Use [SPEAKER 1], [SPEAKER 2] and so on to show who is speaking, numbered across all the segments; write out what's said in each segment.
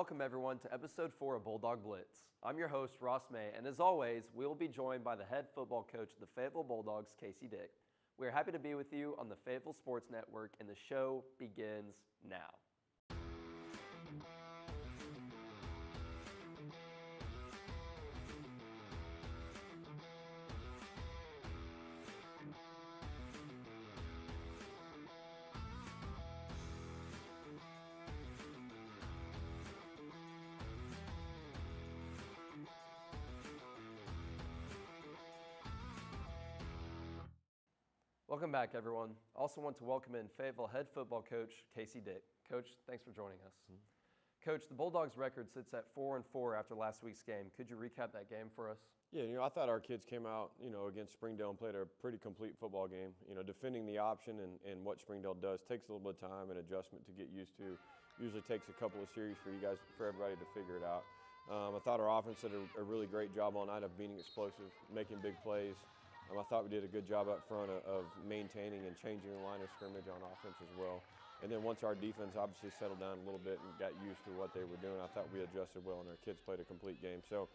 [SPEAKER 1] welcome everyone to episode 4 of Bulldog Blitz. I'm your host, Ross May, and as always, we will be joined by the head football coach of the Fayetteville Bulldogs, Casey Dick. We are happy to be with you on the Fayetteville Sports Network, and the show begins now. Welcome back, everyone. I also want to welcome in Fayetteville head football coach, Casey Dick. Coach, thanks for joining us. Coach, the Bulldogs record sits at 4-4 after last week's game. Could you recap that game for us?
[SPEAKER 2] Yeah, I thought our kids came out, against Springdale and played a pretty complete football game. Defending the option and what Springdale does takes a little bit of time and adjustment to get used to. Usually takes a couple of series for everybody to figure it out. I thought our offense did a really great job all night of being explosive, making big plays. I thought we did a good job up front of maintaining and changing the line of scrimmage on offense as well. And then once our defense obviously settled down a little bit and got used to what they were doing, I thought we adjusted well and our kids played a complete game. So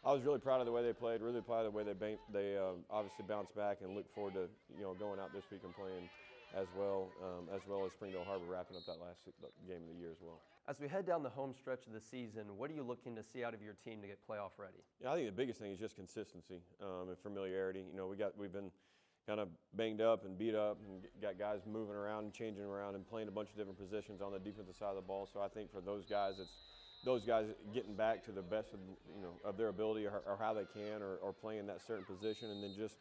[SPEAKER 2] I was really proud of the way they played, really proud of the way they obviously bounced back, and look forward to going out this week and playing as well as Springdale Harbor wrapping up that last game of the year as well.
[SPEAKER 1] As we head down the home stretch of the season, what are you looking to see out of your team to get playoff ready?
[SPEAKER 2] Yeah, I think the biggest thing is just consistency and familiarity. We've been kind of banged up and beat up and got guys moving around and changing around and playing a bunch of different positions on the defensive side of the ball. So I think for those guys, it's those guys getting back to the best of their ability or how they can or playing that certain position, and then just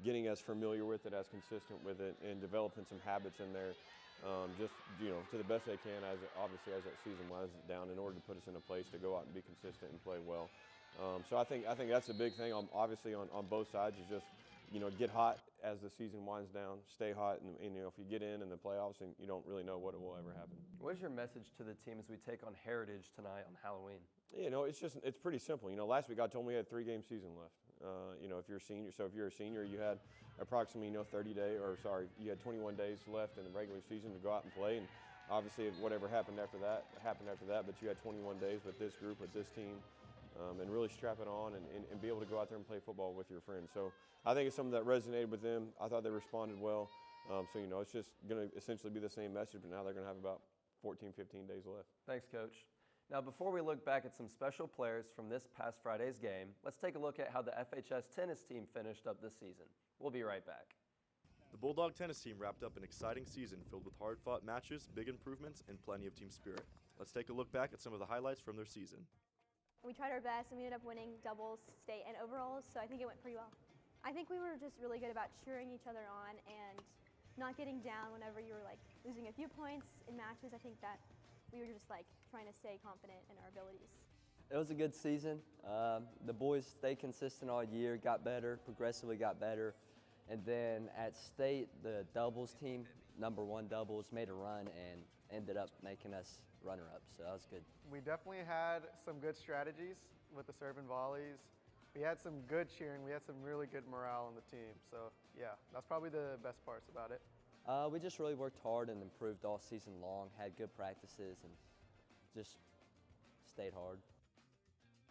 [SPEAKER 2] getting as familiar with it, as consistent with it, and developing some habits in there. To the best they can, as that season winds down, in order to put us in a place to go out and be consistent and play well. So I think that's a big thing. Obviously on both sides is just get hot as the season winds down, stay hot, and if you get in the playoffs, and you don't really know what will ever happen.
[SPEAKER 1] What is your message to the team as we take on Heritage tonight on Halloween?
[SPEAKER 2] It's pretty simple. Last week I told them we had a 3-game season left. If you're a senior, you had approximately you had 21 days left in the regular season to go out and play, and obviously whatever happened after that, but you had 21 days with this group, with this team, and really strap it on and be able to go out there and play football with your friends. So I think it's something that resonated with them. I thought they responded well. It's just going to essentially be the same message, but now they're going to have about 14, 15 days left.
[SPEAKER 1] Thanks, Coach. Now, before we look back at some special players from this past Friday's game, let's take a look at how the FHS tennis team finished up this season. We'll be right back.
[SPEAKER 3] The Bulldog tennis team wrapped up an exciting season filled with hard-fought matches, big improvements, and plenty of team spirit. Let's take a look back at some of the highlights from their season.
[SPEAKER 4] We tried our best, and we ended up winning doubles, state, and overalls, so I think it went pretty well. I think we were just really good about cheering each other on and not getting down whenever you were losing a few points in matches. I think that we were just trying to stay confident in our abilities.
[SPEAKER 5] It was a good season. The boys stayed consistent all year, got better, progressively got better. And then at state, the doubles team, #1 doubles, made a run and ended up making us runner-up, so that was good.
[SPEAKER 6] We definitely had some good strategies with the serve and volleys. We had some good cheering. We had some really good morale on the team. So, yeah, that's probably the best parts about it.
[SPEAKER 5] We just really worked hard and improved all season long, had good practices, and just stayed hard.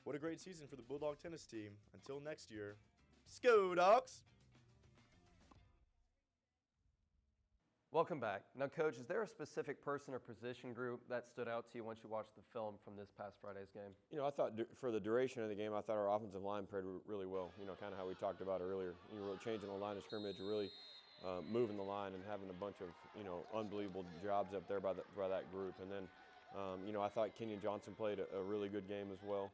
[SPEAKER 3] What a great season for the Bulldog tennis team. Until next year, Sco Dogs!
[SPEAKER 1] Welcome back. Now, Coach, is there a specific person or position group that stood out to you once you watched the film from this past Friday's game?
[SPEAKER 2] I thought for the duration of the game, I thought our offensive line played really well. Kind of how we talked about earlier. Really changing the line of scrimmage, really moving the line and having a bunch of unbelievable jobs up there by that group. And then I thought Kenyon Johnson played a really good game as well.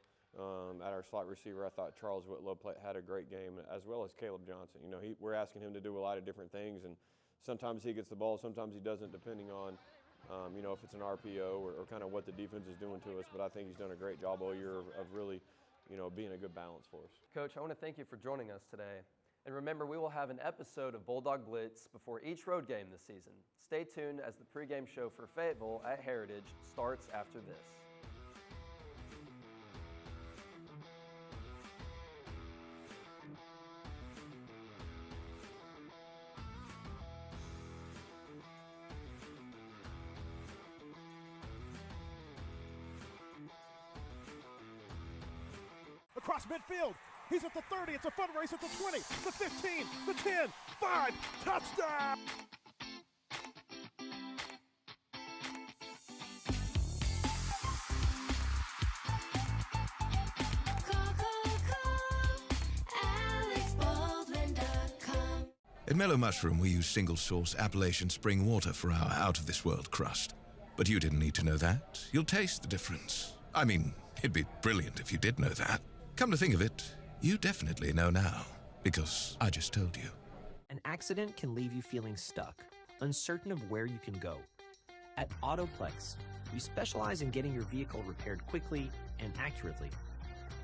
[SPEAKER 2] At our slot receiver, I thought Charles Whitlow had a great game, as well as Caleb Johnson. We're asking him to do a lot of different things, and sometimes he gets the ball, sometimes he doesn't, depending on if it's an RPO or kind of what the defense is doing to us. But I think he's done a great job all year of really being a good balance for us.
[SPEAKER 1] Coach, I want to thank you for joining us today. And remember, we will have an episode of Bulldog Blitz before each road game this season. Stay tuned as the pregame show for Fayetteville at Heritage starts after this.
[SPEAKER 7] across midfield. He's at the 30, it's a fun race at the 20, the 15, the 10, 5, touchdown!
[SPEAKER 8] At Mellow Mushroom, we use single-source Appalachian spring water for our out-of-this-world crust. But you didn't need to know that. You'll taste the difference. I mean, it'd be brilliant if you did know that. Come to think of it, you definitely know now, because I just told you.
[SPEAKER 9] An accident can leave you feeling stuck, uncertain of where you can go. At Autoplex, we specialize in getting your vehicle repaired quickly and accurately.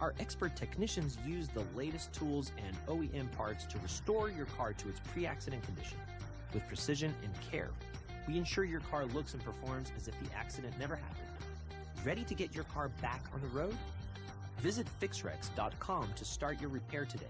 [SPEAKER 9] Our expert technicians use the latest tools and OEM parts to restore your car to its pre-accident condition. With precision and care, we ensure your car looks and performs as if the accident never happened. Ready to get your car back on the road? Visit fixrex.com to start your repair today.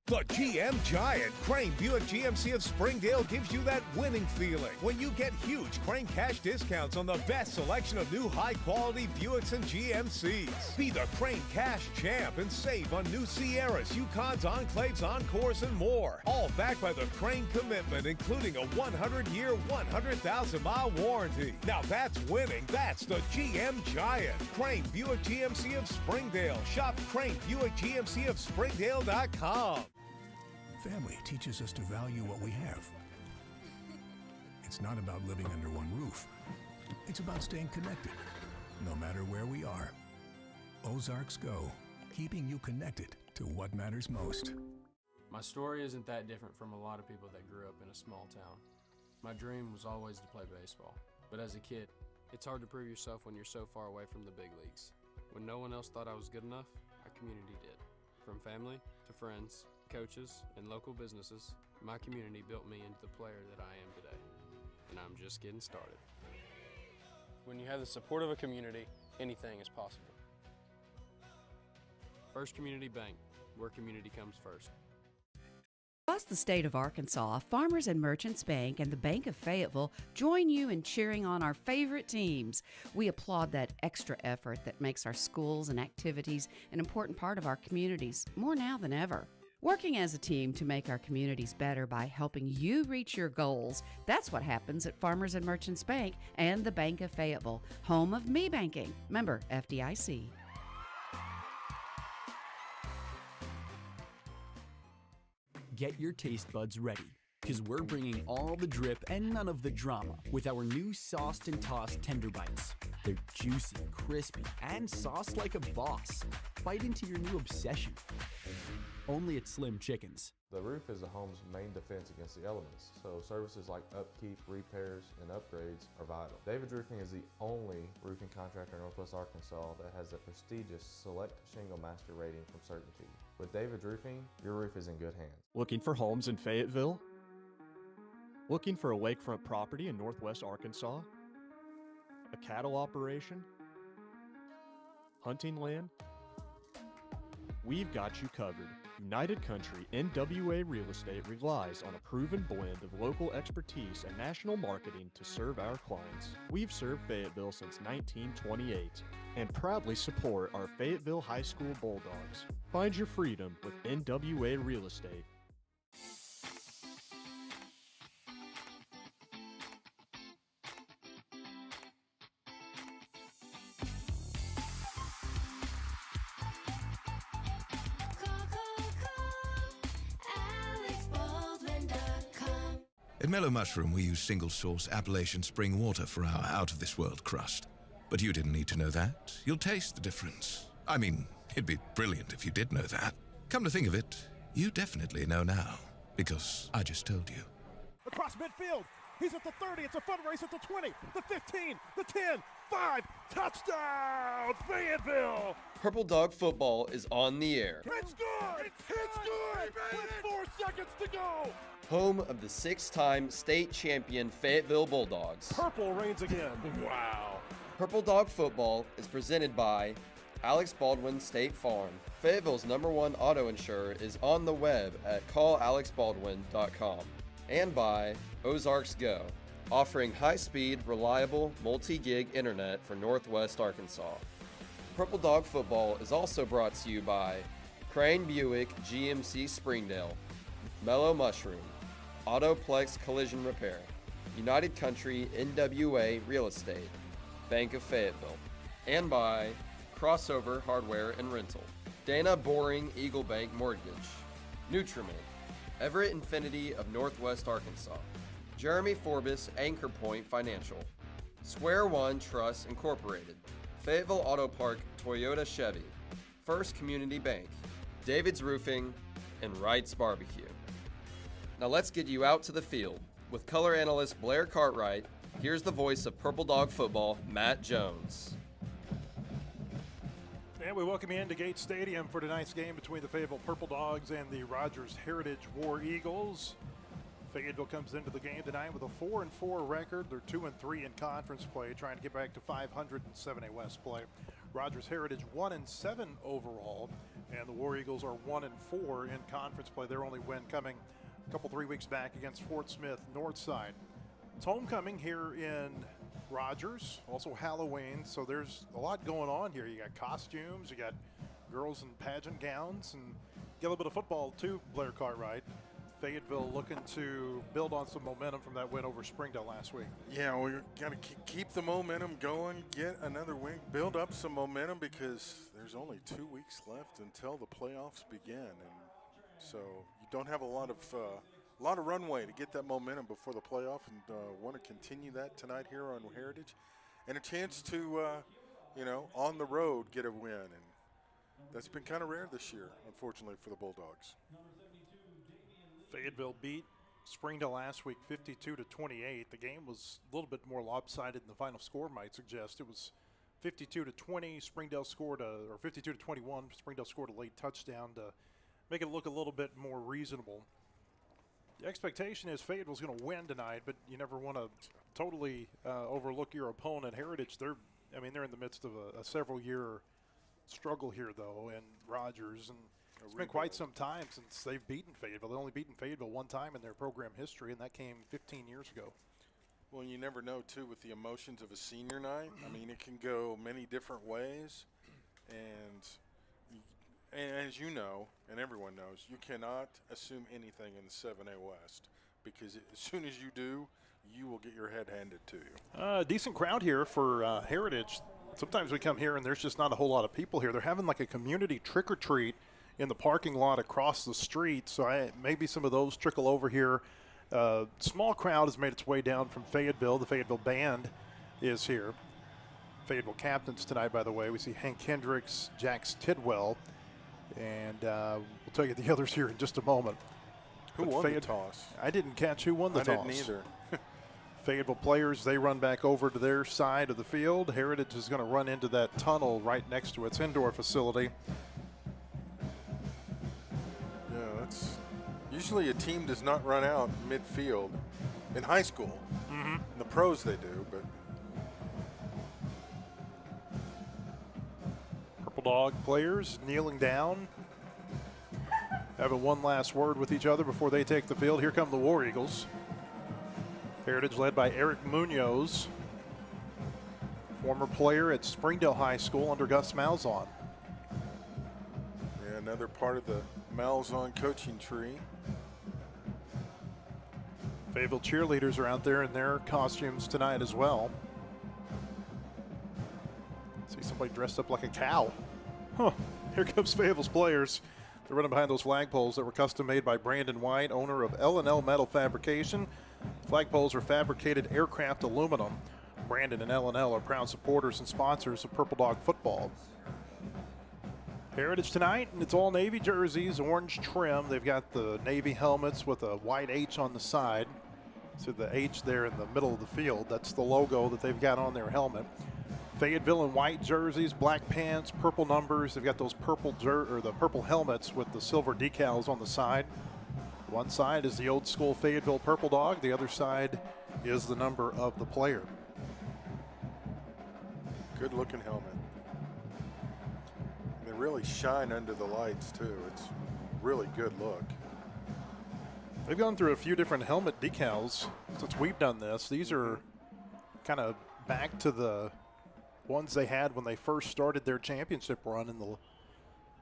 [SPEAKER 7] The GM Giant, Crane Buick GMC of Springdale, gives you that winning feeling when you get huge Crane cash discounts on the best selection of new high-quality Buicks and GMCs. Be the Crane cash champ and save on new Sierras, Yukons, Enclaves, Encores, and more. All backed by the Crane commitment, including a 100-year, 100,000-mile warranty. Now that's winning. That's the GM Giant. Crane Buick GMC of Springdale. Shop Crane Buick GMC of Springdale.com.
[SPEAKER 10] Family teaches us to value what we have. It's not about living under one roof. It's about staying connected, no matter where we are. Ozarks Go, keeping you connected to what matters most.
[SPEAKER 11] My story isn't that different from a lot of people that grew up in a small town. My dream was always to play baseball, but as a kid, it's hard to prove yourself when you're so far away from the big leagues. When no one else thought I was good enough, our community did. From family to friends, coaches, and local businesses, my community built me into the player that I am today, and I'm just getting started. When you have the support of a community, anything is possible. First Community Bank, where community comes first.
[SPEAKER 12] Across the state of Arkansas, Farmers and Merchants Bank and the Bank of Fayetteville join you in cheering on our favorite teams. We applaud that extra effort that makes our schools and activities an important part of our communities, more now than ever. Working as a team to make our communities better by helping you reach your goals, that's what happens at Farmers and Merchants Bank and the Bank of Fayetteville, home of me banking. Member FDIC.
[SPEAKER 13] Get your taste buds ready, because we're bringing all the drip and none of the drama with our new sauced and tossed tender bites. They're juicy, crispy, and sauced like a boss. Bite into your new obsession. Only at Slim Chickens.
[SPEAKER 2] The roof is a home's main defense against the elements, so services like upkeep, repairs, and upgrades are vital. David's Roofing is the only roofing contractor in Northwest Arkansas that has the prestigious Select Shingle Master rating from Certainty. With David's Roofing, your roof is in good hands.
[SPEAKER 14] Looking for homes in Fayetteville? Looking for a lakefront property in Northwest Arkansas? A cattle operation? Hunting land? We've got you covered. United Country NWA Real Estate relies on a proven blend of local expertise and national marketing to serve our clients. We've served Fayetteville since 1928 and proudly support our Fayetteville High School Bulldogs. Find your freedom with NWA Real Estate.
[SPEAKER 8] At Mellow Mushroom, we use single-source Appalachian spring water for our out-of-this-world crust. But you didn't need to know that. You'll taste the difference. I mean, it'd be brilliant if you did know that. Come to think of it, you definitely know now, because I just told you.
[SPEAKER 7] Across midfield, he's at the 30, it's a fun race at the 20, the 15, the 10, 5, touchdown, Fayetteville!
[SPEAKER 1] Purple Dog Football is on the air.
[SPEAKER 7] It's good! It's good! With 4 seconds to go!
[SPEAKER 1] Home of the 6-time state champion Fayetteville Bulldogs.
[SPEAKER 7] Purple reigns again. Wow.
[SPEAKER 1] Purple Dog Football is presented by Alex Baldwin State Farm. Fayetteville's #1 auto insurer is on the web at callalexbaldwin.com. And by Ozarks Go, offering high-speed, reliable, multi-gig internet for Northwest Arkansas. Purple Dog Football is also brought to you by Crane Buick GMC Springdale, Mellow Mushroom, Autoplex Collision Repair, United Country NWA Real Estate, Bank of Fayetteville, and by Crossover Hardware and Rental, Dana Boring Eagle Bank Mortgage, Nutriment, Everett Infinity of Northwest Arkansas, Jeremy Forbes Anchor Point Financial, Square One Trust Incorporated, Fayetteville Auto Park Toyota Chevy, First Community Bank, David's Roofing, and Wright's Barbecue. Now let's get you out to the field. With color analyst Blair Cartwright, here's the voice of Purple Dog Football, Matt Jones.
[SPEAKER 15] And we welcome you into Gate Stadium for tonight's game between the Fayetteville Purple Dogs and the Rogers Heritage War Eagles. Fayetteville comes into the game tonight with a 4-4 record. They're 2-3 in conference play, trying to get back to 500 in 7A West play. Rogers Heritage 1-7 overall, and the War Eagles are 1-4 in conference play. Their only win coming a couple 3 weeks back against Fort Smith Northside. It's homecoming here in Rogers, also Halloween, so there's a lot going on here. You got costumes, you got girls in pageant gowns, and get a little bit of football too, Blair Cartwright. Fayetteville looking to build on some momentum from that win over Springdale last week.
[SPEAKER 16] Yeah, we got to keep the momentum going, get another win, build up some momentum, because there's only 2 weeks left until the playoffs begin, and so you don't have a lot of runway to get that momentum before the playoff, and want to continue that tonight here on Heritage, and a chance to, on the road get a win, and that's been kind of rare this year, unfortunately, for the Bulldogs.
[SPEAKER 15] Fayetteville beat Springdale last week 52-28. The game was a little bit more lopsided than the final score might suggest. It was 52-20. Springdale scored or 52-21. Springdale scored a late touchdown to make it look a little bit more reasonable. The expectation is Fayetteville's going to win tonight, but you never want to totally overlook your opponent. Heritage, they're in the midst of a several-year struggle here, though, and Rogers, and it's been quite some time since they've beaten Fayetteville. They've only beaten Fayetteville one time in their program history, and that came 15 years ago.
[SPEAKER 16] Well, you never know, too, with the emotions of a senior night. I mean, it can go many different ways, and as you know, and everyone knows, you cannot assume anything in the 7A West, because as soon as you do, you will get your head handed to you.
[SPEAKER 15] Decent crowd here for Heritage. Sometimes we come here and there's just not a whole lot of people here. They're having like a community trick-or-treat in the parking lot across the street, so maybe some of those trickle over here. Small crowd has made its way down from Fayetteville. The Fayetteville band is here. Fayetteville captains tonight, by the way. We see Hank Hendricks, Jax Tidwell, and we'll tell you the others here in just a moment.
[SPEAKER 16] Who won the toss?
[SPEAKER 15] I didn't catch who won the toss.
[SPEAKER 16] I didn't either.
[SPEAKER 15] Fayetteville players, they run back over to their side of the field. Heritage is going to run into that tunnel right next to its indoor facility.
[SPEAKER 16] Yeah, that's usually a team does not run out midfield in high school.
[SPEAKER 15] Mm-hmm.
[SPEAKER 16] In the pros they do, but
[SPEAKER 15] Purple Dog players kneeling down, having one last word with each other before they take the field. Here come the War Eagles. Heritage led by Eric Munoz, former player at Springdale High School under Gus Malzahn.
[SPEAKER 16] Yeah, another part of the Malzahn coaching tree.
[SPEAKER 15] Fayetteville cheerleaders are out there in their costumes tonight as well. See somebody dressed up like a cow. Huh. Here comes Fayetteville's players. They're running behind those flagpoles that were custom made by Brandon White, owner of L&L Metal Fabrication. Flagpoles are fabricated aircraft aluminum. Brandon and L&L are proud supporters and sponsors of Purple Dog football. Heritage tonight, and it's all Navy jerseys, orange trim. They've got the Navy helmets with a white H on the side. So the H there in the middle of the field, that's the logo that they've got on their helmet. Fayetteville in white jerseys, black pants, purple numbers. They've got those purple the purple helmets with the silver decals on the side. One side is the old school Fayetteville Purple Dog. The other side is the number of the player.
[SPEAKER 16] Good looking helmet. They really shine under the lights too. It's really good look.
[SPEAKER 15] They've gone through a few different helmet decals since we've done this. These are kind of back to the ones they had when they first started their championship run in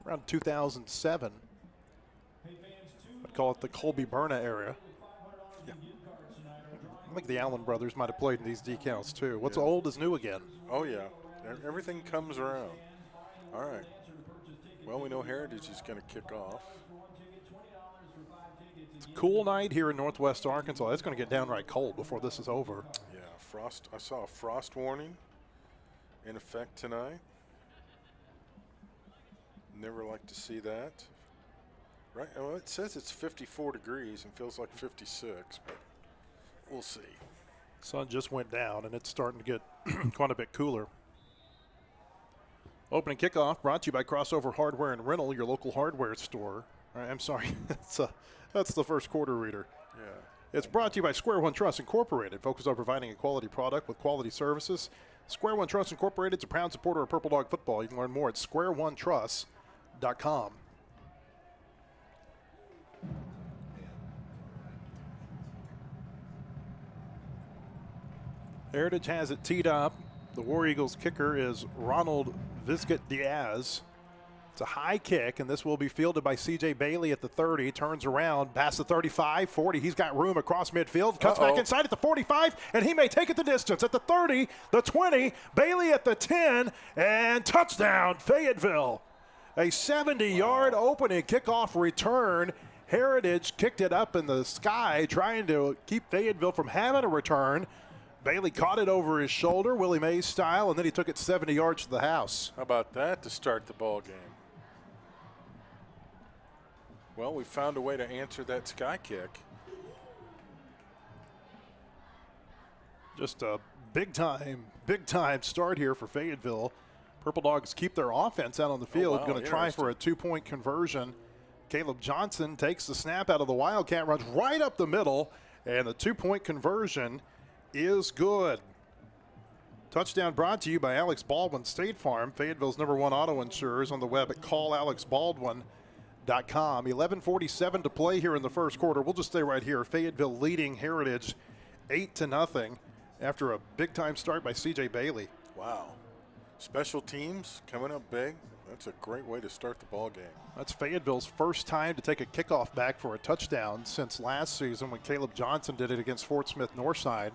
[SPEAKER 15] around 2007. I'd call it the Colby Berna era.
[SPEAKER 16] Yeah.
[SPEAKER 15] I think the Allen brothers might have played in these decals too. What's old is new again.
[SPEAKER 16] Oh, yeah. Everything comes around. All right. Well, we know Heritage is going to kick off.
[SPEAKER 15] It's a cool night here in northwest Arkansas. It's going to get downright cold before this is over.
[SPEAKER 16] Yeah, frost. I saw a frost warning in effect tonight. Never like to see that. Right? Well, it says it's 54 degrees and feels like 56, but we'll see.
[SPEAKER 15] Sun just went down, and it's starting to get quite a bit cooler. Opening kickoff brought to you by Crossover Hardware and Rental, your local hardware store. I'm sorry, that's the first quarter reader.
[SPEAKER 16] Yeah.
[SPEAKER 15] It's brought to you by Square One Trust Incorporated, focused on providing a quality product with quality services. Square One Trust Incorporated is a proud supporter of Purple Dog football. You can learn more at squareonetrust.com. Heritage has it teed up. The War Eagles kicker is Ronald Vizquet-Diaz. It's a high kick, and this will be fielded by C.J. Bailey at the 30. Turns around, past the 35, 40. He's got room across midfield. Cuts back inside at the 45, and he may take it the distance. At the 30, the 20, Bailey at the 10, and touchdown, Fayetteville. A 70-yard opening kickoff return. Heritage kicked it up in the sky, trying to keep Fayetteville from having a return. Bailey caught it over his shoulder, Willie Mays style, and then he took it 70 yards to the house.
[SPEAKER 16] How about that to start the ball game? Well, we found a way to answer that sky kick.
[SPEAKER 15] Just a big time start here for Fayetteville. Purple Dogs keep their offense out on the field, going to try for a 2-point conversion. Caleb Johnson takes the snap out of the Wildcat, runs right up the middle, and the 2-point conversion is good. Touchdown brought to you by Alex Baldwin State Farm, Fayetteville's #1 auto insurers, on the web at callalexbaldwin.com. 11:47 to play here in the first quarter. We'll just stay right here. Fayetteville leading Heritage 8-0 after a big-time start by C.J. Bailey.
[SPEAKER 16] Wow. Special teams coming up big. That's a great way to start the ball game.
[SPEAKER 15] That's Fayetteville's first time to take a kickoff back for a touchdown since last season when Caleb Johnson did it against Fort Smith Northside.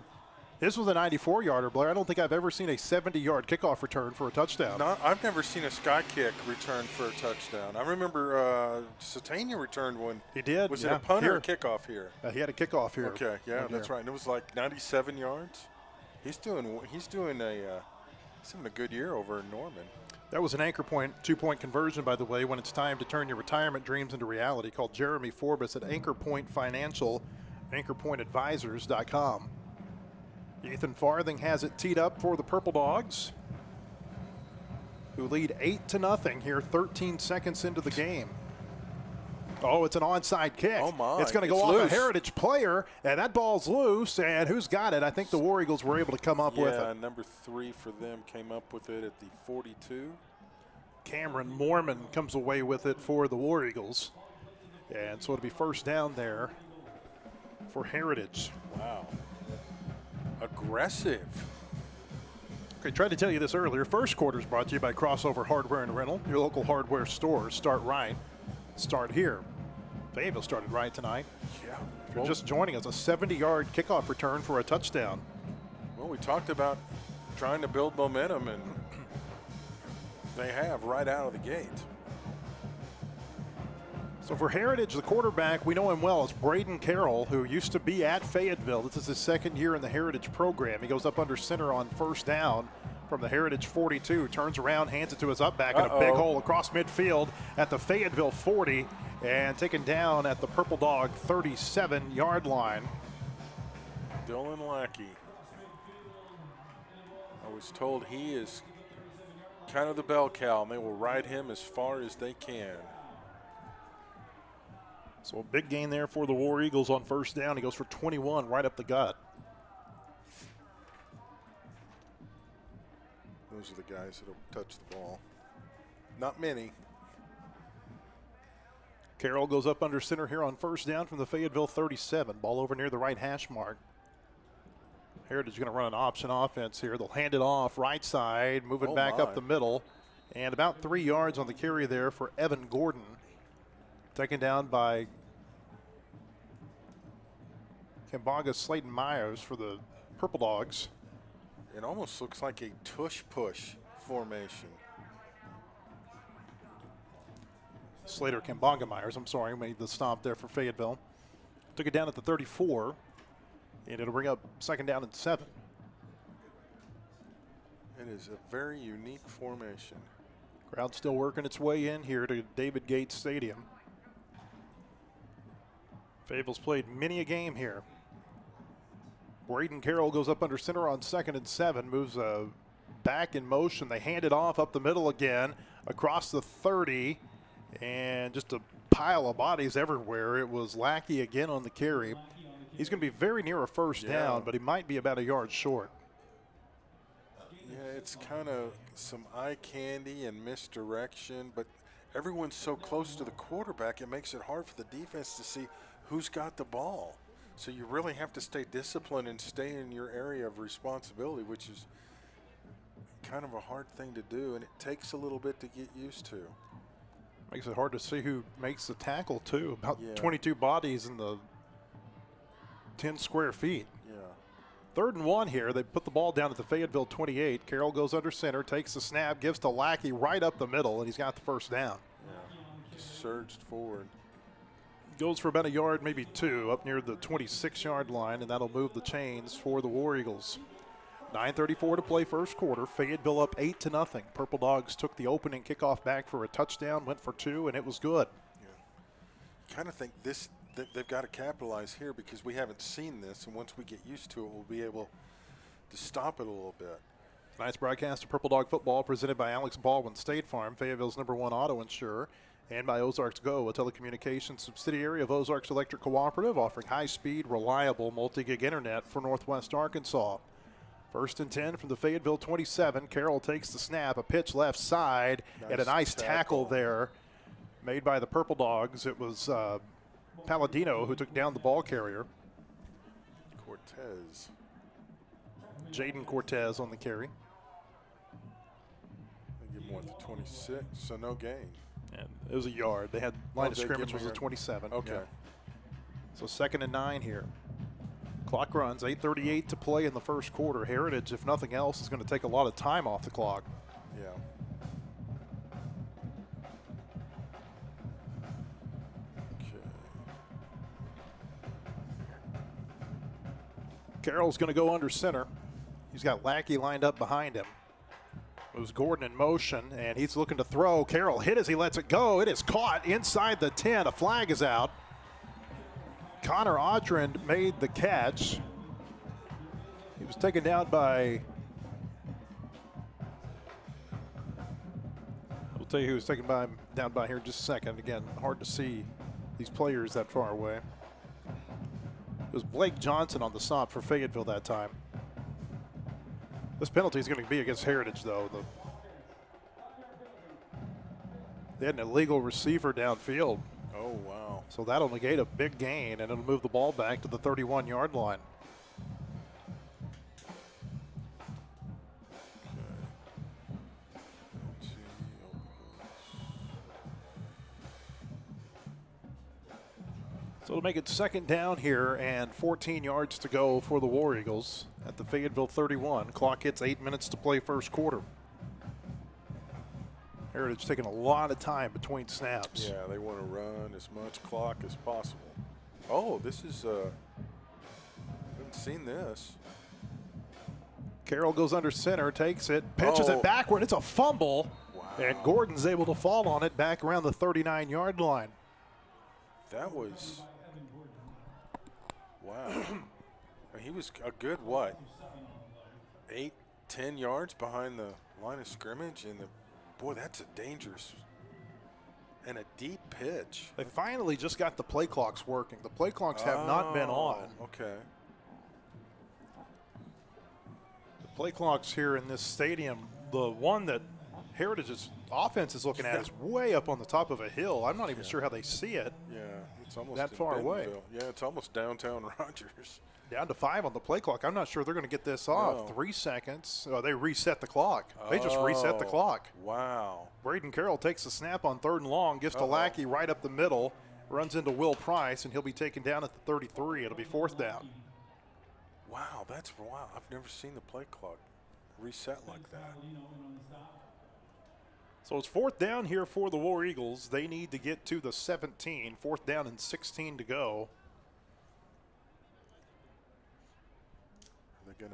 [SPEAKER 15] This was a 94-yarder, Blair. I don't think I've ever seen a 70-yard kickoff return for a touchdown.
[SPEAKER 16] No, I've never seen a sky kick return for a touchdown. I remember Satania returned one.
[SPEAKER 15] He did.
[SPEAKER 16] Was it a punt or a kickoff here?
[SPEAKER 15] He had a kickoff here.
[SPEAKER 16] Okay, yeah, that's right. And it was like 97 yards. He's having a good year over in Norman.
[SPEAKER 15] That was an anchor point, 2-point conversion, by the way, when it's time to turn your retirement dreams into reality. Called Jeremy Forbes at Anchor Point Financial, anchorpointadvisors.com. Ethan Farthing has it teed up for the Purple Dogs, who lead 8-0 here, 13 seconds into the game. Oh, it's an onside kick.
[SPEAKER 16] Oh, my.
[SPEAKER 15] It's going to go off a Heritage player, and that ball's loose, and who's got it? I think the War Eagles were able to come up with it.
[SPEAKER 16] Yeah, number 3 for them came up with it at the 42.
[SPEAKER 15] Cameron Mormon comes away with it for the War Eagles. And so it'll be first down there for Heritage.
[SPEAKER 16] Wow. Aggressive.
[SPEAKER 15] Okay, tried to tell you this earlier. First quarter is brought to you by Crossover Hardware and Rental. Your local hardware stores start right. Start here. Fayetteville started right tonight.
[SPEAKER 16] Yeah.
[SPEAKER 15] If you're just joining us, a 70-yard kickoff return for a touchdown.
[SPEAKER 16] Well, we talked about trying to build momentum, and they have right out of the gate.
[SPEAKER 15] So for Heritage, the quarterback, we know him well. It's Braden Carroll, who used to be at Fayetteville. This is his second year in the Heritage program. He goes up under center on first down from the Heritage 42, turns around, hands it to his up back in a big hole across midfield at the Fayetteville 40, and taken down at the Purple Dog 37-yard line.
[SPEAKER 16] Dylan Lackey. I was told he is kind of the bell cow, and they will ride him as far as they can.
[SPEAKER 15] So a big gain there for the War Eagles on first down. He goes for 21 right up the gut.
[SPEAKER 16] Those are the guys that will touch the ball. Not many.
[SPEAKER 15] Carroll goes up under center here on first down from the Fayetteville 37. Ball over near the right hash mark. Heritage going to run an option offense here. They'll hand it off right side, move it back up the middle. And about 3 yards on the carry there for Evan Gordon. Taken down by Kambonga Slayton Myers for the Purple Dogs.
[SPEAKER 16] It almost looks like a tush-push formation.
[SPEAKER 15] Slater Kambonga Myers, I'm sorry, made the stop there for Fayetteville. Took it down at the 34, and it'll bring up 2nd down and 7.
[SPEAKER 16] It is a very unique formation.
[SPEAKER 15] Crowd still working its way in here to David Gates Stadium. Fayetteville's played many a game here. Braden Carroll goes up under center on 2nd and 7, moves back in motion. They hand it off up the middle again, across the 30, and just a pile of bodies everywhere. It was Lackey again on the carry. He's going to be very near a first down, but he might be about a yard short.
[SPEAKER 16] Yeah, it's kind of some eye candy and misdirection, but everyone's so close to the quarterback, it makes it hard for the defense to see who's got the ball. So you really have to stay disciplined and stay in your area of responsibility, which is kind of a hard thing to do, and it takes a little bit to get used to.
[SPEAKER 15] Makes it hard to see who makes the tackle, too. About 22 bodies in the 10 square feet.
[SPEAKER 16] Yeah.
[SPEAKER 15] 3rd and 1 here. They put the ball down at the Fayetteville 28. Carroll goes under center, takes the snap, gives to Lackey right up the middle, and he's got the first down.
[SPEAKER 16] Yeah. Surged forward.
[SPEAKER 15] Goes for about a yard, maybe 2, up near the 26-yard line, and that'll move the chains for the War Eagles. 9:34 to play first quarter. Fayetteville up 8-0. Purple Dogs took the opening kickoff back for a touchdown, went for 2, and it was good.
[SPEAKER 16] Yeah. Kind of think they've got to capitalize here because we haven't seen this, and once we get used to it, we'll be able to stop it a little bit.
[SPEAKER 15] Tonight's broadcast of Purple Dog Football presented by Alex Baldwin State Farm, Fayetteville's #1 auto insurer, and by Ozarks Go, a telecommunications subsidiary of Ozarks Electric Cooperative, offering high-speed, reliable multi-gig internet for Northwest Arkansas. 1st and 10 from the Fayetteville 27. Carroll takes the snap, a pitch left side, and a nice tackle there made by the Purple Dogs. It was Palladino who took down the ball carrier.
[SPEAKER 16] Cortez.
[SPEAKER 15] Jaden Cortez on the carry.
[SPEAKER 16] They give more at the 26, so no gain.
[SPEAKER 15] And it was a yard. They had line of scrimmage was a 27.
[SPEAKER 16] Okay.
[SPEAKER 15] Yeah. So 2nd and 9 here. Clock runs, 8:38 to play in the first quarter. Heritage, if nothing else, is going to take a lot of time off the clock.
[SPEAKER 16] Yeah. Okay.
[SPEAKER 15] Carroll's going to go under center. He's got Lackey lined up behind him. Moves Gordon in motion, and he's looking to throw. Carroll hit as he lets it go. It is caught inside the 10. A flag is out. Connor Audrand made the catch. He was taken down by, we'll tell you who was taken down by here in just a second. Again, hard to see these players that far away. It was Blake Johnson on the stop for Fayetteville that time. This penalty is going to be against Heritage, though. They had an illegal receiver downfield.
[SPEAKER 16] Oh, wow.
[SPEAKER 15] So that'll negate a big gain, and it'll move the ball back to the 31-yard line. So it'll make it 2nd down here and 14 yards to go for the War Eagles at the Fayetteville 31. Clock hits 8 minutes to play first quarter. Heritage taking a lot of time between snaps.
[SPEAKER 16] Yeah, they want to run as much clock as possible. Oh, this is, haven't seen this.
[SPEAKER 15] Carroll goes under center, takes it, pitches it backward. It's a fumble.
[SPEAKER 16] Wow.
[SPEAKER 15] And Gordon's able to fall on it back around the 39-yard line.
[SPEAKER 16] That was, wow. He was a good, 8, 10 yards behind the line of scrimmage, and boy, that's a dangerous and a deep pitch.
[SPEAKER 15] They finally just got the play clocks working. The play clocks have not been on.
[SPEAKER 16] Okay.
[SPEAKER 15] The play clocks here in this stadium, the one that Heritage is offense is looking at is way up on the top of a hill. I'm not even sure how they see it.
[SPEAKER 16] Yeah, it's almost
[SPEAKER 15] that far away.
[SPEAKER 16] Yeah, it's almost downtown Rogers.
[SPEAKER 15] Down to 5 on the play clock. I'm not sure they're going to get this off.
[SPEAKER 16] No.
[SPEAKER 15] 3 seconds. Oh, they reset the clock. They just reset the clock.
[SPEAKER 16] Wow.
[SPEAKER 15] Braden Carroll takes the snap on 3rd and long, gives to Lackey right up the middle, runs into Will Price, and he'll be taken down at the 33. It'll be 4th down.
[SPEAKER 16] Wow, that's wow. I've never seen the play clock reset like that.
[SPEAKER 15] So it's 4th down here for the War Eagles. They need to get to the 17. 4th down and 16 to go.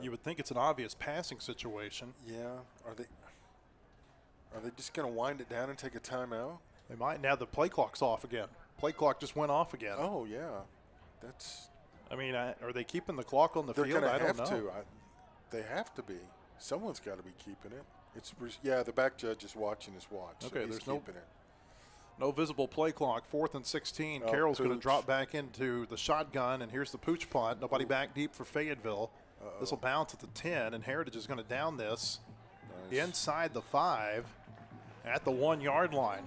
[SPEAKER 15] You would think it's an obvious passing situation.
[SPEAKER 16] Yeah. Are they just going to wind it down and take a timeout?
[SPEAKER 15] They might. Now the play clock's off again. Play clock just went off again.
[SPEAKER 16] Oh, yeah. That's.
[SPEAKER 15] I mean, are they keeping the clock on the field?
[SPEAKER 16] I don't know.
[SPEAKER 15] To.
[SPEAKER 16] They have to be. Someone's got to be keeping it. Yeah, the back judge is watching his watch.
[SPEAKER 15] Okay,
[SPEAKER 16] so
[SPEAKER 15] there's
[SPEAKER 16] keeping it.
[SPEAKER 15] No visible play clock. 4th and 16.
[SPEAKER 16] Oh,
[SPEAKER 15] Carroll's going to drop back into the shotgun, and here's the pooch punt. Nobody back deep for Fayetteville. This will bounce at the 10, and Heritage is going to down this inside the 5 at the 1-yard line.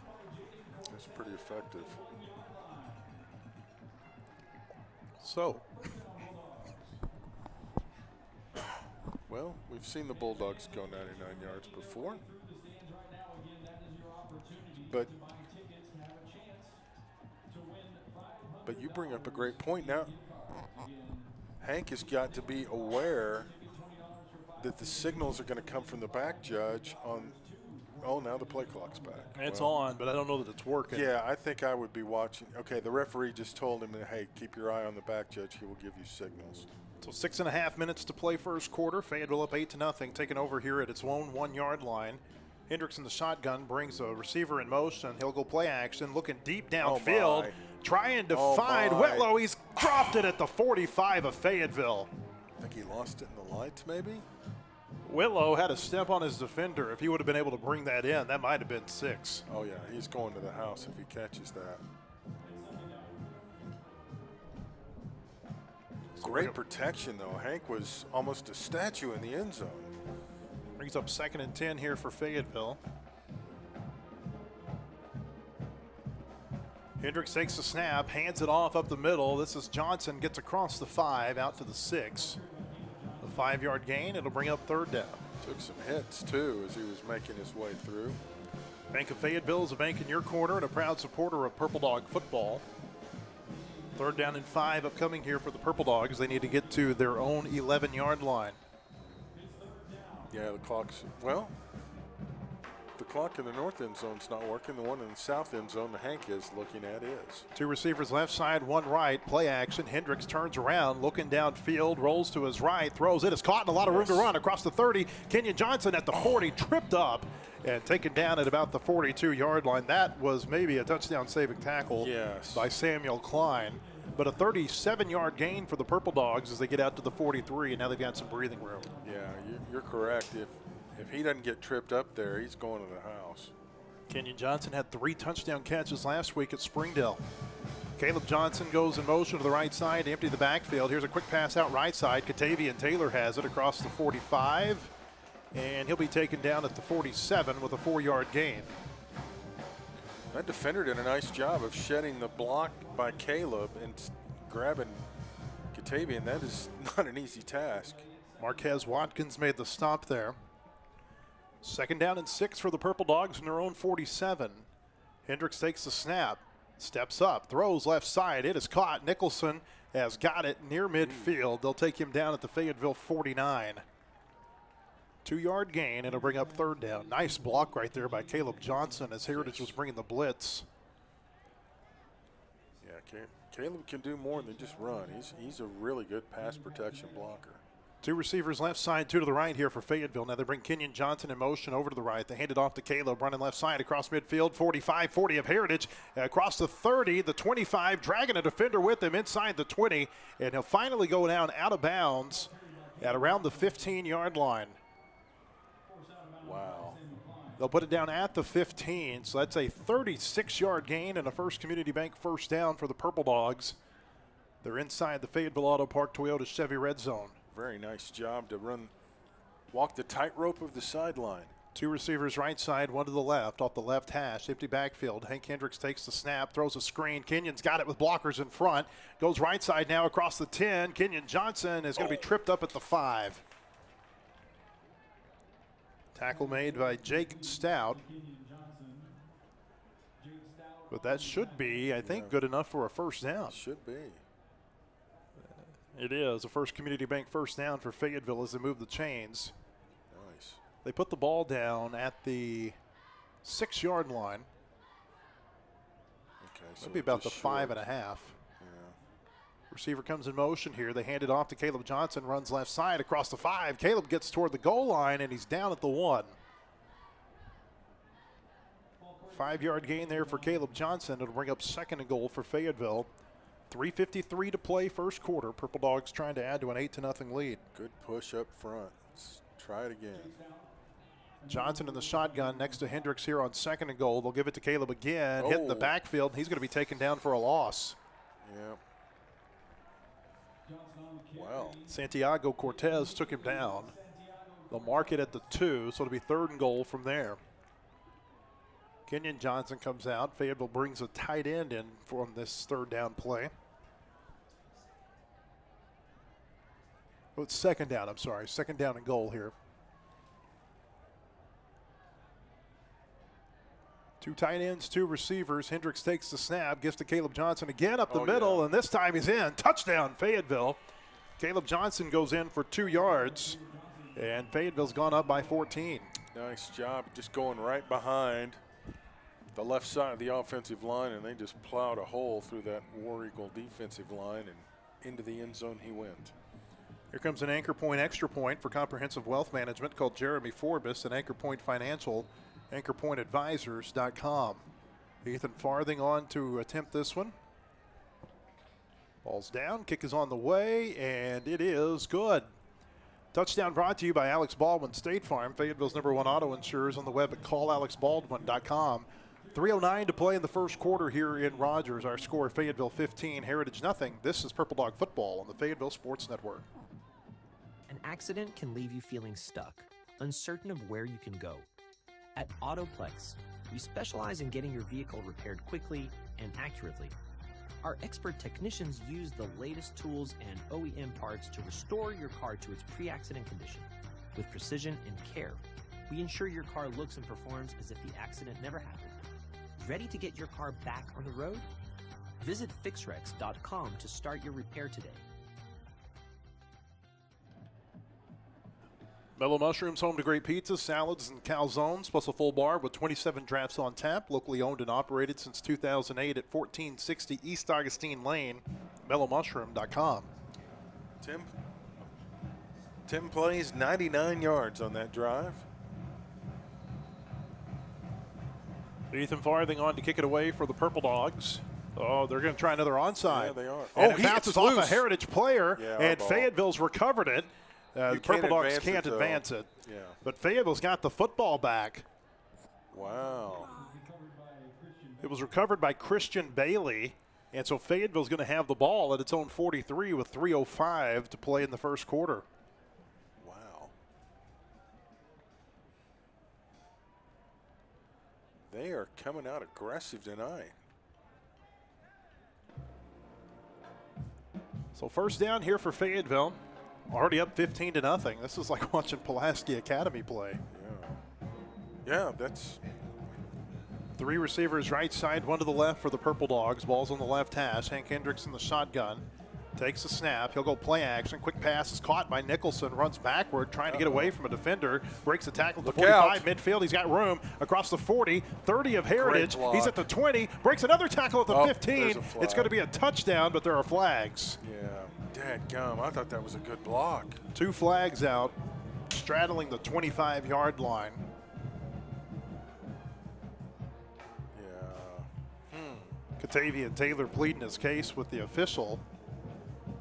[SPEAKER 16] That's pretty effective.
[SPEAKER 15] So,
[SPEAKER 16] well, we've seen the Bulldogs go 99 yards before, but you bring up a great point. Now, Hank has got to be aware that the signals are going to come from the back judge on. Oh, now the play clock's back.
[SPEAKER 15] It's on, but I don't know that it's working.
[SPEAKER 16] Yeah, I think I would be watching. Okay, the referee just told him, hey, keep your eye on the back judge. He will give you signals.
[SPEAKER 15] So 6.5 minutes to play first quarter. Fayetteville up 8-0, taking over here at its own 1-yard line. Hendricks in the shotgun brings a receiver in motion. He'll go play action, looking deep downfield, trying to find Whitlow. He's dropped it at the 45 of Fayetteville.
[SPEAKER 16] I think he lost it in the lights, maybe?
[SPEAKER 15] Whitlow had a step on his defender. If he would have been able to bring that in, that might have been 6.
[SPEAKER 16] Oh, yeah, he's going to the house if he catches that. Great protection, though. Hank was almost a statue in the end zone.
[SPEAKER 15] Brings up 2nd and 10 here for Fayetteville. Hendricks takes the snap, hands it off up the middle. This is Johnson, gets across the 5, out to the 6. A 5-yard gain, it'll bring up 3rd down.
[SPEAKER 16] Took some hits, too, as he was making his way through.
[SPEAKER 15] Bank of Fayetteville is a bank in your corner and a proud supporter of Purple Dog football. 3rd down and 5 upcoming here for the Purple Dogs. They need to get to their own 11-yard line.
[SPEAKER 16] Yeah, the clock's, well, the clock in the north end zone's not working. The one in the south end zone, the Hank is looking at, is.
[SPEAKER 15] 2 receivers left side, 1 right. Play action. Hendricks turns around, looking downfield, rolls to his right, throws it. It's caught and a lot of room to run across the 30. Kenyon Johnson at the 40, tripped up and taken down at about the 42-yard line. That was maybe a touchdown saving tackle by Samuel Klein. But a 37-yard gain for the Purple Dogs as they get out to the 43, and now they've got some breathing room.
[SPEAKER 16] Yeah, you're correct. If he doesn't get tripped up there, he's going to the house.
[SPEAKER 15] Kenyon Johnson had 3 touchdown catches last week at Springdale. Caleb Johnson goes in motion to the right side to empty the backfield. Here's a quick pass out right side. Katavian Taylor has it across the 45, and he'll be taken down at the 47 with a 4-yard gain.
[SPEAKER 16] That defender did a nice job of shedding the block by Caleb and grabbing Katavian. That is not an easy task.
[SPEAKER 15] Marquez Watkins made the stop there. 2nd down and 6 for the Purple Dogs from their own 47. Hendricks takes the snap, steps up, throws left side. It is caught. Nicholson has got it near midfield. They'll take him down at the Fayetteville 49. 2-yard gain, and it'll bring up 3rd down. Nice block right there by Caleb Johnson as Heritage was bringing the blitz.
[SPEAKER 16] Yeah, Caleb can do more than just run. He's a really good pass protection blocker.
[SPEAKER 15] 2 receivers left side, 2 to the right here for Fayetteville. Now they bring Kenyon Johnson in motion over to the right. They hand it off to Caleb, running left side across midfield. 45-40 of Heritage. Across the 30, the 25, dragging a defender with him inside the 20. And he'll finally go down out of bounds at around the 15-yard line.
[SPEAKER 16] Wow.
[SPEAKER 15] They'll put it down at the 15, so that's a 36-yard gain and a First Community Bank first down for the Purple Dogs. They're inside the Fayetteville Auto Park Toyota Chevy red zone.
[SPEAKER 16] Very nice job to walk the tightrope of the sideline.
[SPEAKER 15] Two receivers right side, one to the left, off the left hash, empty backfield. Hank Hendricks takes the snap, throws a screen. Kenyon's got it with blockers in front. Goes right side now across the 10. Kenyon Johnson is going to be tripped up at the 5. Tackle made by Jake Stout. But that should be, I think, good enough for a first down.
[SPEAKER 16] Should be.
[SPEAKER 15] It is a First Community Bank first down for Fayetteville as they move the chains.
[SPEAKER 16] Nice.
[SPEAKER 15] They put the ball down at the 6-yard line.
[SPEAKER 16] Okay, so
[SPEAKER 15] Maybe about the
[SPEAKER 16] just
[SPEAKER 15] 5.5.
[SPEAKER 16] Yeah.
[SPEAKER 15] Receiver comes in motion here. They hand it off to Caleb Johnson, runs left side across the 5. Caleb gets toward the goal line, and he's down at the 1. 5-yard gain there for Caleb Johnson. It'll bring up 2nd and goal for Fayetteville. 3:53 to play first quarter. Purple Dogs trying to add to an 8-0 lead.
[SPEAKER 16] Good push up front. Let's try it again.
[SPEAKER 15] Johnson in the shotgun next to Hendricks here on 2nd and goal. They'll give it to Caleb again. Hit in the backfield. He's going to be taken down for a loss.
[SPEAKER 16] Yeah. Wow.
[SPEAKER 15] Santiago Cortez took him down. They'll mark it at the 2, so it'll be 3rd and goal from there. Kenyon Johnson comes out. Fayetteville brings a tight end in from this 3rd down play. Oh, it's 2nd down, I'm sorry. 2nd down and goal here. 2 tight ends, 2 receivers. Hendricks takes the snap, gives to Caleb Johnson again up the middle, and this time he's in. Touchdown, Fayetteville. Caleb Johnson goes in for 2 yards, and Fayetteville's gone up by 14.
[SPEAKER 16] Nice job just going right behind the left side of the offensive line, and they just plowed a hole through that War Eagle defensive line, and into the end zone he went.
[SPEAKER 15] Here comes an Anchor Point extra point for comprehensive wealth management called Jeremy Forbes and Anchor Point Financial, anchorpointadvisors.com. Ethan Farthing on to attempt this one. Ball's down, kick is on the way, and it is good. Touchdown brought to you by Alex Baldwin State Farm, Fayetteville's #1 auto insurers, on the web at callalexbaldwin.com. 3:09 to play in the first quarter here in Rogers. Our score, Fayetteville 15, Heritage nothing. This is Purple Dog Football on the Fayetteville Sports Network.
[SPEAKER 9] An accident can leave you feeling stuck, uncertain of where you can go. At Autoplex, we specialize in getting your vehicle repaired quickly and accurately. Our expert technicians use the latest tools and OEM parts to restore your car to its pre-accident condition. With precision and care, we ensure your car looks and performs as if the accident never happened. Ready to get your car back on the road? Visit fixrex.com to start your repair today.
[SPEAKER 15] Mellow Mushrooms, home to great pizzas, salads, and calzones, plus a full bar with 27 drafts on tap. Locally owned and operated since 2008 at 1460 East Augustine Lane. MellowMushroom.com.
[SPEAKER 16] Tim plays 99 yards on that drive.
[SPEAKER 15] Ethan Farthing on to kick it away for the Purple Dogs. Oh, they're going to try another onside.
[SPEAKER 16] Yeah, they are.
[SPEAKER 15] And it bounces off a Heritage player,
[SPEAKER 16] Yeah,
[SPEAKER 15] and Fayetteville's recovered it. The Purple Dogs can't advance it.
[SPEAKER 16] Yeah.
[SPEAKER 15] But Fayetteville's got the football back.
[SPEAKER 16] Wow.
[SPEAKER 15] It was recovered by Christian Bailey, and so Fayetteville's going to have the ball at its own 43 with 3:05 to play in the first quarter.
[SPEAKER 16] Wow. They are coming out aggressive tonight.
[SPEAKER 15] So first down here for Fayetteville. Already up 15-0. This is like watching Pulaski Academy play.
[SPEAKER 16] Yeah, that's
[SPEAKER 15] 3 receivers right side, 1 to the left for the Purple Dogs. Ball's on the left hash. Hank Hendricks in the shotgun. Takes the snap. He'll go play action. Quick pass is caught by Nicholson. Runs backward, trying to get away from a defender. Breaks the tackle at the 45. Midfield. He's got room across the 40. 30 of Heritage. He's at the 20. Breaks another tackle at the 15. It's going to be a touchdown, but there are flags.
[SPEAKER 16] Yeah. Dadgum, I thought that was a good block.
[SPEAKER 15] 2 flags out, straddling the 25-yard line.
[SPEAKER 16] Yeah.
[SPEAKER 15] Katavian Taylor pleading his case with the official.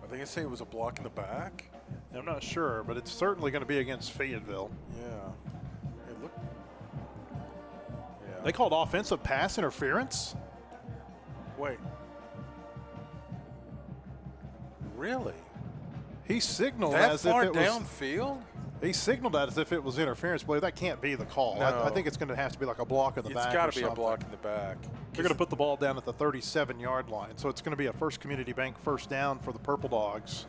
[SPEAKER 16] Are they going to say it was a block in the back?
[SPEAKER 15] I'm not sure, but it's certainly going to be against Fayetteville.
[SPEAKER 16] Yeah. It looked. Yeah.
[SPEAKER 15] They called offensive pass interference?
[SPEAKER 16] Wait. Really?
[SPEAKER 15] He signaled
[SPEAKER 16] that
[SPEAKER 15] as
[SPEAKER 16] far
[SPEAKER 15] if it was
[SPEAKER 16] downfield?
[SPEAKER 15] He signaled that as if it was interference, but that can't be the call.
[SPEAKER 16] No.
[SPEAKER 15] I think it's going to have to be like a block in the back.
[SPEAKER 16] It's got to be a block in the back.
[SPEAKER 15] They're going to put the ball down at the 37-yard line, so it's going to be a First Community Bank first down for the Purple Dogs.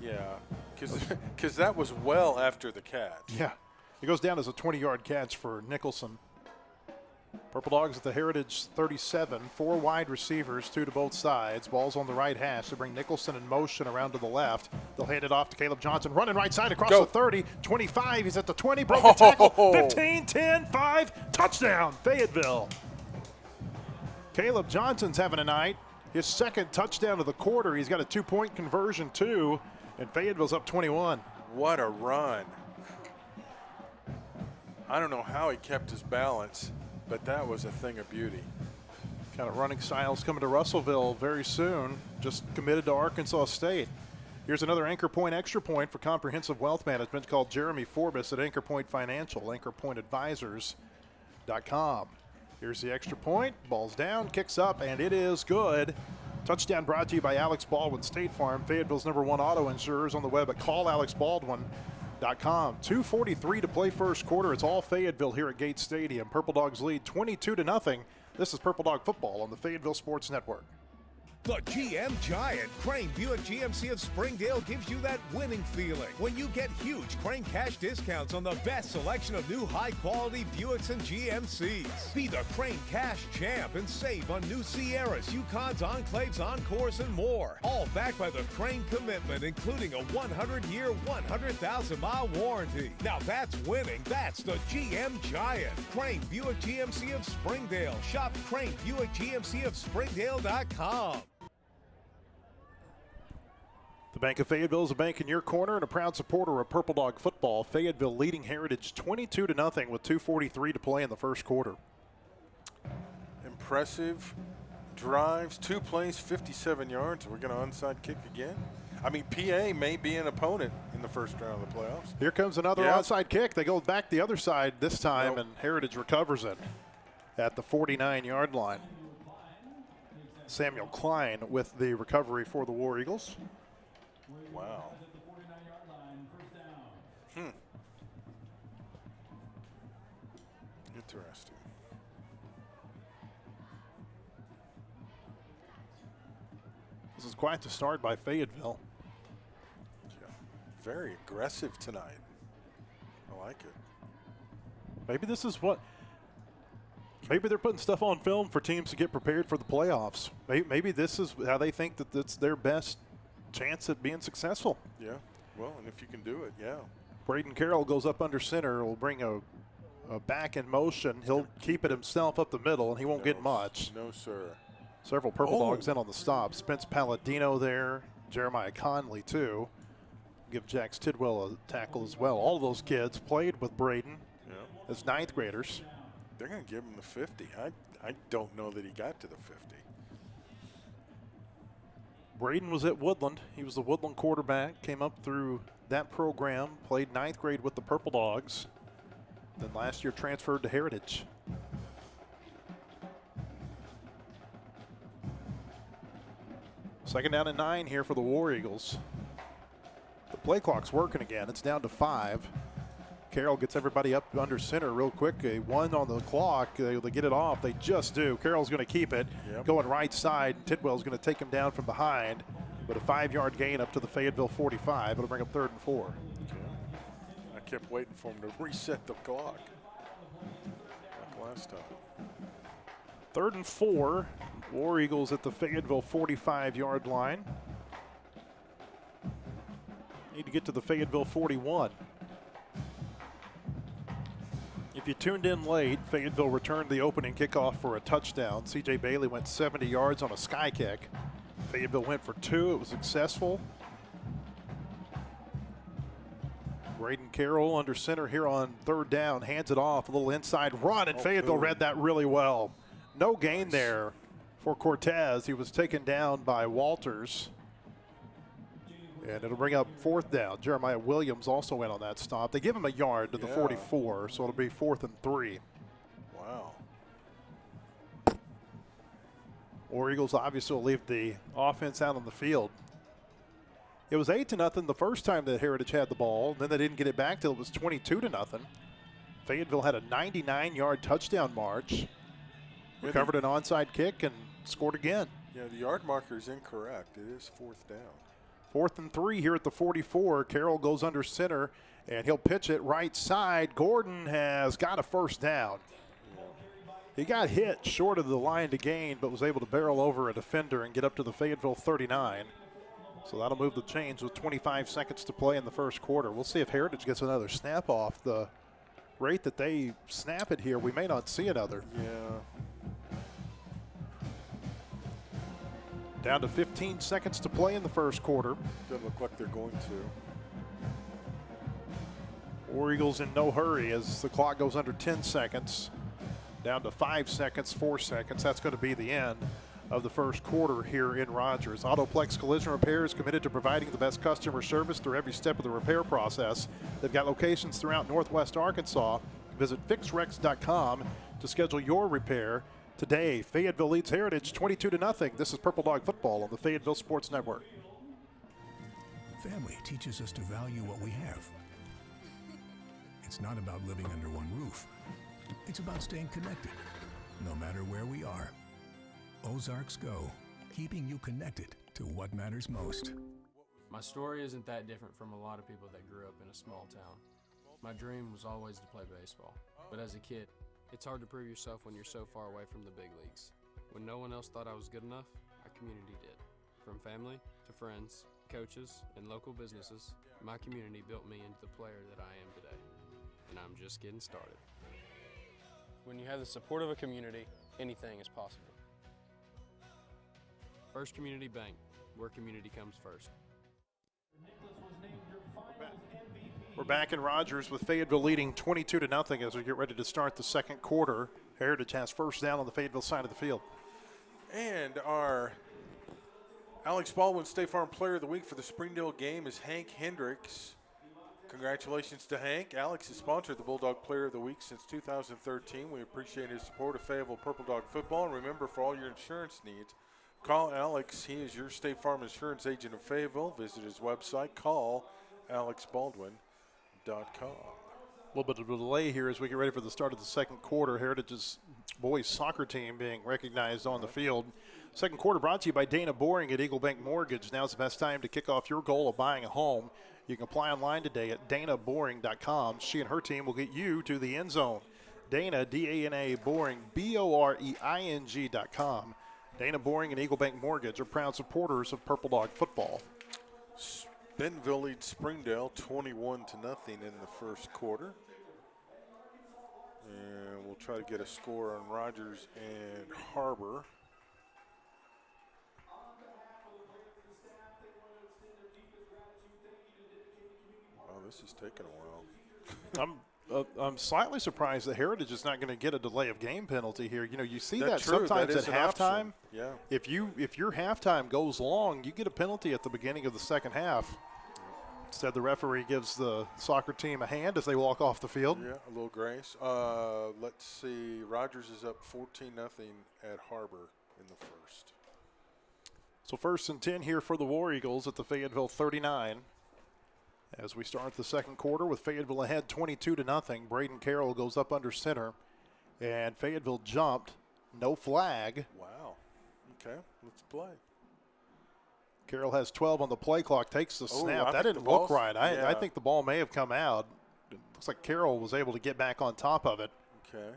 [SPEAKER 16] Yeah, because that was well after the catch.
[SPEAKER 15] Yeah, it goes down as a 20-yard catch for Nicholson. Purple Dogs at the Heritage 37, 4 wide receivers, 2 to both sides. Ball's on the right hash. They bring Nicholson in motion around to the left. They'll hand it off to Caleb Johnson, running right side across the 30, 25. He's at the 20, broken tackle, 15, 10, 5, touchdown, Fayetteville. Caleb Johnson's having a night. His second touchdown of the quarter. He's got a 2-point conversion too, and Fayetteville's up 21.
[SPEAKER 16] What a run. I don't know how he kept his balance, but that was a thing of beauty.
[SPEAKER 15] Kind of running styles coming to Russellville very soon. Just committed to Arkansas State. Here's another Anchor Point extra point for comprehensive wealth management called Jeremy Forbes at Anchor Point Financial, anchorpointadvisors.com. Here's the extra point. Ball's down, kicks up, and it is good. Touchdown brought to you by Alex Baldwin State Farm, Fayetteville's #1 auto insurers, on the web at callalexbaldwin.com. 2:43 to play first quarter. It's all Fayetteville here at Gates Stadium. Purple Dogs lead 22-0. This is Purple Dog Football on the Fayetteville Sports Network.
[SPEAKER 7] The GM Giant, Crane Buick GMC of Springdale, gives you that winning feeling when you get huge Crane cash discounts on the best selection of new high-quality Buicks and GMCs. Be the Crane cash champ and save on new Sierras, Yukons, Enclaves, Encores, and more. All backed by the Crane commitment, including a 100-year, 100,000-mile warranty. Now that's winning. That's the GM Giant. Crane Buick GMC of Springdale. Shop Crane Buick GMC of Springdale.com.
[SPEAKER 15] The Bank of Fayetteville is a bank in your corner and a proud supporter of Purple Dog football. Fayetteville leading Heritage 22-0 with 2:43 to play in the first quarter.
[SPEAKER 16] Impressive drives, 2 plays, 57 yards. We're going to onside kick again. I mean, PA may be an opponent in the first round of the playoffs.
[SPEAKER 15] Here comes another onside kick. They go back the other side this time, and Heritage recovers it at the 49-yard line. Samuel Klein with the recovery for the War Eagles.
[SPEAKER 16] Wow. Interesting.
[SPEAKER 15] This is quite the start by Fayetteville.
[SPEAKER 16] Yeah. Very aggressive tonight. I like it.
[SPEAKER 15] Maybe this is what. Maybe they're putting stuff on film for teams to get prepared for the playoffs. Maybe this is how they think that it's their best chance at being successful.
[SPEAKER 16] Yeah. Well, and if you can do it, yeah.
[SPEAKER 15] Braden Carroll goes up under center. Will bring a back in motion. He'll keep it himself up the middle, and he won't get much.
[SPEAKER 16] No, sir.
[SPEAKER 15] Several Purple Dogs in on the stop. Spence Palladino there. Jeremiah Conley, too. Give Jax Tidwell a tackle as well. All of those kids played with Braden as 9th graders.
[SPEAKER 16] They're going to give him the 50. I don't know that he got to the 50.
[SPEAKER 15] Braden was at Woodland. He was the Woodland quarterback, came up through that program, played 9th grade with the Purple Dogs, then last year transferred to Heritage. Second down and 9 here for the War Eagles. The play clock's working again. It's down to 5. Carroll gets everybody up under center real quick. A 1 on the clock. They get it off. They just do. Carroll's going to keep it. Going right side. Tidwell's going to take him down from behind. But a 5-yard gain up to the Fayetteville 45. It'll bring up 3rd and 4.
[SPEAKER 16] I kept waiting for him to reset the clock. Like last time.
[SPEAKER 15] 3rd and 4. War Eagles at the Fayetteville 45-yard line. Need to get to the Fayetteville 41. If you tuned in late, Fayetteville returned the opening kickoff for a touchdown. C.J. Bailey went 70 yards on a sky kick. Fayetteville went for 2. It was successful. Braden Carroll under center here on 3rd down. Hands it off. A little inside run, and Fayetteville read that really well. No gain there for Cortez. He was taken down by Walters. And it'll bring up 4th down. Jeremiah Williams also went on that stop. They give him a yard to the 44, so it'll be 4th and 3.
[SPEAKER 16] Wow.
[SPEAKER 15] War Eagles obviously will leave the offense out on the field. It was 8-0 the first time that Heritage had the ball. Then they didn't get it back till it was 22-0. Fayetteville had a 99-yard touchdown march, recovered an onside kick, and scored again.
[SPEAKER 16] Yeah, the yard marker is incorrect. It is 4th down.
[SPEAKER 15] 4th and 3 here at the 44. Carroll goes under center, and he'll pitch it right side. Gordon has got a first down. He got hit short of the line to gain, but was able to barrel over a defender and get up to the Fayetteville 39. So that'll move the chains with 25 seconds to play in the first quarter. We'll see if Heritage gets another snap off. The rate that they snap it here, we may not see another.
[SPEAKER 16] Yeah.
[SPEAKER 15] Down to 15 seconds to play in the first quarter.
[SPEAKER 16] Doesn't look like they're going to.
[SPEAKER 15] War Eagles in no hurry as the clock goes under 10 seconds. Down to 5 seconds, 4 seconds. That's going to be the end of the first quarter here in Rogers. Autoplex Collision Repair is committed to providing the best customer service through every step of the repair process. They've got locations throughout Northwest Arkansas. Visit fixrex.com to schedule your repair today. Fayetteville leads Heritage 22-0. This is Purple Dog Football on the Fayetteville Sports Network.
[SPEAKER 10] Family teaches us to value what we have. It's not about living under one roof. It's about staying connected, no matter where we are. Ozarks Go, keeping you connected to what matters most.
[SPEAKER 11] My story isn't that different from a lot of people that grew up in a small town. My dream was always to play baseball, but as a kid, it's hard to prove yourself when you're so far away from the big leagues. When no one else thought I was good enough, our community did. From family to friends, coaches, and local businesses, my community built me into the player that I am today. And I'm just getting started.
[SPEAKER 17] When you have the support of a community, anything is possible.
[SPEAKER 11] First Community Bank, where community comes first.
[SPEAKER 15] We're back in Rogers with Fayetteville leading 22-0 as we get ready to start the second quarter. Heritage has first down on the Fayetteville side of the field.
[SPEAKER 16] And our Alex Baldwin State Farm Player of the Week for the Springdale game is Hank Hendricks. Congratulations to Hank. Alex has sponsored the Bulldog Player of the Week since 2013. We appreciate his support of Fayetteville Purple Dog football. And remember, for all your insurance needs, call Alex. He is your State Farm insurance agent of Fayetteville. Visit his website. Call AlexBaldwin.com.
[SPEAKER 15] A little bit of a delay here as we get ready for the start of the second quarter. Heritage's boys soccer team being recognized on the field. Second quarter brought to you by Dana Boring at Eagle Bank Mortgage. Now's the best time to kick off your goal of buying a home. You can apply online today at danaboring.com. She and her team will get you to the end zone. Dana, D-A-N-A, Boring, B-O-R-E-I-N-G.com. Dana Boring and Eagle Bank Mortgage are proud supporters of Purple Dog football.
[SPEAKER 16] Bentonville leads Springdale 21-0 in the first quarter. And we'll try to get a score on Rogers and Harbor. Wow, this is taking a while.
[SPEAKER 15] I'm slightly surprised that Heritage is not going to get a delay of game penalty here. You know, you see
[SPEAKER 16] That's
[SPEAKER 15] that
[SPEAKER 16] true.
[SPEAKER 15] sometimes
[SPEAKER 16] That is
[SPEAKER 15] at
[SPEAKER 16] an
[SPEAKER 15] halftime.
[SPEAKER 16] option. Yeah.
[SPEAKER 15] If your halftime goes long, you get a penalty at the beginning of the second half. Instead, the referee gives the soccer team a hand as they walk off the field.
[SPEAKER 16] Yeah, a little grace. Let's see. Rogers is up 14-0 at Harbor in the first.
[SPEAKER 15] So 1st and 10 here for the War Eagles at the Fayetteville 39. As we start the second quarter with Fayetteville ahead 22-0. Braden Carroll goes up under center. And Fayetteville jumped. No flag.
[SPEAKER 16] Wow. Okay, let's play.
[SPEAKER 15] Carroll has 12 on the play clock, takes the snap. That didn't look right. I think the ball may have come out. It looks like Carroll was able to get back on top of it.
[SPEAKER 16] Okay.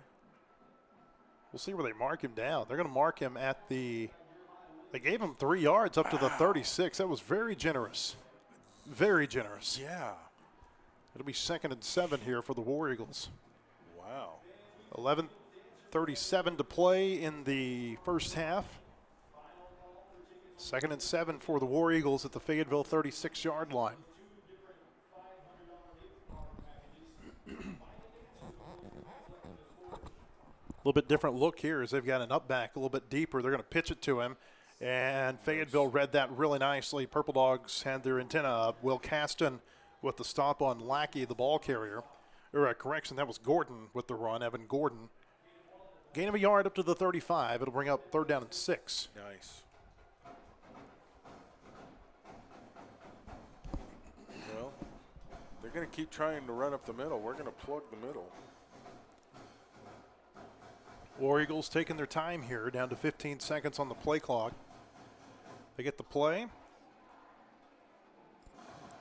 [SPEAKER 15] We'll see where they mark him down. They're going to mark him at they gave him 3 yards up to the 36. That was very generous. Very generous.
[SPEAKER 16] Yeah.
[SPEAKER 15] It'll be 2nd and 7 here for the War Eagles.
[SPEAKER 16] Wow.
[SPEAKER 15] 11:37 to play in the first half. 2nd and 7 for the War Eagles at the Fayetteville 36-yard line. A little bit different look here as they've got an up back a little bit deeper. They're going to pitch it to him. And Fayetteville read that really nicely. Purple Dogs had their antenna up. Will Caston with the stop on Lackey, the ball carrier. Or correction, that was Gordon with the run, Evan Gordon. Gain of a yard up to the 35. It'll bring up 3rd down and 6.
[SPEAKER 16] Nice. They're going to keep trying to run up the middle. We're going to plug the middle.
[SPEAKER 15] War Eagles taking their time here, down to 15 seconds on the play clock. They get the play.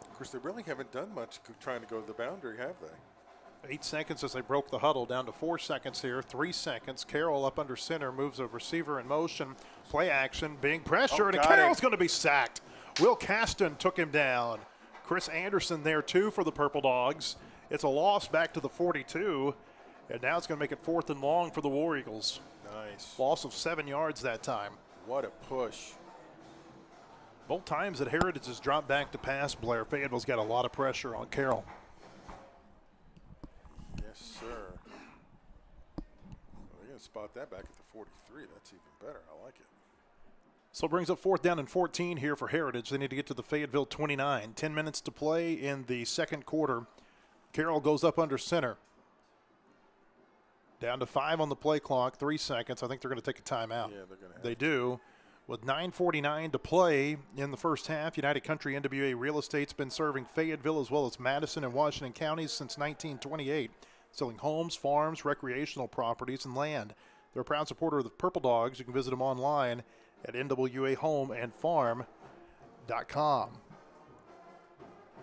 [SPEAKER 16] Of course, they really haven't done much trying to go to the boundary, have they?
[SPEAKER 15] 8 seconds as they broke the huddle, down to 4 seconds here. 3 seconds. Carroll up under center, moves a receiver in motion. Play action, being pressured, and Carroll's going to be sacked. Will Caston took him down. Chris Anderson there too for the Purple Dogs. It's a loss back to the 42, and now it's going to make it 4th and long for the War Eagles.
[SPEAKER 16] Nice.
[SPEAKER 15] Loss of 7 yards that time.
[SPEAKER 16] What a push.
[SPEAKER 15] Both times that Heritage has dropped back to pass, Blair, Fayetteville's got a lot of pressure on Carroll.
[SPEAKER 16] Yes, sir. Well, they're going to spot that back at the 43. That's even better. I like it.
[SPEAKER 15] So it brings up 4th down and 14 here for Heritage. They need to get to the Fayetteville 29. 10 minutes to play in the second quarter. Carroll goes up under center. Down to 5 on the play clock, 3 seconds. I think they're going to take a timeout.
[SPEAKER 16] Yeah, they're going to have
[SPEAKER 15] They
[SPEAKER 16] to.
[SPEAKER 15] do. With 9:49 to play in the first half, United Country NWA Real Estate's been serving Fayetteville as well as Madison and Washington counties since 1928, selling homes, farms, recreational properties, and land. They're a proud supporter of the Purple Dogs. You can visit them online at nwahomeandfarm.com.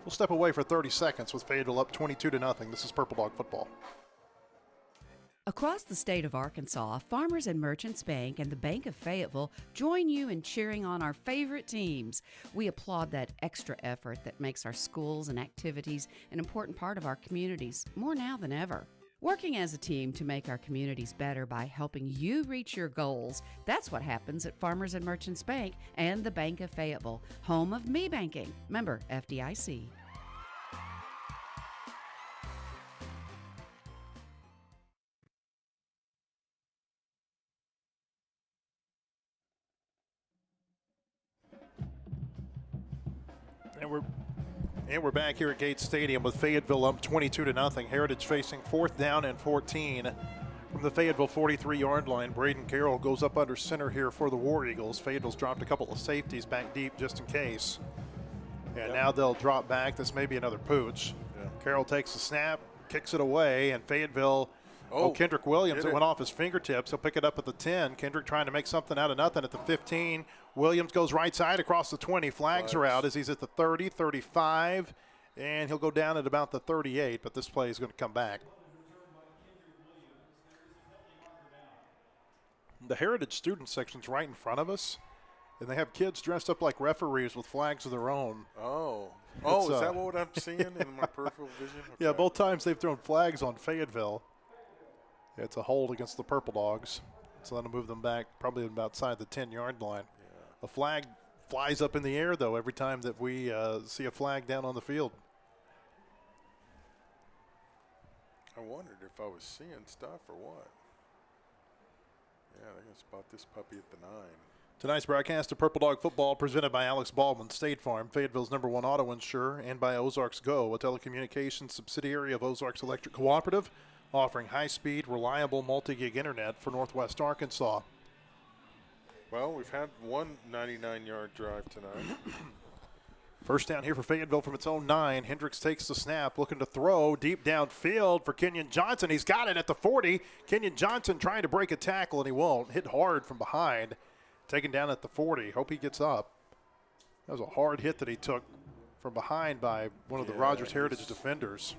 [SPEAKER 15] We'll step away for 30 seconds with Fayetteville up 22-0. This is Purple Dog football.
[SPEAKER 12] Across the state of Arkansas, Farmers and Merchants Bank and the Bank of Fayetteville join you in cheering on our favorite teams. We applaud that extra effort that makes our schools and activities an important part of our communities, more now than ever. Working as a team to make our communities better by helping you reach your goals, that's what happens at Farmers and Merchants Bank and the Bank of Fayetteville, home of me banking. Member FDIC.
[SPEAKER 15] And we're back here at Gates Stadium with Fayetteville up 22-0. Heritage facing 4th down and 14 from the Fayetteville 43-yard line. Braden Carroll goes up under center here for the War Eagles. Fayetteville's dropped a couple of safeties back deep just in case. And now they'll drop back. This may be another pooch.
[SPEAKER 16] Yeah.
[SPEAKER 15] Carroll takes the snap, kicks it away, and Fayetteville, Kendrick Williams, it went off his fingertips. He'll pick it up at the 10. Kendrick trying to make something out of nothing at the 15. Williams goes right side across the 20. Flags are out as he's at the 30, 35, and he'll go down at about the 38, but this play is going to come back. The Heritage student section's right in front of us, and they have kids dressed up like referees with flags of their own.
[SPEAKER 16] Is that what I'm seeing in my peripheral vision? Okay.
[SPEAKER 15] Yeah, both times they've thrown flags on Fayetteville. It's a hold against the Purple Dogs, so that'll move them back probably about outside the 10-yard line. A flag flies up in the air, though, every time that we see a flag down on the field.
[SPEAKER 16] I wondered if I was seeing stuff or what. Yeah, they're going to spot this puppy at the 9.
[SPEAKER 15] Tonight's broadcast of Purple Dog Football presented by Alex Baldwin State Farm, Fayetteville's #1 auto insurer, and by Ozarks Go, a telecommunications subsidiary of Ozarks Electric Cooperative, offering high-speed, reliable multi-gig internet for Northwest Arkansas.
[SPEAKER 16] Well, we've had one 99-yard drive tonight.
[SPEAKER 15] First down here for Fayetteville from its own 9. Hendricks takes the snap, looking to throw deep downfield for Kenyon Johnson. He's got it at the 40. Kenyon Johnson trying to break a tackle, and he won't. Hit hard from behind. Taken down at the 40. Hope he gets up. That was a hard hit that he took from behind by one of the Rogers Heritage defenders.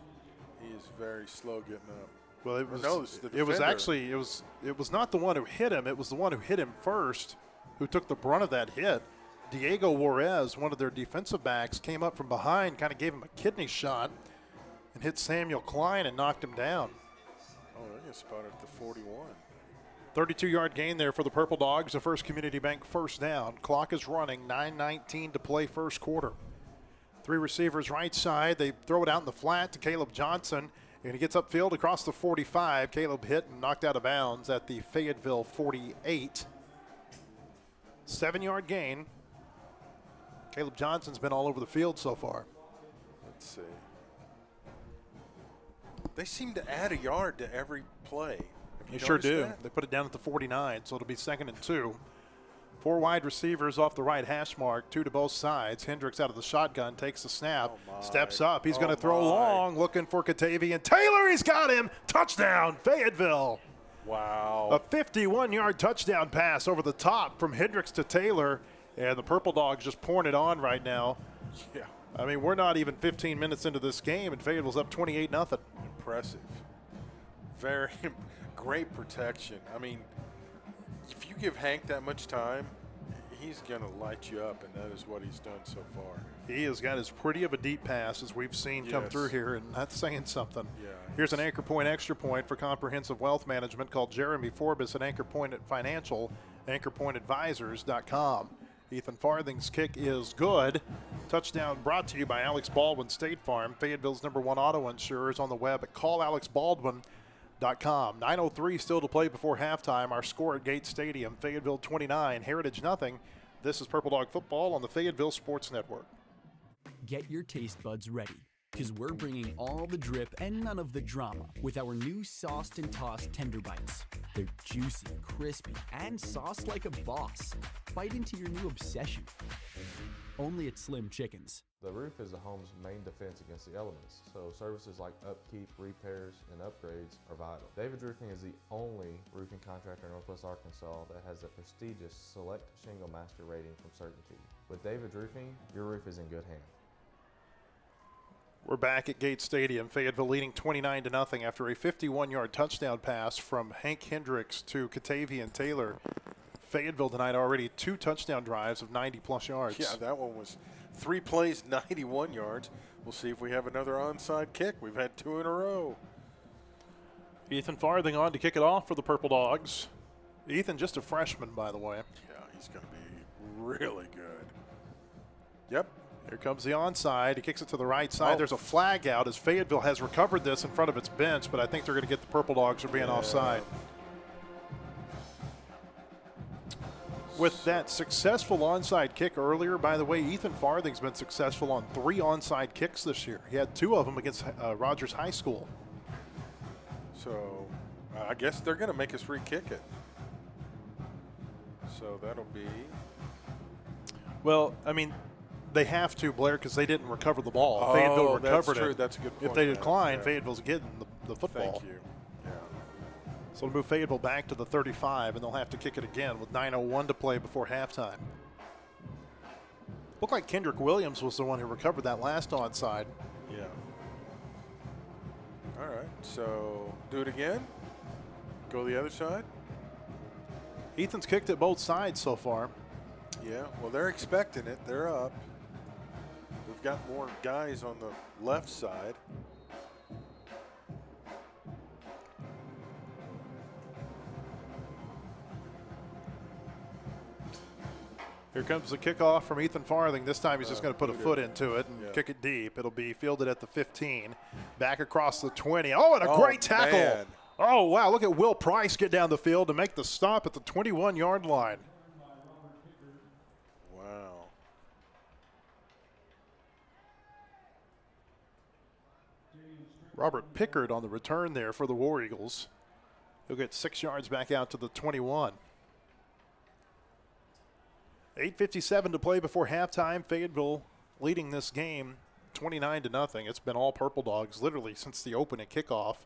[SPEAKER 16] He is very slow getting up.
[SPEAKER 15] Well, it was not the one who hit him. It was the one who hit him first who took the brunt of that hit. Diego Juarez, one of their defensive backs, came up from behind, kind of gave him a kidney shot and hit Samuel Klein and knocked him down.
[SPEAKER 16] Oh, they're going to spot it at the 41.
[SPEAKER 15] 32-yard gain there for the Purple Dogs, the First Community Bank first down. Clock is running, 9:19 to play first quarter. 3 receivers right side. They throw it out in the flat to Caleb Johnson, and he gets upfield across the 45. Caleb hit and knocked out of bounds at the Fayetteville 48. 7-yard gain. Caleb Johnson's been all over the field so far.
[SPEAKER 16] Let's see. They seem to add a yard to every play.
[SPEAKER 15] They sure do. That? They put it down at the 49, so it'll be 2nd and 2. 4 wide receivers off the right hash mark, 2 to both sides. Hendricks out of the shotgun, takes the snap, steps up. He's going to throw long, looking for Katavian Taylor. He's got him. Touchdown, Fayetteville.
[SPEAKER 16] Wow.
[SPEAKER 15] A 51-yard touchdown pass over the top from Hendricks to Taylor, and the Purple Dogs just pouring it on right now.
[SPEAKER 16] Yeah.
[SPEAKER 15] I mean, we're not even 15 minutes into this game, and Fayetteville's up 28-0.
[SPEAKER 16] Impressive. Very great protection. I mean, if you give Hank that much time, he's going to light you up, and that is what he's done so far.
[SPEAKER 15] He has got as pretty of a deep pass as we've seen come through here, and that's saying something.
[SPEAKER 16] Yeah.
[SPEAKER 15] Here's an Anchor Point Extra Point for comprehensive wealth management. Called Jeremy Forbes at Anchor Point Financial, anchorpointadvisors.com. Ethan Farthing's kick is good. Touchdown brought to you by Alex Baldwin State Farm. Fayetteville's #1 auto insurer is on the web at callalexbaldwin.com. 9:03 still to play before halftime. Our score at Gate Stadium, Fayetteville 29, Heritage nothing. This is Purple Dog Football on the Fayetteville Sports Network.
[SPEAKER 13] Get your taste buds ready, because we're bringing all the drip and none of the drama with our new sauced and tossed tender bites. They're juicy, crispy, and sauced like a boss. Bite into your new obsession. Only at Slim Chickens.
[SPEAKER 18] The roof is the home's main defense against the elements, so services like upkeep, repairs, and upgrades are vital. David's Roofing is the only roofing contractor in Northwest Arkansas that has the prestigious Select Shingle Master rating from Certainty. With David's Roofing, your roof is in good hands.
[SPEAKER 15] We're back at Gate Stadium. Fayetteville leading 29-0 after a 51-yard touchdown pass from Hank Hendricks to Katavian Taylor. Fayetteville tonight already 2 touchdown drives of 90-plus yards.
[SPEAKER 16] Yeah, that one was 3 plays, 91 yards. We'll see if we have another onside kick. We've had 2 in a row.
[SPEAKER 15] Ethan Farthing on to kick it off for the Purple Dogs. Ethan, just a freshman, by the way.
[SPEAKER 16] Yeah, he's going to be really good. Yep.
[SPEAKER 15] Here comes the onside. He kicks it to the right side. There's a flag out as Fayetteville has recovered this in front of its bench, but I think they're going to get the Purple Dogs for being offside. With that successful onside kick earlier, by the way, Ethan Farthing's been successful on 3 onside kicks this year. He had 2 of them against Rogers High School.
[SPEAKER 16] So I guess they're going to make us re-kick it. So that'll be.
[SPEAKER 15] Well, I mean, they have to, Blair, because they didn't recover the ball.
[SPEAKER 16] Oh,
[SPEAKER 15] Fayetteville recovered
[SPEAKER 16] that's true.
[SPEAKER 15] it.
[SPEAKER 16] That's a good point.
[SPEAKER 15] If they
[SPEAKER 16] man.
[SPEAKER 15] decline,
[SPEAKER 16] Yeah.
[SPEAKER 15] Fayetteville's getting the football.
[SPEAKER 16] Thank you. Yeah.
[SPEAKER 15] So we'll move Fayetteville back to the 35, and they'll have to kick it again with 9:01 to play before halftime. Looked like Kendrick Williams was the one who recovered that last onside.
[SPEAKER 16] Yeah. All right. So do it again. Go the other side.
[SPEAKER 15] Ethan's kicked it both sides so far.
[SPEAKER 16] Yeah. Well, they're expecting it. They're up. We've got more guys on the left side.
[SPEAKER 15] Here comes the kickoff from Ethan Farthing. This time he's just going to put a foot into it and kick it deep. It'll be fielded at the 15. Back across the 20. Oh, and a great tackle.
[SPEAKER 16] Man.
[SPEAKER 15] Oh, wow. Look at Will Price get down the field to make the stop at the 21-yard line.
[SPEAKER 16] Wow.
[SPEAKER 15] Robert Pickard on the return there for the War Eagles. He'll get 6 yards back out to the 21. 8:57 to play before halftime. Fayetteville leading this game 29-0. It's been all Purple Dogs literally since the opening kickoff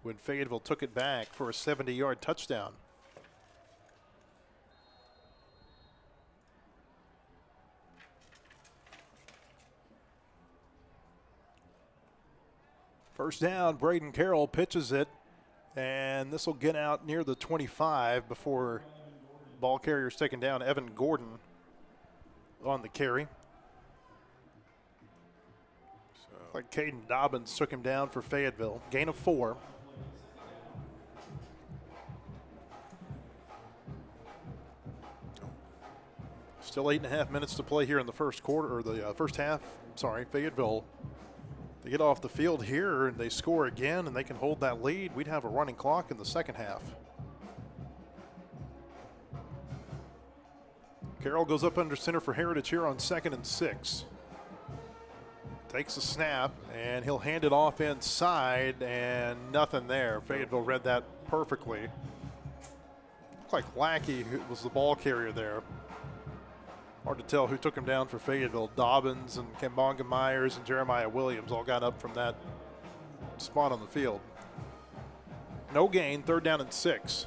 [SPEAKER 15] when Fayetteville took it back for a 70-yard touchdown. First down, Braden Carroll pitches it, and this will get out near the 25 before ball carrier's taken down. Evan Gordon on the carry. Like Caden Dobbins took him down for Fayetteville. Gain of 4. Still 8.5 minutes to play here in the first quarter, or the first half. Sorry, Fayetteville. They get off the field here and they score again and they can hold that lead. We'd have a running clock in the second half. Carroll goes up under center for Heritage here on 2nd and 6. Takes a snap, and he'll hand it off inside, and nothing there. Fayetteville read that perfectly. Looked like Lackey who was the ball carrier there. Hard to tell who took him down for Fayetteville. Dobbins and Kambonga Myers and Jeremiah Williams all got up from that spot on the field. No gain, 3rd down and 6.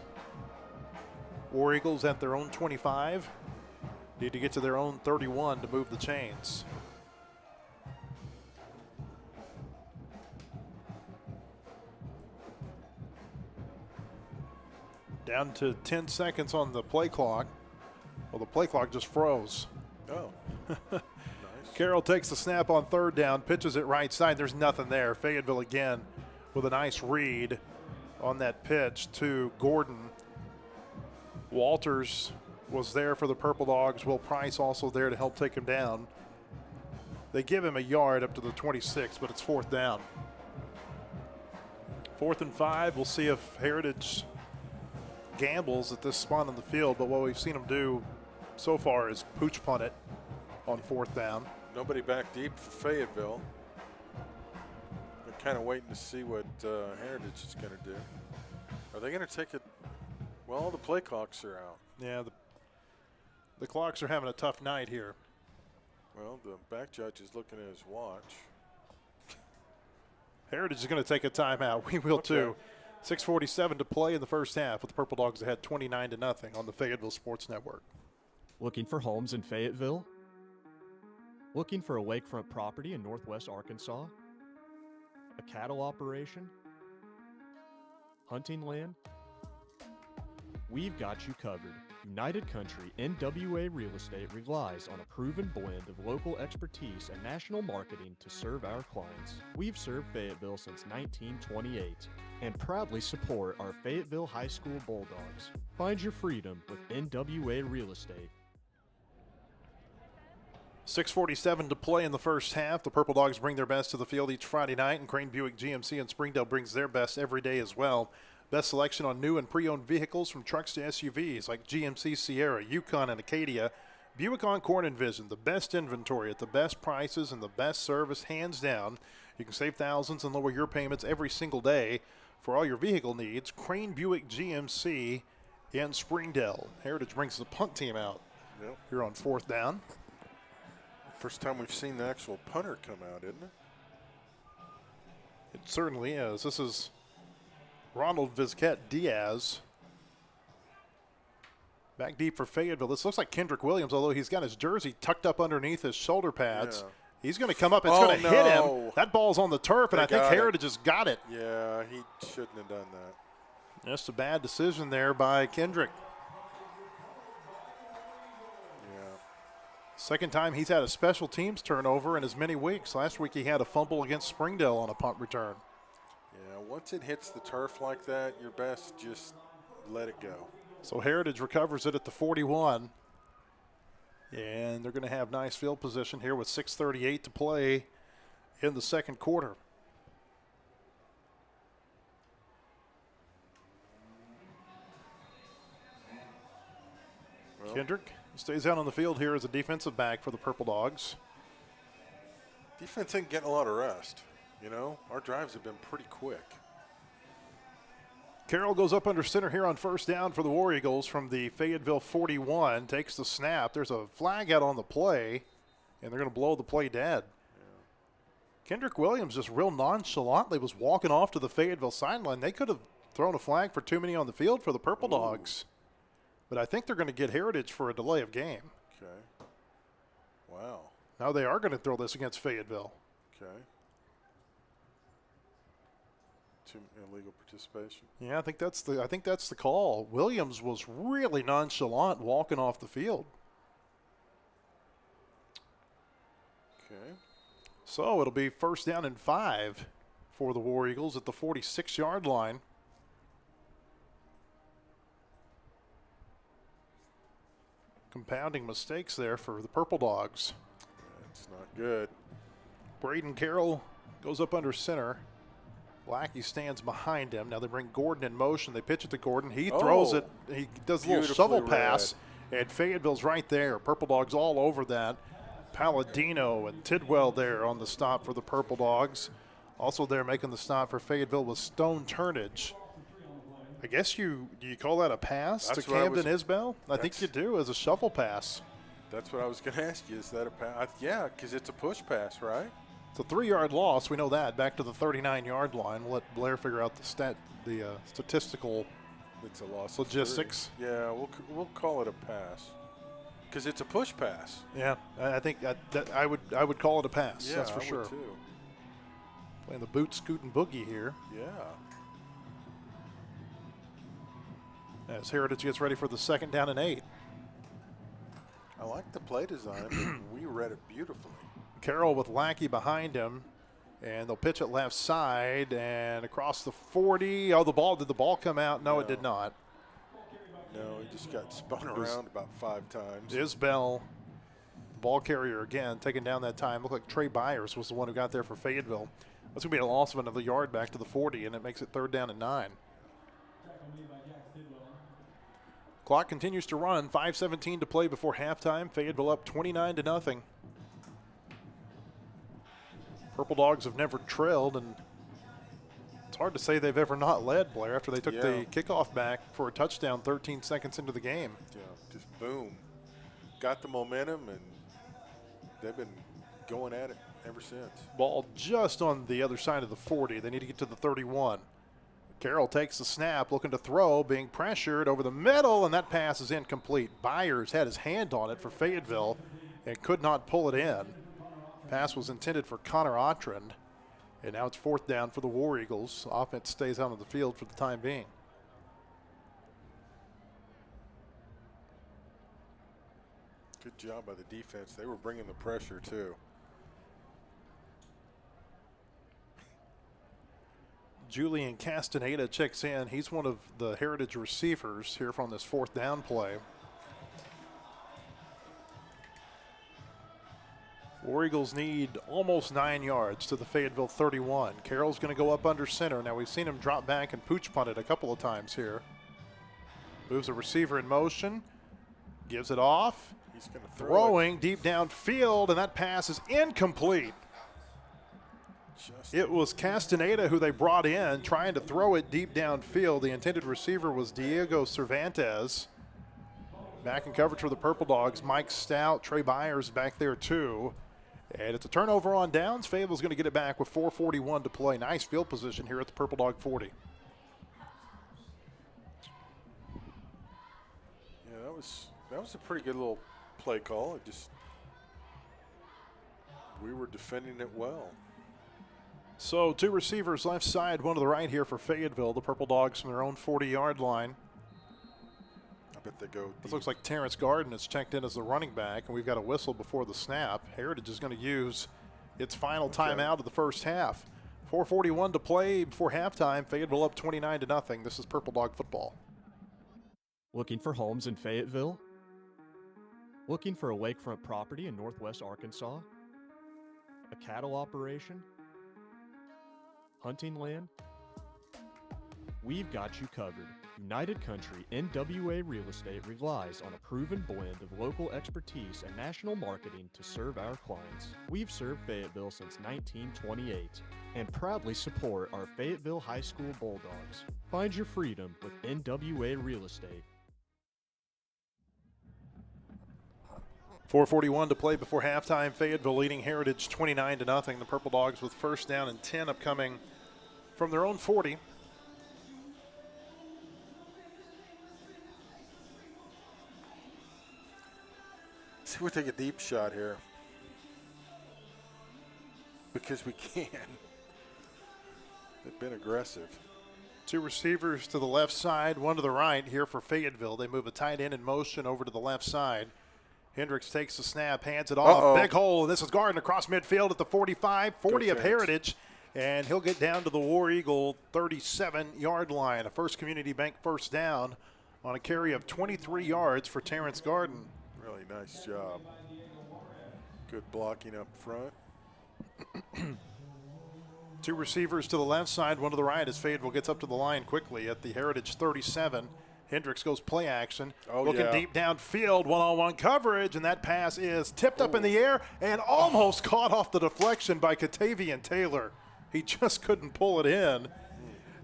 [SPEAKER 15] War Eagles at their own 25. Need to get to their own 31 to move the chains. Down to 10 seconds on the play clock. Well, the play clock just froze.
[SPEAKER 16] Oh, nice.
[SPEAKER 15] Carroll takes the snap on 3rd down, pitches it right side. There's nothing there. Fayetteville again with a nice read on that pitch to Gordon. Walters was there for the Purple Dogs. Will Price also there to help take him down. They give him a yard up to the 26, but it's 4th down. 4th and 5. We'll see if Heritage gambles at this spot on the field, but what we've seen them do so far is pooch punt it on 4th down.
[SPEAKER 16] Nobody back deep for Fayetteville. They're kind of waiting to see what Heritage is going to do. Are they going to take it? Well, the play clocks are out.
[SPEAKER 15] Yeah, the clocks are having a tough night here.
[SPEAKER 16] Well, the back judge is looking at his watch.
[SPEAKER 15] Heritage is going to take a timeout. We will too. 6:47 to play in the first half with the Purple Dogs ahead 29-0 on the Fayetteville Sports Network.
[SPEAKER 14] Looking for homes in Fayetteville? Looking for a lakefront property in northwest Arkansas? A cattle operation? Hunting land? We've got you covered. United Country NWA Real Estate relies on a proven blend of local expertise and national marketing to serve our clients. We've served Fayetteville since 1928 and proudly support our Fayetteville High School Bulldogs. Find your freedom with NWA Real Estate.
[SPEAKER 15] 6:47 to play in the first half. The Purple Dogs bring their best to the field each Friday night, and Crane Buick GMC in Springdale brings their best every day as well. Best selection on new and pre-owned vehicles from trucks to SUVs like GMC Sierra, Yukon, and Acadia. Buick Encore and Vision, the best inventory at the best prices and the best service, hands down. You can save thousands and lower your payments every single day. For all your vehicle needs, Crane Buick GMC in Springdale. Heritage brings the punt team out here on 4th down.
[SPEAKER 16] First time we've seen the actual punter come out, isn't it?
[SPEAKER 15] It certainly is. This is Ronald Vizquette Diaz. Back deep for Fayetteville. This looks like Kendrick Williams, although he's got his jersey tucked up underneath his shoulder pads.
[SPEAKER 16] Yeah.
[SPEAKER 15] He's going to come up. It's going to hit him. That ball's on the turf, and I think Heritage has got it.
[SPEAKER 16] Yeah, he shouldn't have done that.
[SPEAKER 15] Just a bad decision there by Kendrick.
[SPEAKER 16] Yeah.
[SPEAKER 15] Second time he's had a special teams turnover in as many weeks. Last week he had a fumble against Springdale on a punt return.
[SPEAKER 16] Yeah, once it hits the turf like that, your best just let it go.
[SPEAKER 15] So Heritage recovers it at the 41. And they're going to have nice field position here with 6:38 to play in the second quarter. Well, Kendrick stays out on the field here as a defensive back for the Purple Dogs.
[SPEAKER 16] Defense ain't getting a lot of rest. You know, our drives have been pretty quick.
[SPEAKER 15] Carroll goes up under center here on 1st down for the War Eagles from the Fayetteville 41. Takes the snap. There's a flag out on the play, and they're going to blow the play dead. Yeah. Kendrick Williams just real nonchalantly was walking off to the Fayetteville sideline. They could have thrown a flag for too many on the field for the Purple Dogs. But I think they're going to get Heritage for a delay of game.
[SPEAKER 16] Okay. Wow.
[SPEAKER 15] Now they are going to throw this against Fayetteville.
[SPEAKER 16] Okay. Illegal participation.
[SPEAKER 15] Yeah, I think that's the call. Williams was really nonchalant walking off the field.
[SPEAKER 16] Okay.
[SPEAKER 15] So it'll be 1st down and 5 for the War Eagles at the 46-yard line. Compounding mistakes there for the Purple Dogs.
[SPEAKER 16] That's not good.
[SPEAKER 15] Braden Carroll goes up under center. Lackey stands behind him. Now they bring Gordon in motion. They pitch it to Gordon. He throws it. He does a little shovel pass. And Fayetteville's right there. Purple Dogs all over that. Palladino and Tidwell there on the stop for the Purple Dogs. Also there making the stop for Fayetteville was Stone Turnage. I guess do you call that a pass
[SPEAKER 16] That's
[SPEAKER 15] to
[SPEAKER 16] what
[SPEAKER 15] Camden Isbell? I think you do, as a shuffle pass.
[SPEAKER 16] That's what I was going to ask you. Is that a pass? Yeah, because it's a push pass, right?
[SPEAKER 15] It's a 3-yard loss. We know that. Back to the 39-yard line. We'll let Blair figure out the statistical
[SPEAKER 16] It's a loss.
[SPEAKER 15] logistics.
[SPEAKER 16] Yeah, we'll call it a pass because it's a push pass.
[SPEAKER 15] Yeah, I think that I would call it a pass.
[SPEAKER 16] Yeah,
[SPEAKER 15] that's for
[SPEAKER 16] I
[SPEAKER 15] sure.
[SPEAKER 16] would too.
[SPEAKER 15] Playing the boot, scoot, and boogie here.
[SPEAKER 16] Yeah.
[SPEAKER 15] As Heritage gets ready for the 2nd down and 8.
[SPEAKER 16] I like the play design, but we read it beautifully.
[SPEAKER 15] Carroll with Lackey behind him, and they'll pitch it left side and across the 40. Oh, did the ball come out? No, it did not.
[SPEAKER 16] No, he just got spun around about 5 times.
[SPEAKER 15] Isbell, ball carrier again, taking down that time. Looked like Trey Byers was the one who got there for Fayetteville. That's going to be a loss of another yard back to the 40, and it makes it 3rd down and 9. Clock continues to run. 5:17 to play before halftime. Fayetteville up 29-0. Purple Dogs have never trailed, and it's hard to say they've ever not led, Blair, after they took the kickoff back for a touchdown 13 seconds into the game.
[SPEAKER 16] Yeah, just boom. Got the momentum, and they've been going at it ever since.
[SPEAKER 15] Ball just on the other side of the 40. They need to get to the 31. Carroll takes the snap, looking to throw, being pressured over the middle, and that pass is incomplete. Byers had his hand on it for Fayetteville and could not pull it in. Pass was intended for Connor Otrand, and now it's 4th down for the War Eagles. Offense stays out on the field for the time being.
[SPEAKER 16] Good job by the defense. They were bringing the pressure, too.
[SPEAKER 15] Julian Castaneda checks in. He's one of the Heritage receivers here from this 4th down play. War Eagles need almost 9 yards to the Fayetteville 31. Carroll's going to go up under center. Now, we've seen him drop back and pooch punt it a couple of times here. Moves a receiver in motion. Gives it off.
[SPEAKER 16] He's going to throw
[SPEAKER 15] Throwing deep downfield, and that pass is incomplete. It was Castaneda who they brought in, trying to throw it deep downfield. The intended receiver was Diego Cervantes. Back in coverage for the Purple Dogs. Mike Stout, Trey Byers back there too. And it's a turnover on downs. Fayetteville's going to get it back with 4:41 to play. Nice field position here at the Purple Dog 40.
[SPEAKER 16] Yeah, that was a pretty good little play call. We were defending it well.
[SPEAKER 15] So 2 receivers left side, one to the right here for Fayetteville. The Purple Dogs from their own 40-yard line.
[SPEAKER 16] I bet they go.
[SPEAKER 15] This looks like Terrence Garden is checked in as the running back, and we've got a whistle before the snap. Heritage is going to use its final timeout of the first half. 4:41 to play before halftime. Fayetteville up 29-0. This is Purple Dog football.
[SPEAKER 14] Looking for homes in Fayetteville? Looking for a lakefront property in northwest Arkansas? A cattle operation? Hunting land? We've got you covered. United Country NWA Real Estate relies on a proven blend of local expertise and national marketing to serve our clients. We've served Fayetteville since 1928 and proudly support our Fayetteville High School Bulldogs. Find your freedom with NWA Real Estate.
[SPEAKER 15] 4:41 to play before halftime. Fayetteville leading Heritage 29-0. The Purple Dogs with 1st down and 10 upcoming from their own 40.
[SPEAKER 16] See if we take a deep shot here. Because we can. They've been aggressive.
[SPEAKER 15] 2 receivers to the left side, 1 to the right here for Fayetteville. They move a tight end in motion over to the left side. Hendricks takes the snap, hands it off. Big hole, and this is Garden across midfield at the 45, 40 of Heritage. And he'll get down to the War Eagle 37-yard line. A First Community Bank first down on a carry of 23 yards for Terrence Garden.
[SPEAKER 16] Really nice job. Good blocking up front.
[SPEAKER 15] 2 receivers to the left side, 1 to the right as Fayetteville gets up to the line quickly at the Heritage 37. Hendricks goes play action, looking deep downfield, one-on-one coverage, and that pass is tipped up in the air and almost caught off the deflection by Katavian Taylor. He just couldn't pull it in.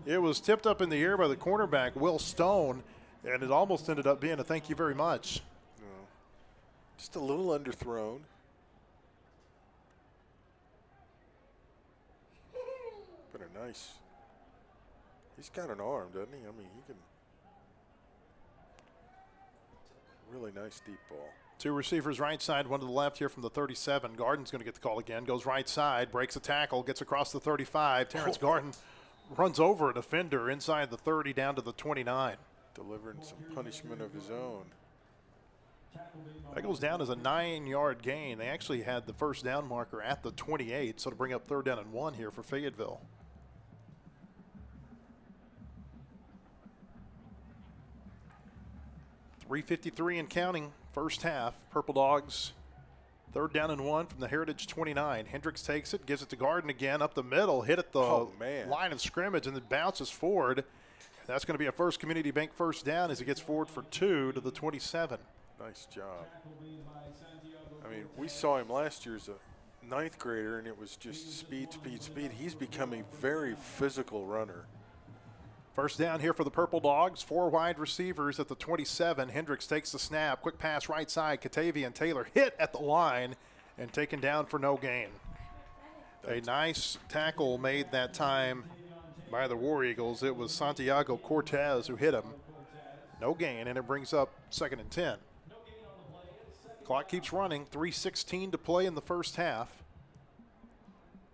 [SPEAKER 15] It was tipped up in the air by the cornerback, Will Stone, and it almost ended up being a thank you very much.
[SPEAKER 16] No. Just a little underthrown. But a nice. He's got an arm, doesn't he? I mean, he can. Really nice deep ball.
[SPEAKER 15] 2 receivers right side, 1 to the left here from the 37. Garden's going to get the call again. Goes right side, breaks a tackle, gets across the 35. Terrence Garden runs over a defender inside the 30 down to the 29.
[SPEAKER 16] Delivering some punishment of his own.
[SPEAKER 15] That goes down as a 9-yard gain. They actually had the first down marker at the 28, so to bring up 3rd down and 1 here for Fayetteville. .353 and counting, first half. Purple Dogs, 3rd down and 1 from the Heritage 29. Hendricks takes it, gives it to Garden again, up the middle, hit at the line of scrimmage, and then bounces forward. That's going to be a First Community Bank first down as he gets forward for 2 to the 27.
[SPEAKER 16] Nice job. I mean, we saw him last year as a 9th grader, and it was just speed, speed, speed. He's become a very physical runner.
[SPEAKER 15] First down here for the Purple Dogs. 4 wide receivers at the 27. Hendricks takes the snap. Quick pass right side. Katavian Taylor hit at the line and taken down for no gain. A nice tackle made that time by the War Eagles. It was Santiago Cortez who hit him. No gain, and it brings up 2nd and 10. Clock keeps running. 3:16 to play in the first half.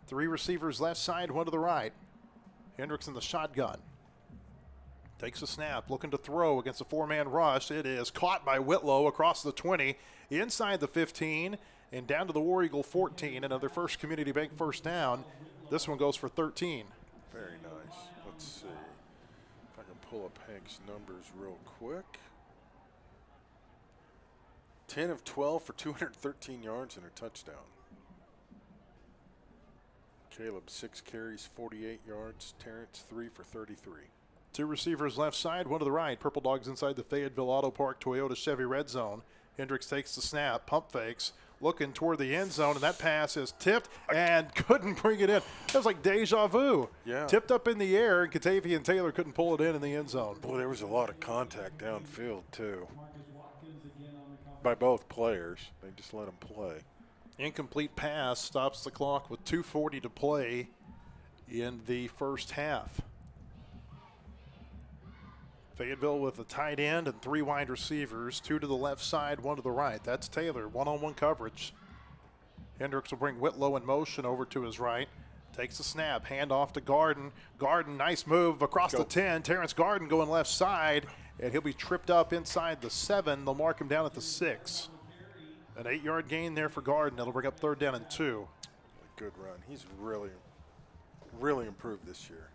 [SPEAKER 15] 3 receivers left side, 1 to the right. Hendricks in the shotgun. Takes a snap, looking to throw against a 4-man rush. It is caught by Whitlow across the 20, inside the 15, and down to the War Eagle 14. Another First Community Bank first down. This one goes for 13.
[SPEAKER 16] Very nice. Let's see if I can pull up Hank's numbers real quick. 10 of 12 for 213 yards and a touchdown. Caleb, 6 carries, 48 yards. Terrence, 3 for 33.
[SPEAKER 15] 2 receivers left side, 1 to the right. Purple Dogs inside the Fayetteville Auto Park Toyota Chevy red zone. Hendricks takes the snap, pump fakes, looking toward the end zone, and that pass is tipped and couldn't bring it in. That was like deja vu.
[SPEAKER 16] Yeah.
[SPEAKER 15] Tipped up in the air, and Katavian Taylor couldn't pull it in the end zone.
[SPEAKER 16] Boy, there was a lot of contact downfield, too, by both players. They just let them play.
[SPEAKER 15] Incomplete pass stops the clock with 2:40 to play in the first half. Fayetteville with a tight end and 3 wide receivers, 2 to the left side, 1 to the right. That's Taylor, one-on-one coverage. Hendricks will bring Whitlow in motion over to his right. Takes the snap, hand off to Garden. Garden, nice move across the 10. Terrence Garden going left side, and he'll be tripped up inside the 7. They'll mark him down at the 6. An 8-yard gain there for Garden. That'll bring up 3rd down and 2.
[SPEAKER 16] Good run. He's really, really improved this year.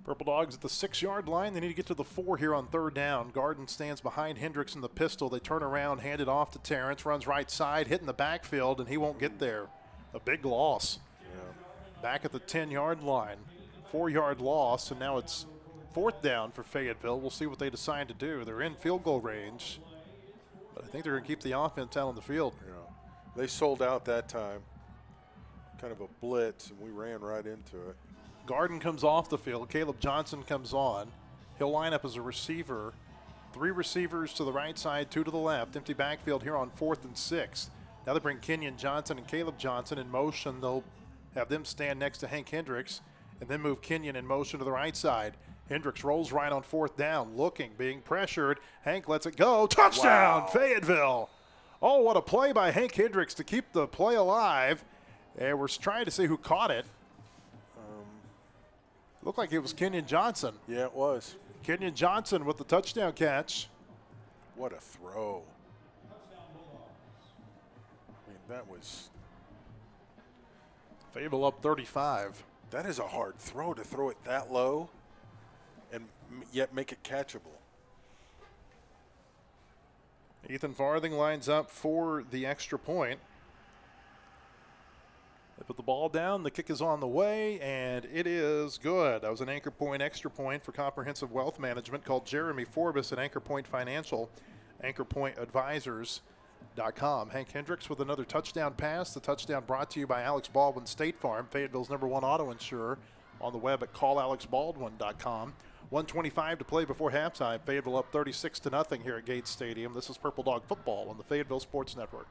[SPEAKER 15] Purple Dogs at the 6-yard line. They need to get to the 4 here on 3rd down. Garden stands behind Hendricks in the pistol. They turn around, hand it off to Terrence, runs right side, hitting the backfield, and he won't get there. A big loss.
[SPEAKER 16] Yeah.
[SPEAKER 15] Back at the 10-yard line. 4-yard loss, and now it's 4th down for Fayetteville. We'll see what they decide to do. They're in field goal range, but I think they're going to keep the offense out on the field.
[SPEAKER 16] Yeah. They sold out that time. Kind of a blitz, and we ran right into it.
[SPEAKER 15] Garden comes off the field. Caleb Johnson comes on. He'll line up as a receiver. 3 receivers to the right side, 2 to the left. Empty backfield here on 4th and 6. Now they bring Kenyon Johnson and Caleb Johnson in motion. They'll have them stand next to Hank Hendricks and then move Kenyon in motion to the right side. Hendricks rolls right on 4th down, looking, being pressured. Hank lets it go. Touchdown, Fayetteville. Oh, what a play by Hank Hendricks to keep the play alive. And we're trying to see who caught it. Looked like it was Kenyon Johnson.
[SPEAKER 16] Yeah, it was.
[SPEAKER 15] Kenyon Johnson with the touchdown catch.
[SPEAKER 16] What a throw. I mean, that was.
[SPEAKER 15] Fayetteville up 35.
[SPEAKER 16] That is a hard throw to throw it that low and yet make it catchable.
[SPEAKER 15] Ethan Farthing lines up for the extra point. They put the ball down, the kick is on the way, and it is good. That was an Anchor Point extra point for Comprehensive Wealth Management called Jeremy Forbes at Anchor Point Financial. Anchor Point Advisors Hank Hendricks with another touchdown pass. The touchdown brought to you by Alex Baldwin State Farm, Fayetteville's #1 auto insurer. On the web at callalexbaldwin.com. 1:25 to play before halftime. Fayetteville up 36-0 here at Gates Stadium. This is Purple Dog Football on the Fayetteville Sports Network.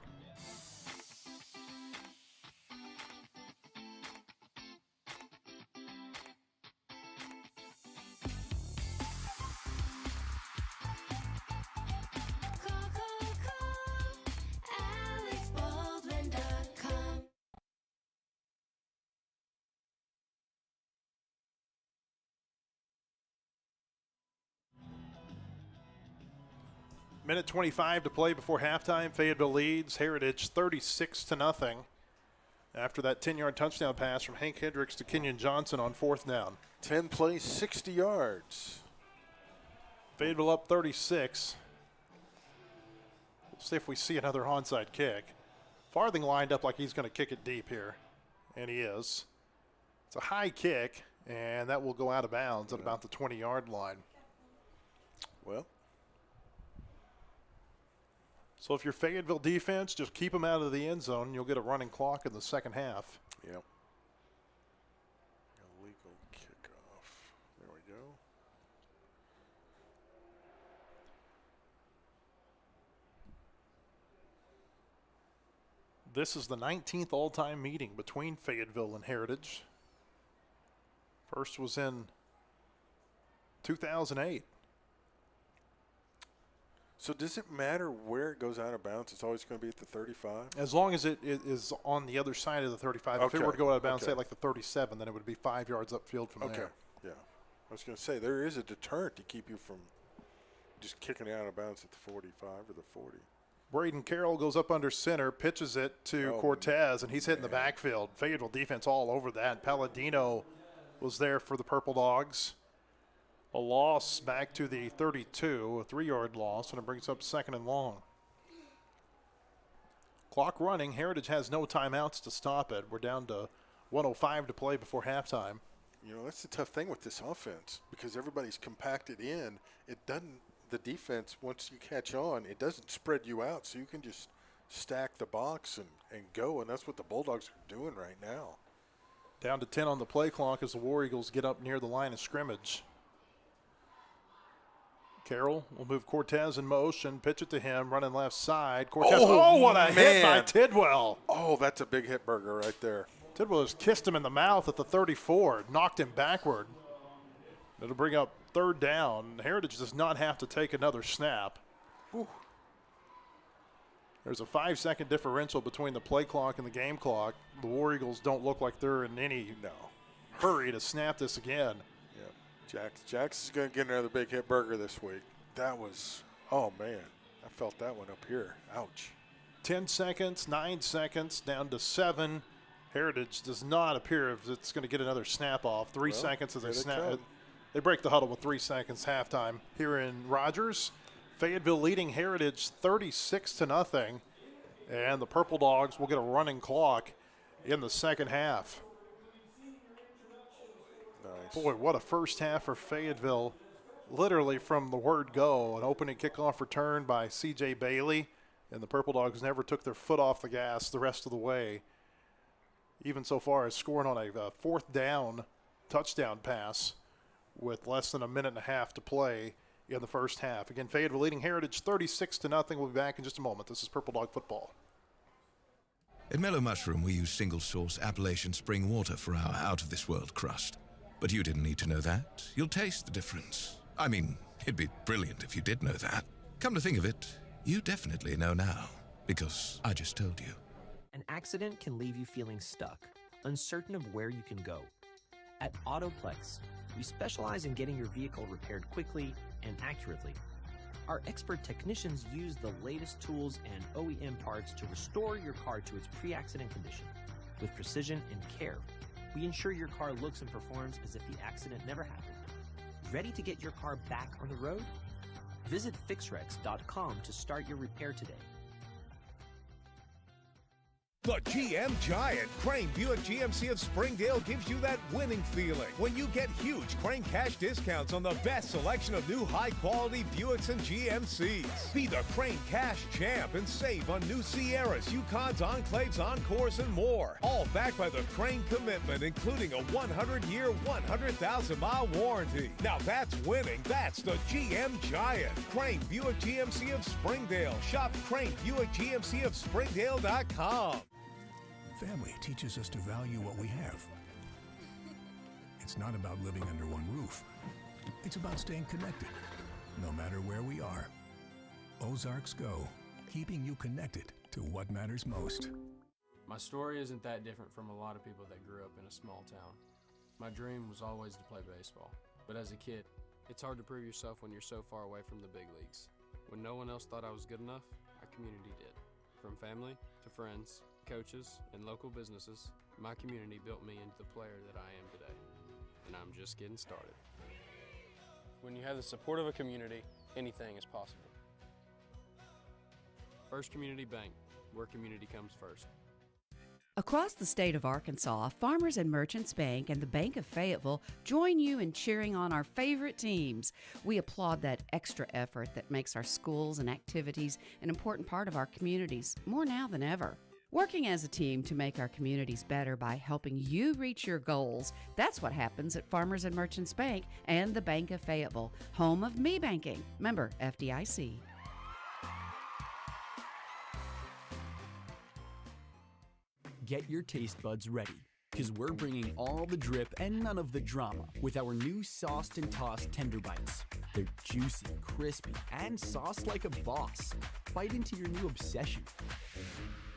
[SPEAKER 15] Minute 25 to play before halftime. Fayetteville leads Heritage 36-0 after that 10-yard touchdown pass from Hank Hendricks to Kenyon Johnson on 4th down.
[SPEAKER 16] 10 plays, 60 yards.
[SPEAKER 15] Fayetteville up 36. We'll see if we see another onside kick. Farthing lined up like he's going to kick it deep here, and he is. It's a high kick, and that will go out of bounds at about the 20-yard line.
[SPEAKER 16] Well,
[SPEAKER 15] so if you're Fayetteville defense, just keep them out of the end zone, and you'll get a running clock in the second half.
[SPEAKER 16] Yep. Illegal kickoff. There we go.
[SPEAKER 15] This is the 19th all-time meeting between Fayetteville and Heritage. First was in 2008.
[SPEAKER 16] So does it matter where it goes out of bounds? It's always going to be at the 35?
[SPEAKER 15] As long as it is on the other side of the 35. If it were to go out of bounds, say like the 37, then it would be 5 yards upfield from there.
[SPEAKER 16] Yeah. I was going to say, there is a deterrent to keep you from just kicking it out of bounds at the 45 or the 40.
[SPEAKER 15] Braden Carroll goes up under center, pitches it to Cortez, and he's hitting the backfield. Fayetteville defense all over that. Palladino was there for the Purple Dogs. A loss back to the 32, a 3-yard loss, and it brings up 2nd and long. Clock running. Heritage has no timeouts to stop it. We're down to 1:05 to play before halftime.
[SPEAKER 16] You know, that's the tough thing with this offense because everybody's compacted in. It doesn't, the defense, once you catch on, it doesn't spread you out, so you can just stack the box and go, and that's what the Bulldogs are doing right now.
[SPEAKER 15] Down to 10 on the play clock as the War Eagles get up near the line of scrimmage. Carroll will move Cortez in motion, pitch it to him, running left side. Cortez, what a hit by Tidwell.
[SPEAKER 16] Oh, that's a big hit burger right there.
[SPEAKER 15] Tidwell just kissed him in the mouth at the 34, knocked him backward. It'll bring up 3rd down. Heritage does not have to take another snap. Whew. There's a 5-second differential between the play clock and the game clock. The War Eagles don't look like they're in any hurry to snap this again.
[SPEAKER 16] Jax is going to get another big hit burger this week. That was, oh, man. I felt that one up here. Ouch.
[SPEAKER 15] 10 seconds, 9 seconds, down to 7. Heritage does not appear if it's going to get another snap off. 3 seconds as they snap. They break the huddle with 3 seconds halftime here in Rogers. Fayetteville leading Heritage 36-0. And the Purple Dogs will get a running clock in the second half.
[SPEAKER 16] Nice.
[SPEAKER 15] Boy, what a first half for Fayetteville. Literally from the word go, an opening kickoff return by C.J. Bailey, and the Purple Dogs never took their foot off the gas the rest of the way, even so far as scoring on a 4th down touchdown pass with less than a minute and a half to play in the first half. Again, Fayetteville leading Heritage 36-0. We'll be back in just a moment. This is Purple Dog Football.
[SPEAKER 8] At Mellow Mushroom, we use single-source Appalachian spring water for our out-of-this-world crust. But you didn't need to know that. You'll taste the difference. I mean, it'd be brilliant if you did know that. Come to think of it, you definitely know now, because I just told you.
[SPEAKER 9] An accident can leave you feeling stuck, uncertain of where you can go. At Autoplex, we specialize in getting your vehicle repaired quickly and accurately. Our expert technicians use the latest tools and OEM parts to restore your car to its pre-accident condition. With precision and care, we ensure your car looks and performs as if the accident never happened. Ready to get your car back on the road? Visit fixrex.com to start your repair today.
[SPEAKER 7] The GM Giant, Crane Buick GMC of Springdale, gives you that winning feeling when you get huge Crane cash discounts on the best selection of new high-quality Buicks and GMCs. Be the Crane Cash champ and save on new Sierras, Yukons, Enclaves, Encores, and more. All backed by the Crane commitment, including a 100-year, 100,000-mile warranty. Now that's winning. That's the GM Giant. Crane Buick GMC of Springdale. Shop Crane Buick GMC of Springdale.com.
[SPEAKER 10] Family teaches us to value what we have. It's not about living under one roof. It's about staying connected, no matter where we are. Ozarks Go, keeping you connected to what matters most.
[SPEAKER 11] My story isn't that different from a lot of people that grew up in a small town. My dream was always to play baseball, but as a kid, it's hard to prove yourself when you're so far away from the big leagues. When no one else thought I was good enough, our community did. From family to friends, coaches, and local businesses, my community built me into the player that I am today, and I'm just getting started.
[SPEAKER 17] When you have the support of a community, anything is possible.
[SPEAKER 11] First Community Bank, where community comes first.
[SPEAKER 12] Across the state of Arkansas, Farmers and Merchants Bank and the Bank of Fayetteville join you in cheering on our favorite teams. We applaud that extra effort that makes our schools and activities an important part of our communities, more now than ever. Working as a team to make our communities better by helping you reach your goals, that's what happens at Farmers and Merchants Bank and the Bank of Fayetteville, home of me banking, member FDIC.
[SPEAKER 13] Get your taste buds ready, because we're bringing all the drip and none of the drama with our new sauced and tossed tender bites. They're juicy, crispy, and sauced like a boss. Bite into your new obsession.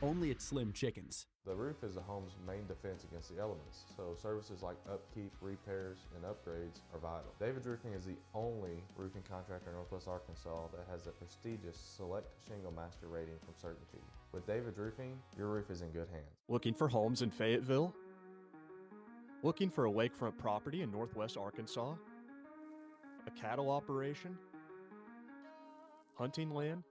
[SPEAKER 13] Only at Slim Chickens.
[SPEAKER 18] The roof is a home's main defense against the elements, so services like upkeep, repairs, and upgrades are vital. David's Roofing is the only roofing contractor in Northwest Arkansas that has the prestigious Select Shingle Master rating from Certainty. With David's Roofing, your roof is in good hands.
[SPEAKER 14] Looking for homes in Fayetteville? Looking for a lakefront property in Northwest Arkansas? A cattle operation? Hunting land?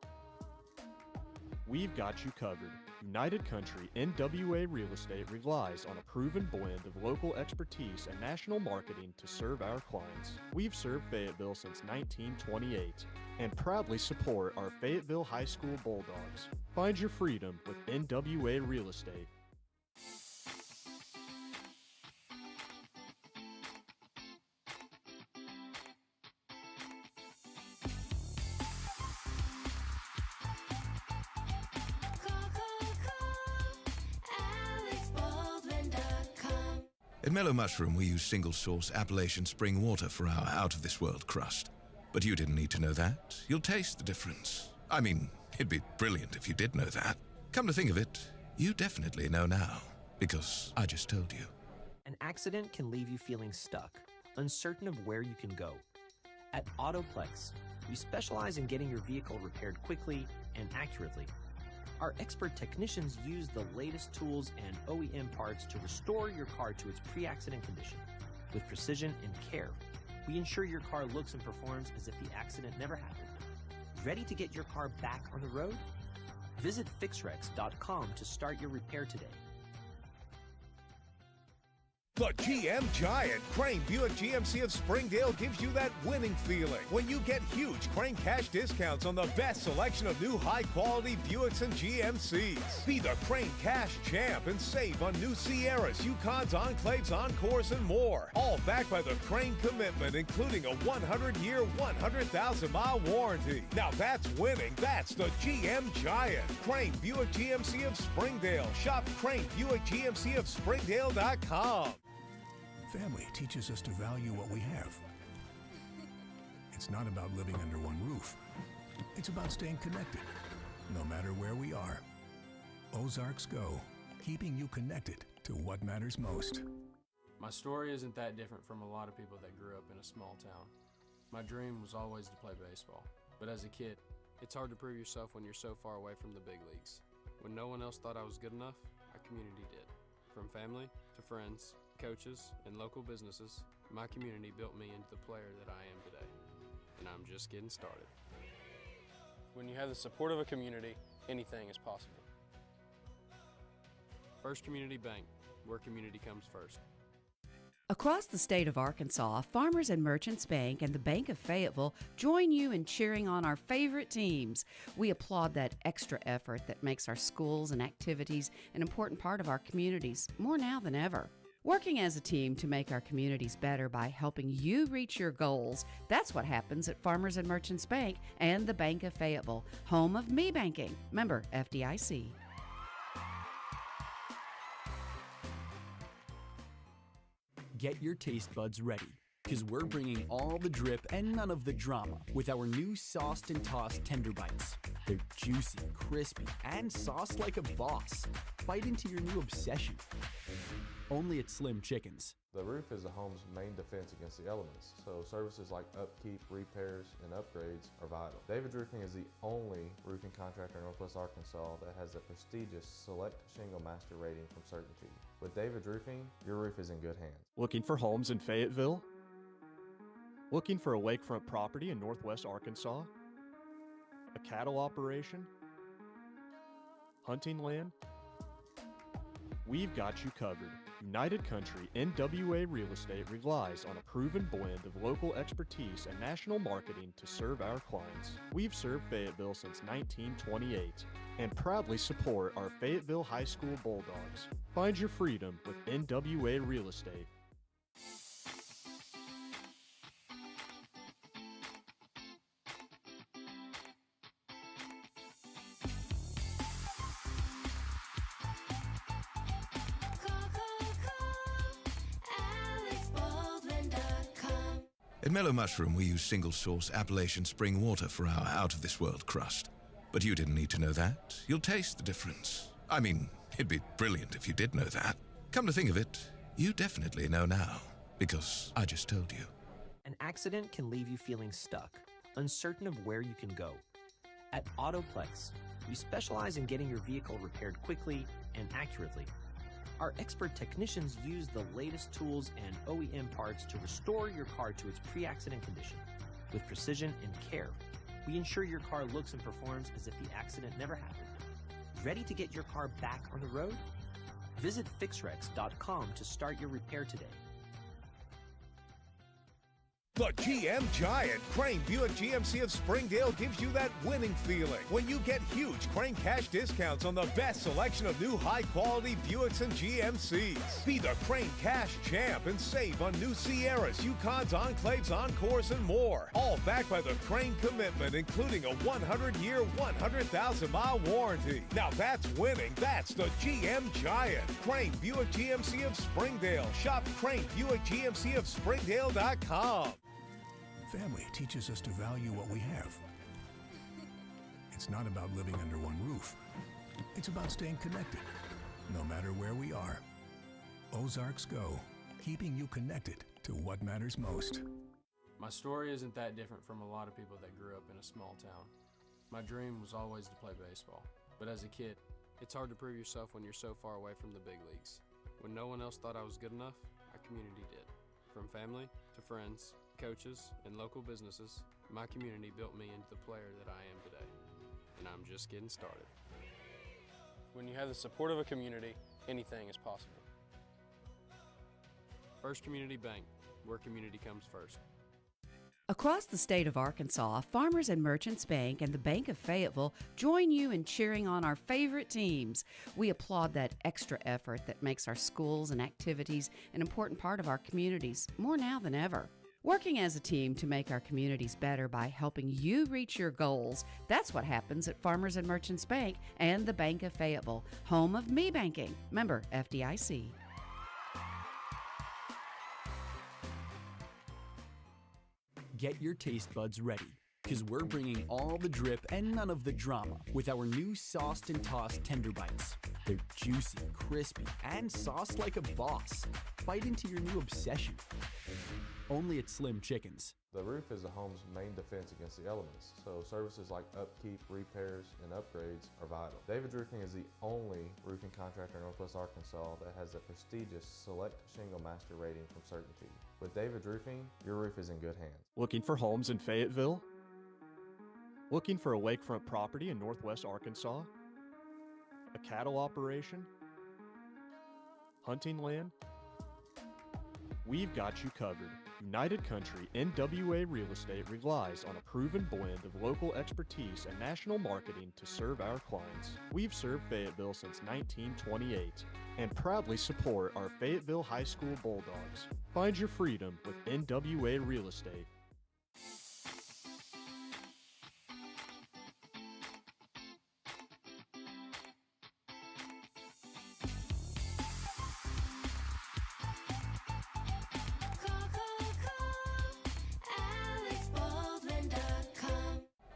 [SPEAKER 14] We've got you covered. United Country NWA Real Estate relies on a proven blend of local expertise and national marketing to serve our clients. We've served Fayetteville since 1928 and proudly support our Fayetteville High School Bulldogs. Find your freedom with NWA Real Estate.
[SPEAKER 8] At Mellow Mushroom, we use single-source Appalachian spring water for our out-of-this-world crust. But you didn't need to know that. You'll taste the difference. I mean, it'd be brilliant if you did know that. Come to think of it, you definitely know now, because I just told you.
[SPEAKER 9] An accident can leave you feeling stuck, uncertain of where you can go. At Autoplex, we specialize in getting your vehicle repaired quickly and accurately. Our expert technicians use the latest tools and OEM parts to restore your car to its pre-accident condition. With precision and care, we ensure your car looks and performs as if the accident never happened. Ready to get your car back on the road? Visit fixrex.com to start your repair today.
[SPEAKER 7] The GM Giant, Crane Buick GMC of Springdale, gives you that winning feeling when you get huge Crane cash discounts on the best selection of new high-quality Buicks and GMCs. Be the Crane Cash champ and save on new Sierras, Yukons, Enclaves, Encores, and more. All backed by the Crane commitment, including a 100-year, 100,000-mile warranty. Now that's winning. That's the GM Giant. Crane Buick GMC of Springdale. Shop Crane Buick GMC of Springdale.com.
[SPEAKER 10] Family teaches us to value what we have. It's not about living under one roof. It's about staying connected, no matter where we are. Ozarks Go, keeping you connected to what matters most.
[SPEAKER 11] My story isn't that different from a lot of people that grew up in a small town. My dream was always to play baseball, but as a kid, it's hard to prove yourself when you're so far away from the big leagues. When no one else thought I was good enough, our community did. From family to friends, coaches, and local businesses, my community built me into the player that I am today, and I'm just getting started.
[SPEAKER 17] When you have the support of a community, anything is possible.
[SPEAKER 11] First Community Bank, where community comes first.
[SPEAKER 12] Across the state of Arkansas, Farmers and Merchants Bank and the Bank of Fayetteville join you in cheering on our favorite teams. We applaud that extra effort that makes our schools and activities an important part of our communities, more now than ever. Working as a team to make our communities better by helping you reach your goals, that's what happens at Farmers and Merchants Bank and the Bank of Fayetteville, home of me banking, member FDIC.
[SPEAKER 13] Get your taste buds ready, because we're bringing all the drip and none of the drama with our new sauced and tossed tender bites. They're juicy, crispy, and sauced like a boss. Bite into your new obsession. Only at Slim Chickens.
[SPEAKER 18] The roof is a home's main defense against the elements, so services like upkeep, repairs, and upgrades are vital. David's Roofing is the only roofing contractor in Northwest Arkansas that has the prestigious Select Shingle Master rating from Certainty. With David's Roofing, your roof is in good hands.
[SPEAKER 14] Looking for homes in Fayetteville? Looking for a lakefront property in Northwest Arkansas? A cattle operation? Hunting land? We've got you covered. United Country NWA Real Estate relies on a proven blend of local expertise and national marketing to serve our clients. We've served Fayetteville since 1928 and proudly support our Fayetteville High School Bulldogs. Find your freedom with NWA Real Estate.
[SPEAKER 8] At Mellow Mushroom, we use single-source Appalachian spring water for our out-of-this-world crust. But you didn't need to know that. You'll taste the difference. I mean, it'd be brilliant if you did know that. Come to think of it, you definitely know now, because I just told you.
[SPEAKER 9] An accident can leave you feeling stuck, uncertain of where you can go. At Autoplex, we specialize in getting your vehicle repaired quickly and accurately. Our expert technicians use the latest tools and OEM parts to restore your car to its pre-accident condition. With precision and care, we ensure your car looks and performs as if the accident never happened. Ready to get your car back on the road? Visit fixrex.com to start your repair today.
[SPEAKER 7] The GM Giant Crane Buick GMC of Springdale gives you that winning feeling when you get huge Crane cash discounts on the best selection of new high-quality Buicks and GMCs. Be the Crane cash champ and save on new Sierras, Yukons, Enclaves, Encores, and more. All backed by the Crane commitment, including a 100-year, 100,000-mile warranty. Now that's winning. That's the GM Giant. Crane Buick GMC of Springdale. Shop Crane Buick GMC of Springdale.com.
[SPEAKER 10] Family teaches us to value what we have. It's not about living under one roof. It's about staying connected, no matter where we are. Ozarks Go, keeping you connected to what matters most.
[SPEAKER 11] My story isn't that different from a lot of people that grew up in a small town. My dream was always to play baseball, but as a kid, it's hard to prove yourself when you're so far away from the big leagues. When no one else thought I was good enough, our community did. From family to friends, coaches, and local businesses, my community built me into the player that I am today, and I'm just getting started.
[SPEAKER 17] When you have the support of a community, anything is possible.
[SPEAKER 11] First Community Bank, where community comes first.
[SPEAKER 12] Across the state of Arkansas, Farmers and Merchants Bank and the Bank of Fayetteville join you in cheering on our favorite teams. We applaud that extra effort that makes our schools and activities an important part of our communities, more now than ever. Working as a team to make our communities better by helping you reach your goals, that's what happens at Farmers and Merchants Bank and the Bank of Fayetteville, home of me banking, member FDIC.
[SPEAKER 13] Get your taste buds ready, because we're bringing all the drip and none of the drama with our new sauced and tossed tender bites. They're juicy, crispy, and sauced like a boss. Bite into your new obsession. Only at Slim Chickens.
[SPEAKER 18] The roof is a home's main defense against the elements, so services like upkeep, repairs, and upgrades are vital. David's Roofing is the only roofing contractor in Northwest Arkansas that has the prestigious Select Shingle Master rating from Certainty. With David's Roofing, your roof is in good hands.
[SPEAKER 14] Looking for homes in Fayetteville? Looking for a lakefront property in Northwest Arkansas? A cattle operation? hunting land? We've got you covered. United Country NWA Real Estate relies on a proven blend of local expertise and national marketing to serve our clients. We've served Fayetteville since 1928 and proudly support our Fayetteville High School Bulldogs. Find your freedom with NWA Real Estate.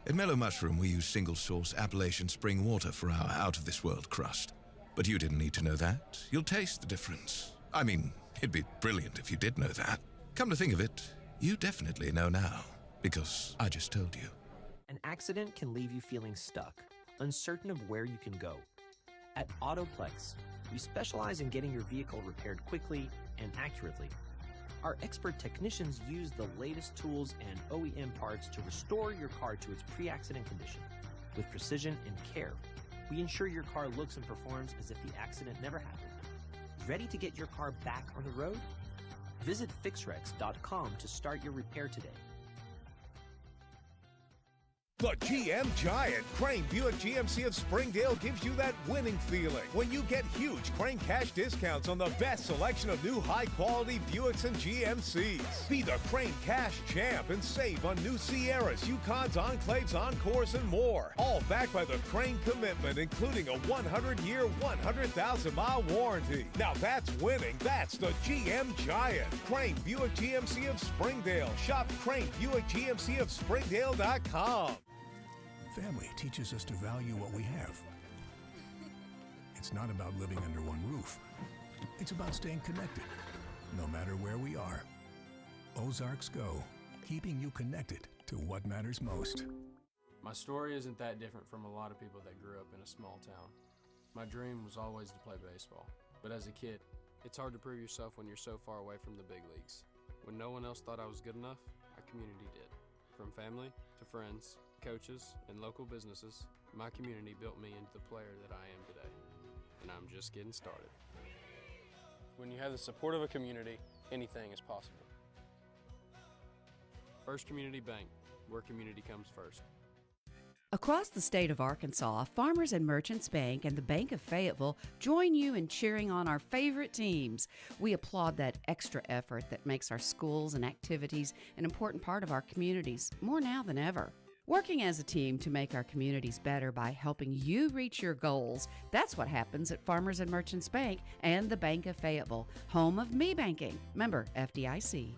[SPEAKER 8] At Mellow Mushroom, we use single-source Appalachian spring water for our out-of-this-world crust. But you didn't need to know that. You'll taste the difference. I mean, it'd be brilliant if you did know that. Come to think of it, you definitely know now, because I just told you.
[SPEAKER 9] An accident can leave you feeling stuck, uncertain of where you can go. At Autoplex, we specialize in getting your vehicle repaired quickly and accurately. Our expert technicians use the latest tools and OEM parts to restore your car to its pre-accident condition. With precision and care, we ensure your car looks and performs as if the accident never happened. Ready to get your car back on the road? Visit fixrex.com to start your repair today.
[SPEAKER 7] The GM Giant, Crane Buick GMC of Springdale gives you that winning feeling when you get huge Crane cash discounts on the best selection of new high-quality Buicks and GMCs. Be the Crane cash champ and save on new Sierras, Yukons, Enclaves, Encores, and more. All backed by the Crane commitment, including a 100-year, 100,000-mile warranty. Now that's winning. That's the GM Giant. Crane Buick GMC of Springdale. Shop Crane Buick GMC of Springdale.com.
[SPEAKER 10] Family teaches us to value what we have. It's not about living under one roof. It's about staying connected, no matter where we are. Ozarks Go, keeping you connected to what matters most.
[SPEAKER 11] My story isn't that different from a lot of people that grew up in a small town. My dream was always to play baseball, but as a kid, it's hard to prove yourself when you're so far away from the big leagues. When no one else thought I was good enough, our community did. From family to friends, coaches, and local businesses, my community built me into the player that I am today, and I'm just getting started.
[SPEAKER 17] When you have the support of a community, anything is possible.
[SPEAKER 11] First Community Bank, where community comes first.
[SPEAKER 12] Across the state of Arkansas, Farmers and Merchants Bank and the Bank of Fayetteville join you in cheering on our favorite teams. We applaud that extra effort that makes our schools and activities an important part of our communities, more now than ever. Working as a team to make our communities better by helping you reach your goals, that's what happens at Farmers and Merchants Bank and the Bank of Fayetteville, home of me banking. Member FDIC.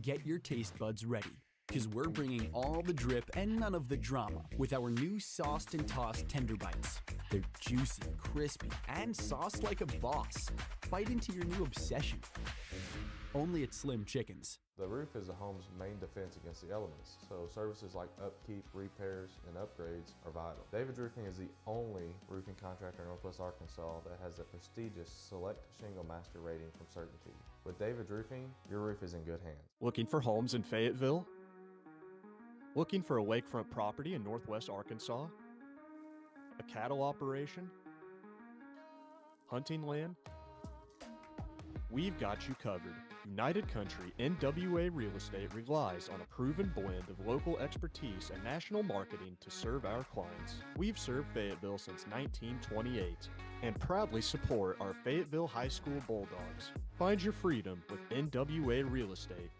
[SPEAKER 13] Get your taste buds ready, because we're bringing all the drip and none of the drama with our new sauced and tossed tender bites. They're juicy, crispy, and sauced like a boss. Bite into your new obsession. Only at Slim Chickens.
[SPEAKER 18] The roof is a home's main defense against the elements, so services like upkeep, repairs, and upgrades are vital. David's Roofing is the only roofing contractor in Northwest Arkansas that has the prestigious Select Shingle Master rating from Certainty. With David's Roofing, your roof is in good hands.
[SPEAKER 14] Looking for homes in Fayetteville? Looking for a lakefront property in Northwest Arkansas? A cattle operation? Hunting land? We've got you covered. United Country NWA Real Estate relies on a proven blend of local expertise and national marketing to serve our clients. We've served Fayetteville since 1928 and proudly support our Fayetteville High School Bulldogs. Find your freedom with NWA Real Estate.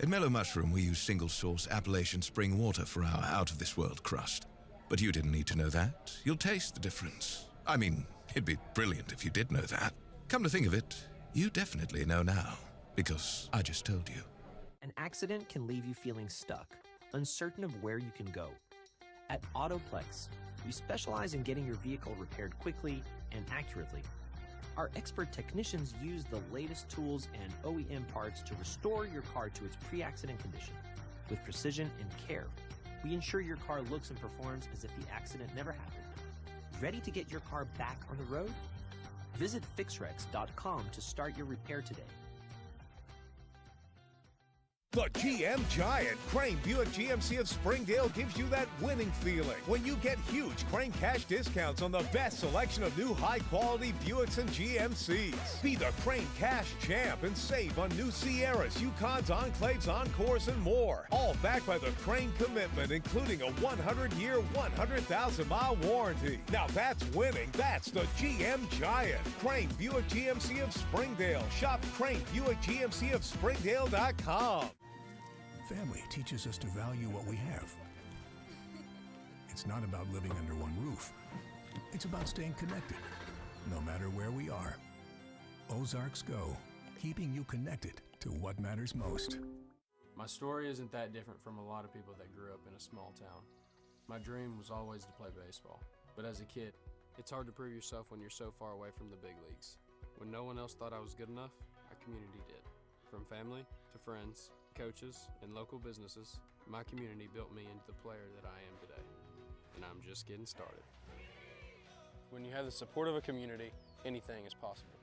[SPEAKER 8] At Mellow Mushroom, we use single-source Appalachian spring water for our out-of-this-world crust. But you didn't need to know that. You'll taste the difference. I mean, it'd be brilliant if you did know that. Come to think of it, you definitely know now, because I just told you.
[SPEAKER 9] An accident can leave you feeling stuck, uncertain of where you can go. At Autoplex, we specialize in getting your vehicle repaired quickly and accurately. Our expert technicians use the latest tools and OEM parts to restore your car to its pre-accident condition. With precision and care, we ensure your car looks and performs as if the accident never happened. Ready to get your car back on the road? Visit fixrex.com to start your repair today.
[SPEAKER 7] The GM Giant, Crane Buick GMC of Springdale, gives you that winning feeling when you get huge Crane cash discounts on the best selection of new high-quality Buicks and GMCs. Be the Crane cash champ and save on new Sierras, Yukons, Enclaves, Encores, and more. All backed by the Crane commitment, including a 100-year, 100,000-mile warranty. Now that's winning. That's the GM Giant. Crane Buick GMC of Springdale. Shop Crane Buick GMC of Springdale.com.
[SPEAKER 10] Family teaches us to value what we have. It's not about living under one roof. It's about staying connected, no matter where we are. Ozarks Go, keeping you connected to what matters most.
[SPEAKER 11] My story isn't that different from a lot of people that grew up in a small town. My dream was always to play baseball, but as a kid, it's hard to prove yourself when you're so far away from the big leagues. When no one else thought I was good enough, our community did. From family to friends, coaches, and local businesses, my community built me into the player that I am today, and I'm just getting started.
[SPEAKER 17] When you have the support of a community, anything is possible.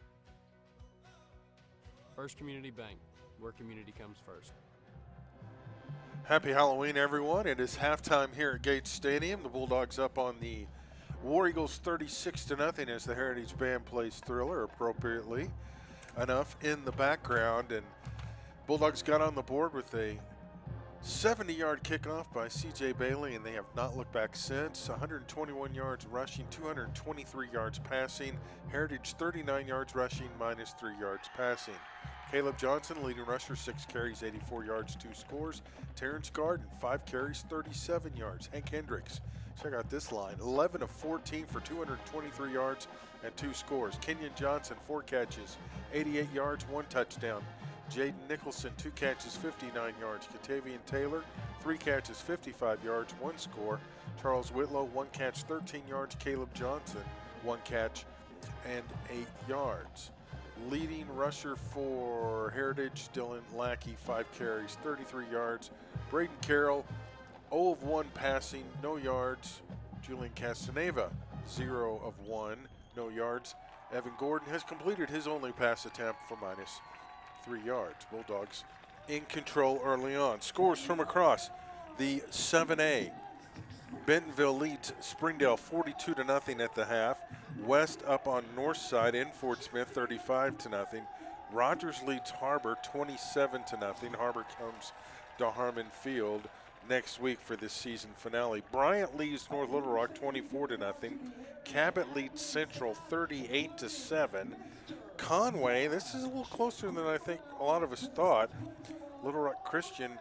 [SPEAKER 11] First Community Bank, where community comes first.
[SPEAKER 16] Happy Halloween, everyone. It is halftime here at Gates Stadium. The Bulldogs up on the War Eagles 36-0 as the Heritage Band plays Thriller appropriately enough in the background. And Bulldogs got on the board with a 70-yard kickoff by C.J. Bailey, and they have not looked back since. 121 yards rushing, 223 yards passing. Heritage 39 yards rushing, minus 3 yards passing. Caleb Johnson, leading rusher, 6 carries, 84 yards, 2 scores. Terrence Garden, 5 carries, 37 yards. Hank Hendricks, check out this line, 11 of 14 for 223 yards and 2 scores. Kenyon Johnson, 4 catches, 88 yards, 1 touchdown. Jaden Nicholson, 2 catches, 59 yards. Katavian Taylor, 3 catches, 55 yards, 1 score. Charles Whitlow, 1 catch, 13 yards. Caleb Johnson, 1 catch and 8 yards. Leading rusher for Heritage, Dylan Lackey, 5 carries, 33 yards. Braden Carroll, 0 of 1 passing, no yards. Julian Castaneva, 0 of 1, no yards. Evan Gordon has completed his only pass attempt for minus 3 yards. Bulldogs in control early on. Scores from across the 7A. Bentonville leads Springdale 42-0 at the half. West up on north side in Fort Smith 35-0. Rogers leads Harbor 27-0. Harbor comes to Harmon Field next week for this season finale. Bryant leads North Little Rock 24-0. Cabot leads Central 38-7. Conway, this is a little closer than I think a lot of us thought. Little Rock Christian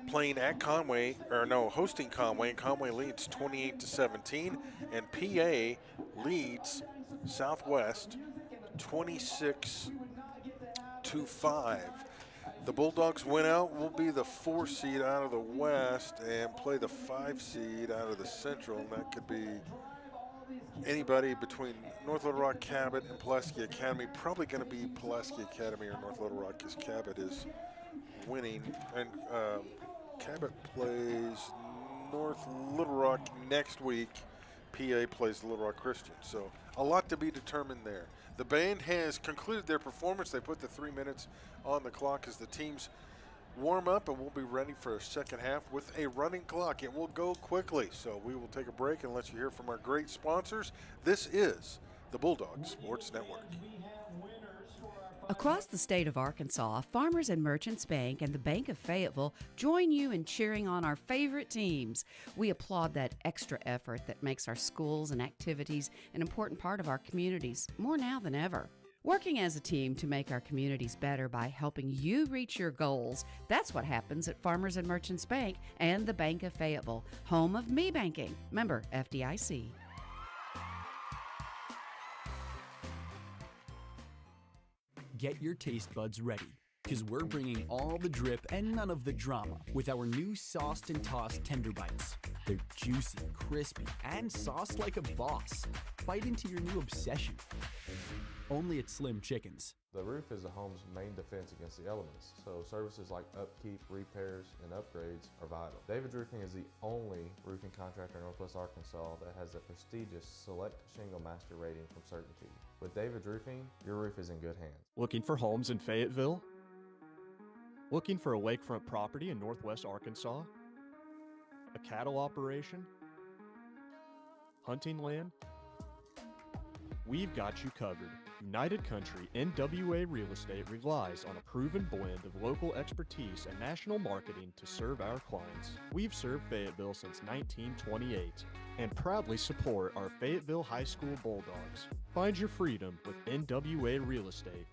[SPEAKER 16] playing at Conway, or no, hosting Conway, and Conway leads 28-17, and PA leads Southwest 26-5. The Bulldogs win out, will be the 4 seed out of the West and play the 5 seed out of the Central, and that could be anybody between North Little Rock, Cabot, and Pulaski Academy. Probably going to be Pulaski Academy or North Little Rock, because Cabot is winning. And Cabot plays North Little Rock next week. PA plays Little Rock Christian. So a lot to be determined there. The band has concluded their performance. They put the 3 minutes on the clock as the teams warm up, and we'll be ready for a second half with a running clock. It will go quickly, so we will take a break and let you hear from our great sponsors. This is the Bulldog Sports Network.
[SPEAKER 12] Across the state of Arkansas, Farmers and Merchants Bank and the Bank of Fayetteville join you in cheering on our favorite teams. We applaud that extra effort that makes our schools and activities an important part of our communities, more now than ever. Working as a team to make our communities better by helping you reach your goals, that's what happens at Farmers and Merchants Bank and the Bank of Fayetteville, home of Me Banking, member FDIC.
[SPEAKER 13] Get your taste buds ready, because we're bringing all the drip and none of the drama with our new sauced and tossed tender bites. They're juicy, crispy, and sauced like a boss. Bite into your new obsession. Only at Slim Chickens.
[SPEAKER 18] The roof is a home's main defense against the elements, so services like upkeep, repairs, and upgrades are vital. David's Roofing is the only roofing contractor in Northwest Arkansas that has the prestigious Select Shingle Master rating from Certainty. With David's Roofing, your roof is in good hands.
[SPEAKER 14] Looking for homes in Fayetteville? Looking for a lakefront property in Northwest Arkansas? A cattle operation? Hunting land? We've got you covered. United Country NWA Real Estate relies on a proven blend of local expertise and national marketing to serve our clients. We've served Fayetteville since 1928 and proudly support our Fayetteville High School Bulldogs. Find your freedom with NWA Real Estate.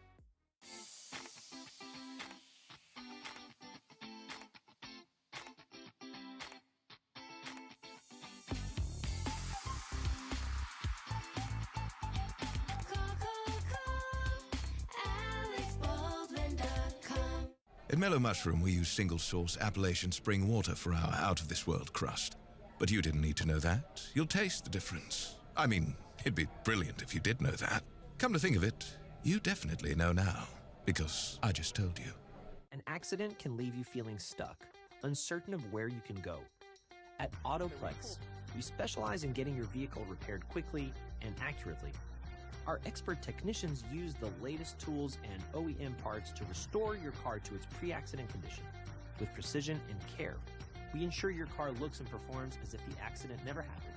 [SPEAKER 8] At Mellow Mushroom, we use single-source Appalachian spring water for our out-of-this-world crust. But you didn't need to know that. You'll taste the difference. I mean, it'd be brilliant if you did know that. Come to think of it, you definitely know now, because I just told you.
[SPEAKER 9] An accident can leave you feeling stuck, uncertain of where you can go. At Autoplex, we specialize in getting your vehicle repaired quickly and accurately. Our expert technicians use the latest tools and OEM parts to restore your car to its pre-accident condition. With precision and care, we ensure your car looks and performs as if the accident never happened.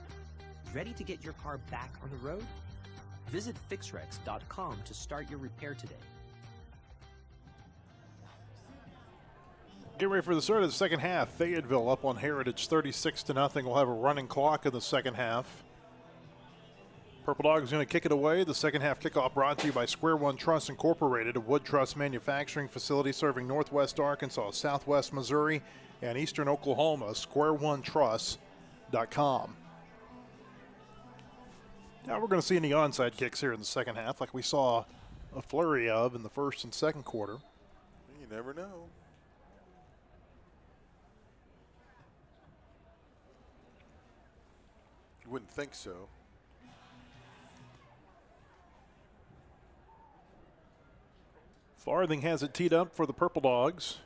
[SPEAKER 9] Ready to get your car back on the road? Visit fixrex.com to start your repair today.
[SPEAKER 15] Get ready for the start of the second half. Fayetteville up on Heritage 36-0. We'll have a running clock in the second half. Purple Dog is going to kick it away. The second half kickoff brought to you by Square One Truss Incorporated, a wood truss manufacturing facility serving Northwest Arkansas, Southwest Missouri, and Eastern Oklahoma. SquareOneTruss.com. Now we're going to see any onside kicks here in the second half, like we saw a flurry of in the first and second quarter.
[SPEAKER 16] You never know. You wouldn't think so.
[SPEAKER 15] Farthing has it teed up for the Purple Dogs.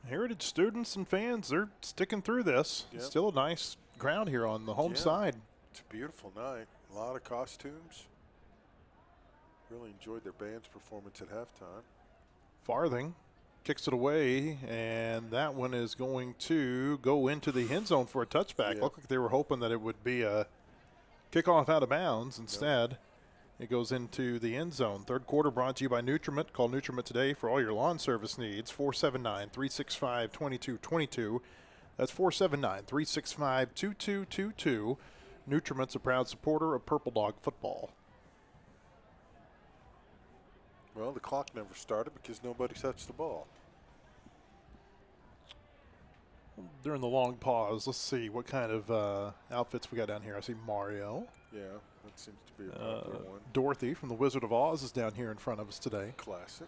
[SPEAKER 15] Heritage students and fans, they're sticking through this.
[SPEAKER 16] Yep.
[SPEAKER 15] It's still a nice crowd here on the home side.
[SPEAKER 16] It's a beautiful night. A lot of costumes. Really enjoyed their band's performance at halftime.
[SPEAKER 15] Farthing kicks it away, and that one is going to go into the end zone for a touchback.
[SPEAKER 16] Yep.
[SPEAKER 15] Looked like they were hoping that it would be a kickoff out of bounds. Instead, it goes into the end zone. Third quarter brought to you by Nutriment. Call Nutriment today for all your lawn service needs. 479-365-2222. That's 479-365-2222. Nutriment's a proud supporter of Purple Dog football.
[SPEAKER 16] Well, the clock never started because nobody touched the ball.
[SPEAKER 15] During the long pause, let's see what kind of outfits we got down here. I see Mario.
[SPEAKER 16] Yeah, that seems to be a popular one.
[SPEAKER 15] Dorothy from the Wizard of Oz is down here in front of us today.
[SPEAKER 16] Classic.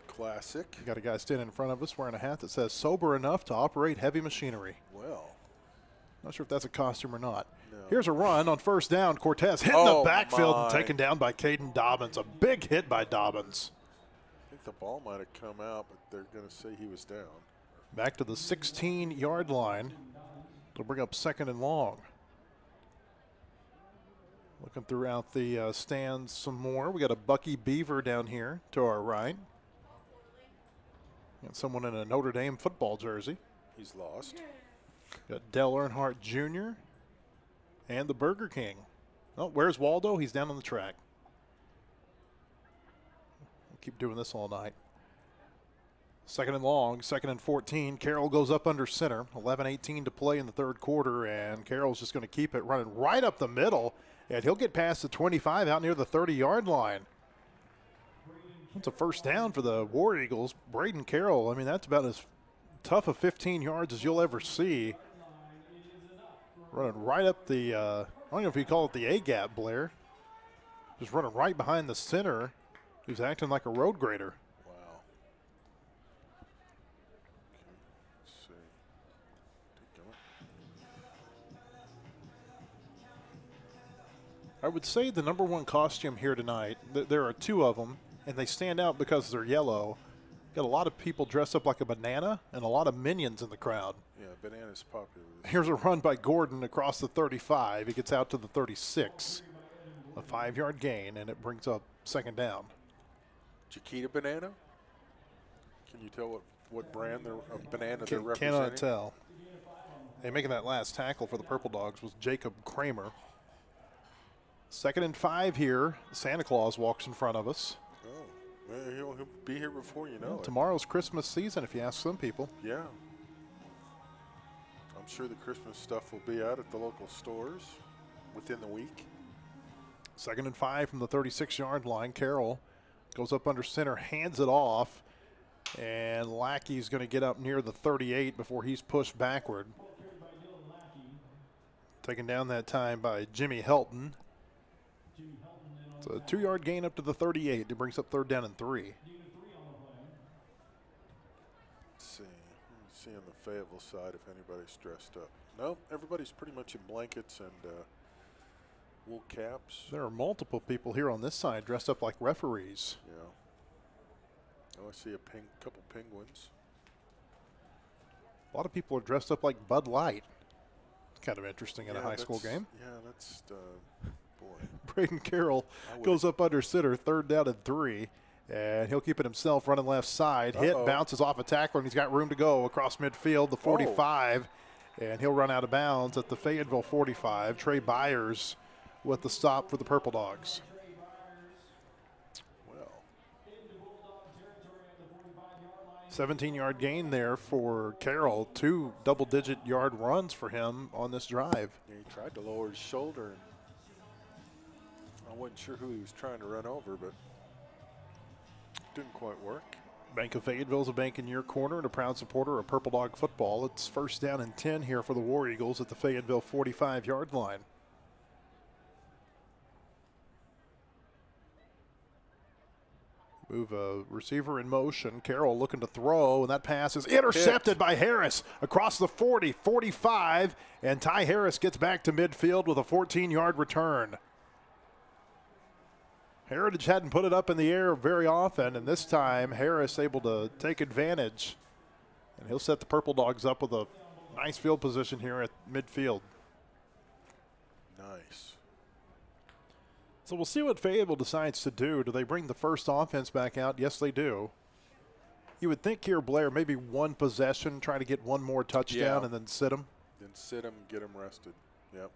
[SPEAKER 16] Classic.
[SPEAKER 15] You got a guy standing in front of us wearing a hat that says sober enough to operate heavy machinery.
[SPEAKER 16] Well.
[SPEAKER 15] Not sure if that's a costume or not.
[SPEAKER 16] No.
[SPEAKER 15] Here's a run on first down. Cortez hitting the backfield and taken down by Caden Dobbins. A big hit by Dobbins.
[SPEAKER 16] I think the ball might have come out, but they're going to say he was down.
[SPEAKER 15] Back to the 16-yard line. They'll bring up second and long. Looking throughout the stands some more. We got a Bucky Beaver down here to our right. Got someone in a Notre Dame football jersey.
[SPEAKER 16] He's lost.
[SPEAKER 15] Got Dell Earnhardt Jr. and the Burger King. Oh, where's Waldo? He's down on the track. We'll keep doing this all night. Second and long, second and 14. Carroll goes up under center. 11:18 to play in the third quarter, and Carroll's just going to keep it running right up the middle, and he'll get past the 25 out near the 30-yard line. That's a first down for the War Eagles. Braden Carroll, I mean, that's about as tough of 15 yards as you'll ever see. Running right up the, I don't know if you call it the A-gap, Blair. Just running right behind the center. He's acting like a road grader.
[SPEAKER 16] Wow. Let's see. Keep going.
[SPEAKER 15] I would say the number one costume here tonight, there are two of them, and they stand out because they're yellow. Got a lot of people dressed up like a banana and a lot of minions in the crowd.
[SPEAKER 16] Yeah, banana's popular.
[SPEAKER 15] Here's a run by Gordon across the 35. He gets out to the 36. A 5-yard gain, and it brings up second down.
[SPEAKER 16] Chiquita Banana? Can you tell what brand of banana they're representing?
[SPEAKER 15] Cannot tell. Hey, making that last tackle for the Purple Dogs was Jacob Kramer. 2nd and 5 here. Santa Claus walks in front of us.
[SPEAKER 16] Oh, well, he'll be here before you know it.
[SPEAKER 15] Tomorrow's Christmas season, if you ask some people.
[SPEAKER 16] Yeah. I'm sure the Christmas stuff will be out at the local stores within the week.
[SPEAKER 15] 2nd and 5 from the 36-yard line. Carroll goes up under center, hands it off, and Lackey's going to get up near the 38 before he's pushed backward. Taken down that time by Jimmy Helton. It's a 2-yard gain up to the 38. It brings up 3rd down and 3.
[SPEAKER 16] Let's see. Let's see on the Fayetteville side if anybody's dressed up. No, everybody's pretty much in blankets and wool caps.
[SPEAKER 15] There are multiple people here on this side dressed up like referees.
[SPEAKER 16] Yeah. Oh, I see a couple penguins.
[SPEAKER 15] A lot of people are dressed up like Bud Light. It's kind of interesting in a high school game.
[SPEAKER 16] Yeah, that's boy.
[SPEAKER 15] Braden Carroll goes up under center, 3rd down and 3. And he'll keep it himself, running left side. Hit, bounces off a tackler, and he's got room to go across midfield, the 45. And he'll run out of bounds at the Fayetteville 45. Trey Byers with the stop for the Purple Dogs.
[SPEAKER 16] Well,
[SPEAKER 15] 17-yard gain there for Carroll. 2 double-digit yard runs for him on this drive.
[SPEAKER 16] Yeah, he tried to lower his shoulder, and I wasn't sure who he was trying to run over, but didn't quite work.
[SPEAKER 15] Bank of Fayetteville is a bank in your corner and a proud supporter of Purple Dog football. It's 1st down and 10 here for the War Eagles at the Fayetteville 45-yard line. Move a receiver in motion. Carroll looking to throw, and that pass is intercepted by Harris across the 40, 45, and Ty Harris gets back to midfield with a 14-yard return. Heritage hadn't put it up in the air very often, and this time Harris able to take advantage, and he'll set the Purple Dogs up with a nice field position here at midfield.
[SPEAKER 16] Nice.
[SPEAKER 15] So we'll see what Fayetteville decides to do. Do they bring the first offense back out? Yes, they do. You would think here, Blair, maybe one possession, try to get one more touchdown and then sit them.
[SPEAKER 16] Then sit them, get them rested. Yep.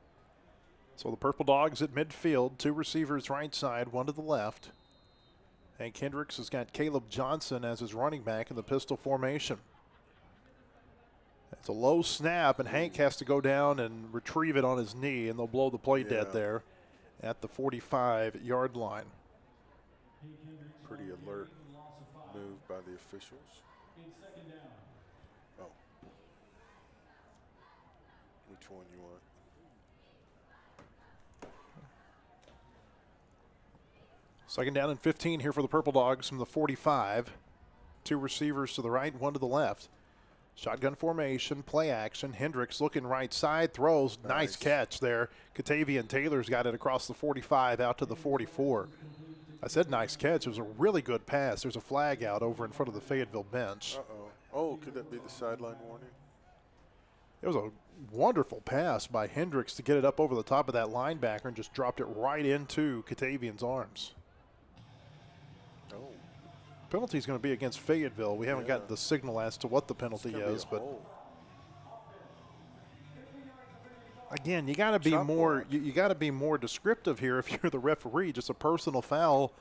[SPEAKER 15] So the Purple Dogs at midfield, 2 receivers right side, 1 to the left. Hank Hendricks has got Caleb Johnson as his running back in the pistol formation. It's a low snap, and Hank has to go down and retrieve it on his knee, and they'll blow the play dead there at the 45-yard line.
[SPEAKER 16] Pretty alert move by the officials. Oh. Which one you want?
[SPEAKER 15] Second down and 15 here for the Purple Dogs from the 45. 2 receivers to the right, 1 to the left. Shotgun formation, play action. Hendricks looking right side, throws. Nice catch there. Katavian Taylor's got it across the 45 out to the 44. I said nice catch. It was a really good pass. There's a flag out over in front of the Fayetteville bench.
[SPEAKER 16] Uh-oh. Oh, could that be the sideline warning?
[SPEAKER 15] It was a wonderful pass by Hendricks to get it up over the top of that linebacker and just dropped it right into Katavian's arms.
[SPEAKER 16] Oh.
[SPEAKER 15] Penalty is going to be against Fayetteville. We haven't got the signal as to what the penalty is, but again, you got to be more. You got to be more descriptive here if you're the referee. Just a personal foul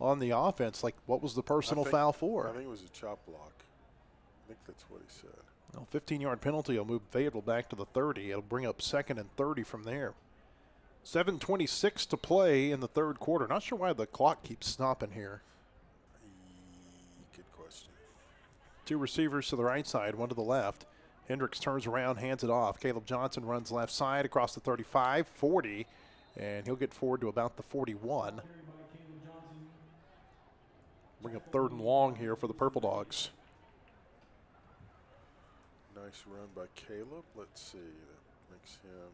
[SPEAKER 15] on the offense. Like, what was the personal foul for?
[SPEAKER 16] I think it was a chop block. I think that's what he said.
[SPEAKER 15] Well, 15-yard penalty will move Fayetteville back to the 30. It'll bring up 2nd and 30 from there. 7:26 to play in the 3rd quarter. Not sure why the clock keeps stopping here.
[SPEAKER 16] Good question.
[SPEAKER 15] 2 receivers to the right side, 1 to the left. Hendricks turns around, hands it off. Caleb Johnson runs left side across the 35, 40, and he'll get forward to about the 41. Bring up 3rd and long here for the Purple Dogs.
[SPEAKER 16] Nice run by Caleb. Let's see. That makes him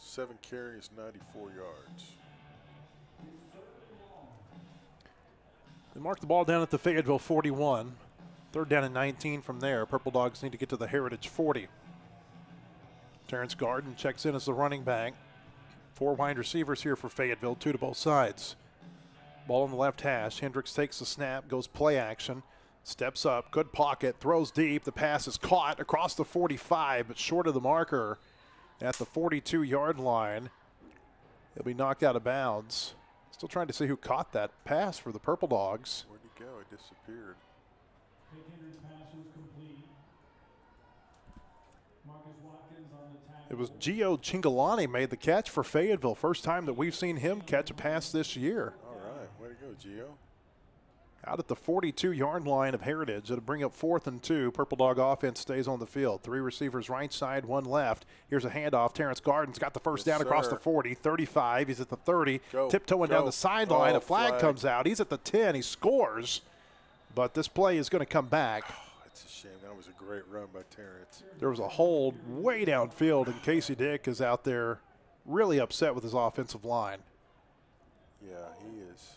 [SPEAKER 16] 7 carries, 94 yards.
[SPEAKER 15] They mark the ball down at the Fayetteville 41. 3rd down and 19 from there. Purple Dogs need to get to the Heritage 40. Terrence Garden checks in as the running back. 4 wide receivers here for Fayetteville, 2 to both sides. Ball on the left hash. Hendricks takes the snap, goes play action, steps up, good pocket, throws deep. The pass is caught across the 45, but short of the marker at the 42-yard line. He'll be knocked out of bounds. Still trying to see who caught that pass for the Purple Dogs.
[SPEAKER 16] Where'd he go? He disappeared.
[SPEAKER 15] It was Gio Chingalani made the catch for Fayetteville. First time that we've seen him catch a pass this year.
[SPEAKER 16] All right, way to go, Gio.
[SPEAKER 15] Out at the 42-yard line of Heritage. It'll bring up 4th and 2. Purple Dog offense stays on the field. 3 receivers right side, 1 left. Here's a handoff. Terrence Garden's got the first down across the 40. 35. He's at the 30. Tiptoeing down the sideline. A flag comes out. He's at the 10. He scores. But this play is going to come back.
[SPEAKER 16] It's a shame. That was a great run by Terrence.
[SPEAKER 15] There was a hold way downfield, and Casey Dick is out there really upset with his offensive line.
[SPEAKER 16] Yeah, he is.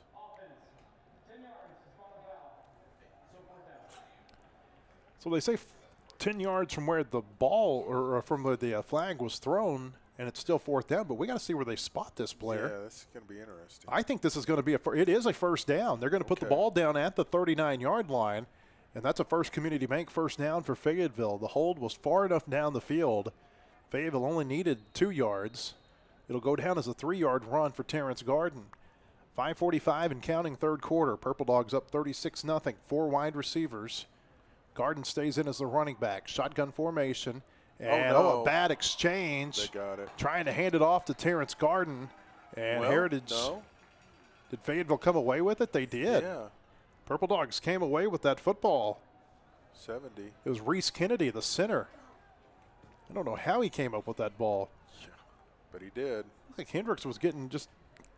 [SPEAKER 15] So they say 10 yards from where the ball or from where the flag was thrown, and it's still 4th down, but we got to see where they spot this player.
[SPEAKER 16] Yeah, this is going to be interesting.
[SPEAKER 15] I think this is going to be it is a first down. They're going to put the ball down at the 39-yard line, and that's a First Community Bank first down for Fayetteville. The hold was far enough down the field. Fayetteville only needed 2 yards. It'll go down as a 3-yard run for Terrence Garden. 5:45 and counting 3rd quarter. Purple Dogs up 36-0. 4 wide receivers. Garden stays in as the running back. Shotgun formation. And a bad exchange.
[SPEAKER 16] They got it.
[SPEAKER 15] Trying to hand it off to Terrence Garden. And Heritage.
[SPEAKER 16] No.
[SPEAKER 15] Did Fayetteville come away with it? They did.
[SPEAKER 16] Yeah.
[SPEAKER 15] Purple Dogs came away with that football.
[SPEAKER 16] 70.
[SPEAKER 15] It was Reese Kennedy, the center. I don't know how he came up with that ball.
[SPEAKER 16] Yeah, but he did.
[SPEAKER 15] I think Hendricks was getting just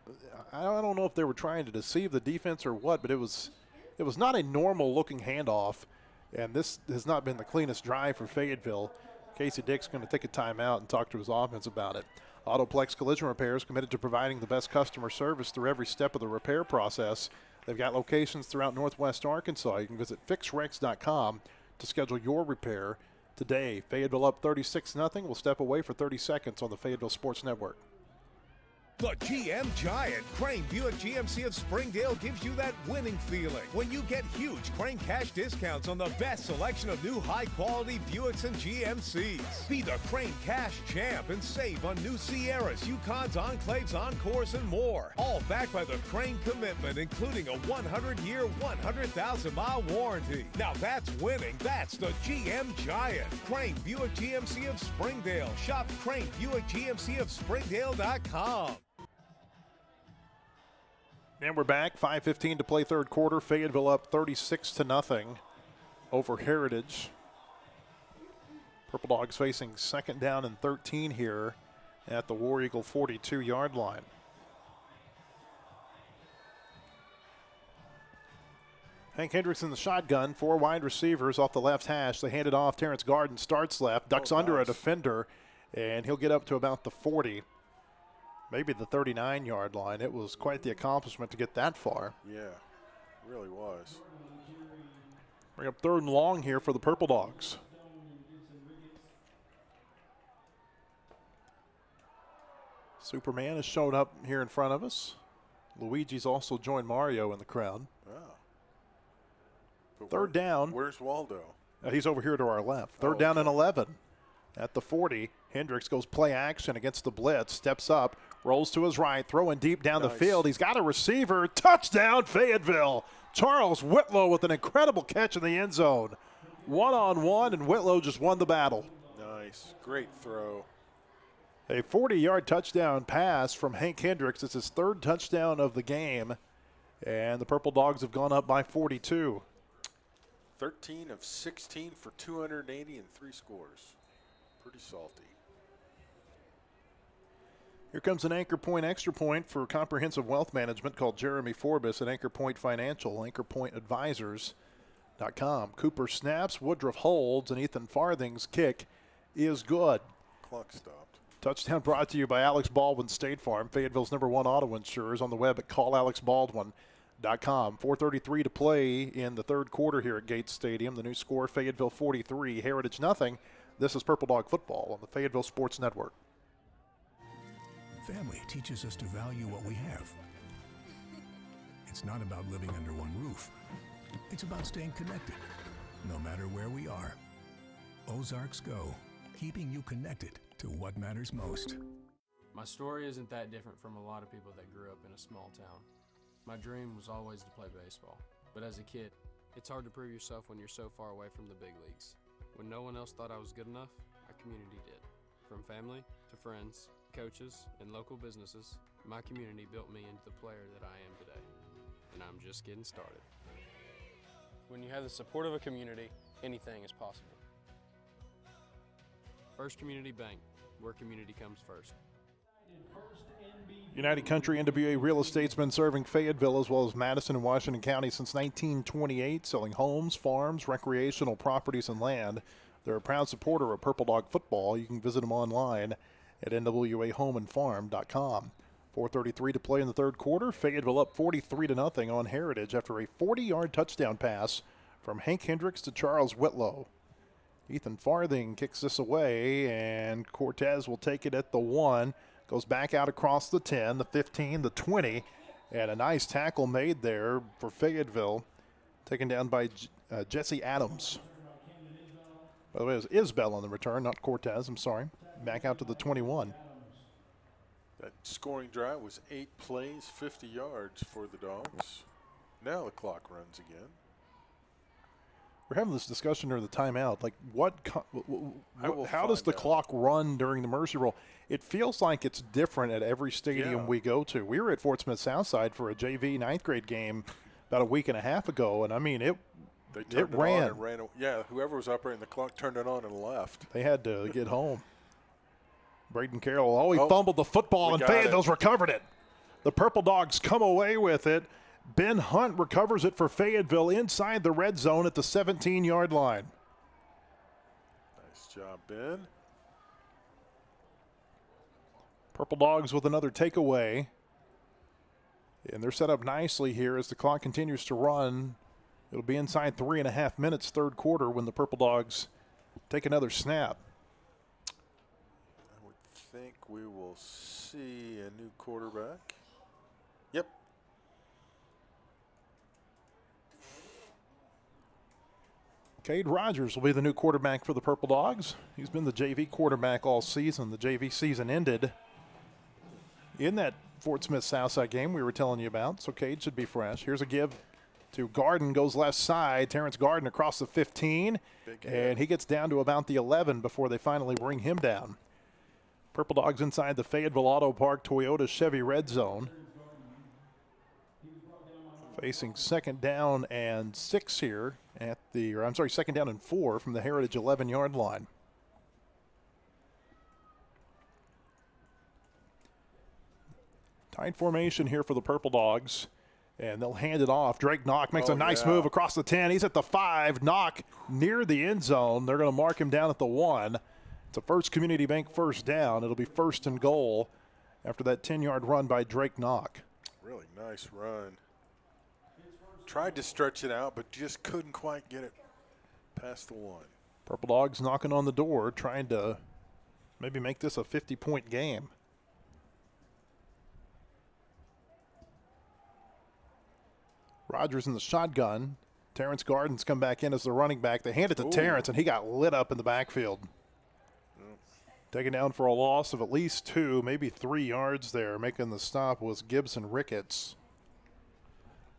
[SPEAKER 15] – I don't know if they were trying to deceive the defense or what, but it was not a normal-looking handoff. And this has not been the cleanest drive for Fayetteville. Casey Dick's going to take a timeout and talk to his offense about it. Autoplex Collision Repair is committed to providing the best customer service through every step of the repair process. They've got locations throughout Northwest Arkansas. You can visit fixrex.com to schedule your repair today. Fayetteville up 36-0. We'll step away for 30 seconds on the Fayetteville Sports Network.
[SPEAKER 7] The GM Giant, Crane Buick GMC of Springdale gives you that winning feeling when you get huge Crane cash discounts on the best selection of new high-quality Buicks and GMCs. Be the Crane cash champ and save on new Sierras, Yukons, Enclaves, Encores, and more. All backed by the Crane commitment, including a 100-year, 100,000-mile warranty. Now that's winning. That's the GM Giant. Crane Buick GMC of Springdale. Shop Crane Buick GMC of Springdale.com.
[SPEAKER 15] And we're back. 5:15 to play 3rd quarter. Fayetteville up 36-0 over Heritage. Purple Dogs facing 2nd down and 13 here at the War Eagle 42-yard line. Hank Hendricks in the shotgun. 4 wide receivers off the left hash. They hand it off. Terrence Garden starts left, ducks under a defender, and he'll get up to about the 40. Maybe the 39-yard line. It was quite the accomplishment to get that far.
[SPEAKER 16] Yeah, it really was.
[SPEAKER 15] Bring up 3rd and long here for the Purple Dogs. Superman has shown up here in front of us. Luigi's also joined Mario in the crowd.
[SPEAKER 16] Wow.
[SPEAKER 15] 3rd down.
[SPEAKER 16] Where's Waldo?
[SPEAKER 15] He's over here to our left. 3rd down and 11 at the 40. Hendricks goes play action against the blitz, steps up, rolls to his right, throwing deep down the field. He's got a receiver. Touchdown, Fayetteville. Charles Whitlow with an incredible catch in the end zone. 1-on-1, and Whitlow just won the battle.
[SPEAKER 16] Nice. Great throw.
[SPEAKER 15] A 40-yard touchdown pass from Hank Hendricks. It's his 3rd touchdown of the game, and the Purple Dogs have gone up by 42.
[SPEAKER 16] 13 of 16 for 280 and 3 scores. Pretty salty.
[SPEAKER 15] Here comes an Anchor Point Extra Point for comprehensive wealth management called Jeremy Forbes at Anchor Point Financial, anchorpointadvisors.com. Cooper snaps, Woodruff holds, and Ethan Farthing's kick is good.
[SPEAKER 16] Clock stopped.
[SPEAKER 15] Touchdown brought to you by Alex Baldwin State Farm, Fayetteville's #1 auto insurers, on the web at callalexbaldwin.com. 4:33 to play in the third quarter here at Gates Stadium. The new score, Fayetteville 43, Heritage nothing. This is Purple Dog Football on the Fayetteville Sports Network.
[SPEAKER 10] Family teaches us to value what we have. It's not about living under one roof. It's about staying connected, no matter where we are. Ozarks Go, keeping you connected to what matters most.
[SPEAKER 11] My story isn't that different from a lot of people that grew up in a small town. My dream was always to play baseball, but as a kid, it's hard to prove yourself when you're so far away from the big leagues. When no one else thought I was good enough, our community did. From family to friends, coaches, and local businesses, my community built me into the player that I am today, and I'm just getting started.
[SPEAKER 17] When you have the support of a community, anything is possible.
[SPEAKER 11] First Community Bank, where community comes first.
[SPEAKER 15] United Country NWA Real Estate's been serving Fayetteville as well as Madison and Washington County since 1928, selling homes, farms, recreational properties, and land. They're a proud supporter of Purple Dog Football. You can visit them online at nwahomeandfarm.com. 4:33 to play in the third quarter. Fayetteville up 43-0 on Heritage after a 40-yard touchdown pass from Hank Hendricks to Charles Whitlow. Ethan Farthing kicks this away, and Cortez will take it at the 1. Goes back out across the 10, the 15, the 20, and a nice tackle made there for Fayetteville, taken down by Jesse Adams. By the way, it was Isbell on the return, not Cortez, I'm sorry. Back out to the 21.
[SPEAKER 16] That scoring drive was 8 plays, 50 yards for the Dogs. Now the clock runs again.
[SPEAKER 15] We're having this discussion during the timeout. Like, how does the clock run during the Mercy Roll? It feels like it's different at every stadium we go to. We were at Fort Smith Southside for a JV 9th grade game about a week and a half ago, and I mean, it ran.
[SPEAKER 16] Yeah, whoever was operating the clock turned it on and left.
[SPEAKER 15] They had to get home. Braden Carroll, he fumbled the football, and Fayetteville's recovered it. The Purple Dogs come away with it. Ben Hunt recovers it for Fayetteville inside the red zone at the 17-yard line.
[SPEAKER 16] Nice job, Ben.
[SPEAKER 15] Purple Dogs with another takeaway. And they're set up nicely here as the clock continues to run. It'll be inside 3.5 minutes, third quarter, when the Purple Dogs take another snap.
[SPEAKER 16] I would think we will see a new quarterback. Yep.
[SPEAKER 15] Cade Rogers will be the new quarterback for the Purple Dogs. He's been the JV quarterback all season. The JV season ended in that Fort Smith Southside game we were telling you about, so Cade should be fresh. Here's a give to Garden, goes left side. Terrence Garden across the 15, and he gets down to about the 11 before they finally bring him down. Purple Dogs inside the Fayetteville Auto Park Toyota Chevy red zone. Facing second down and 6 here at the, second down and 4 from the Heritage 11-yard line. Tight formation here for the Purple Dogs, and they'll hand it off. Drake Knock makes a nice move across the 10. He's at the 5. Knock near the end zone. They're going to mark him down at the 1. It's a First Community Bank first down. It'll be first and goal after that 10-yard run by Drake Knock.
[SPEAKER 16] Really nice run. Tried to stretch it out, but just couldn't quite get it past the 1.
[SPEAKER 15] Purple Dogs knocking on the door, trying to maybe make this a 50-point game. Rogers in the shotgun. Terrence Garden's come back in as the running back. They hand it to Terrence, and he got lit up in the backfield. Taken down for a loss of at least 2, maybe 3 yards there. Making the stop was Gibson Ricketts.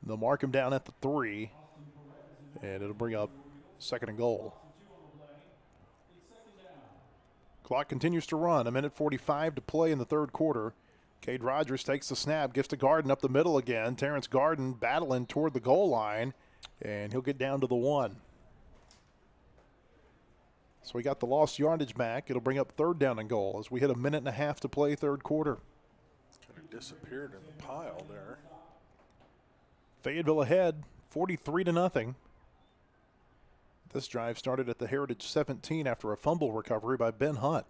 [SPEAKER 15] They'll mark him down at the 3, and it'll bring up second and goal. Clock continues to run. 1:45 to play in the third quarter. Cade Rogers takes the snap, gives to Garden up the middle again. Terrence Garden battling toward the goal line, and he'll get down to the 1. So we got the lost yardage back. It'll bring up third down and goal as we hit 1.5 to play third quarter.
[SPEAKER 16] Kind of disappeared in the pile there.
[SPEAKER 15] Fayetteville ahead, 43-0. This drive started at the Heritage 17 after a fumble recovery by Ben Hunt.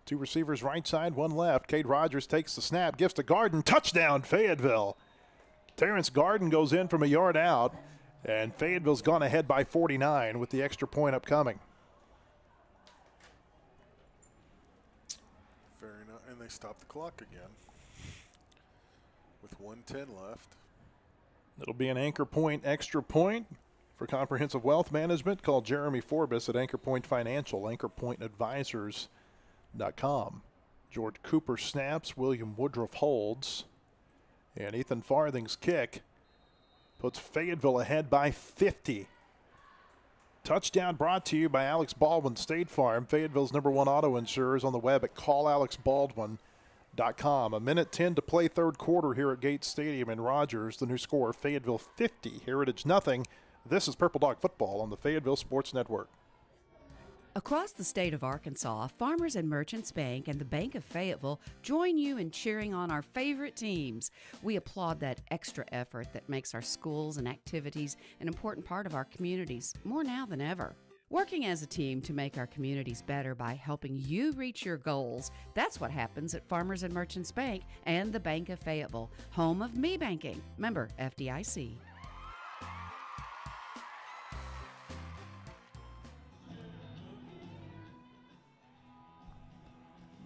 [SPEAKER 15] Two receivers right side, one left. Cade Rogers takes the snap, gives to Garden. Touchdown, Fayetteville. Terrence Garden goes in from a yard out, and Fayetteville's gone ahead by 49 with the extra point upcoming.
[SPEAKER 16] Fair enough. And they stop the clock again with 1:10 left.
[SPEAKER 15] It'll be an Anchor Point extra point for Comprehensive Wealth Management. Call Jeremy Forbes at Anchor Point Financial, anchorpointadvisors.com. George Cooper snaps, William Woodruff holds, and Ethan Farthing's kick puts Fayetteville ahead by 50. Touchdown brought to you by Alex Baldwin State Farm. Fayetteville's #1 auto insurers on the web at callalexbaldwin.com. 1:10 to play third quarter here at Gates Stadium in Rogers. The new score, Fayetteville 50, Heritage nothing. This is Purple Dog Football on the Fayetteville Sports Network.
[SPEAKER 12] Across the state of Arkansas, Farmers and Merchants Bank and the Bank of Fayetteville join you in cheering on our favorite teams. We applaud that extra effort that makes our schools and activities an important part of our communities, more now than ever. Working as a team to make our communities better by helping you reach your goals, that's what happens at Farmers and Merchants Bank and the Bank of Fayetteville, home of me banking. Member FDIC.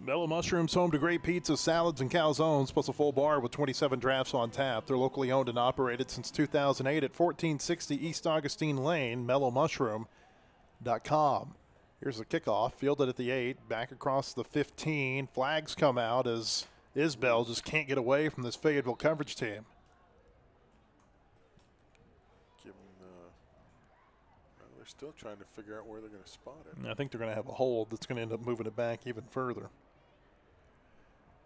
[SPEAKER 15] Mellow Mushrooms, home to great pizza, salads, and calzones, plus a full bar with 27 drafts on tap. They're locally owned and operated since 2008 at 1460 East Augustine Lane, mellowmushroom.com. Here's the kickoff, fielded at the 8, back across the 15. Flags come out as Isbell just can't get away from this Fayetteville coverage team.
[SPEAKER 16] Give them they're still trying to figure out where they're going to spot it.
[SPEAKER 15] And I think they're going to have a hold that's going to end up moving it back even further.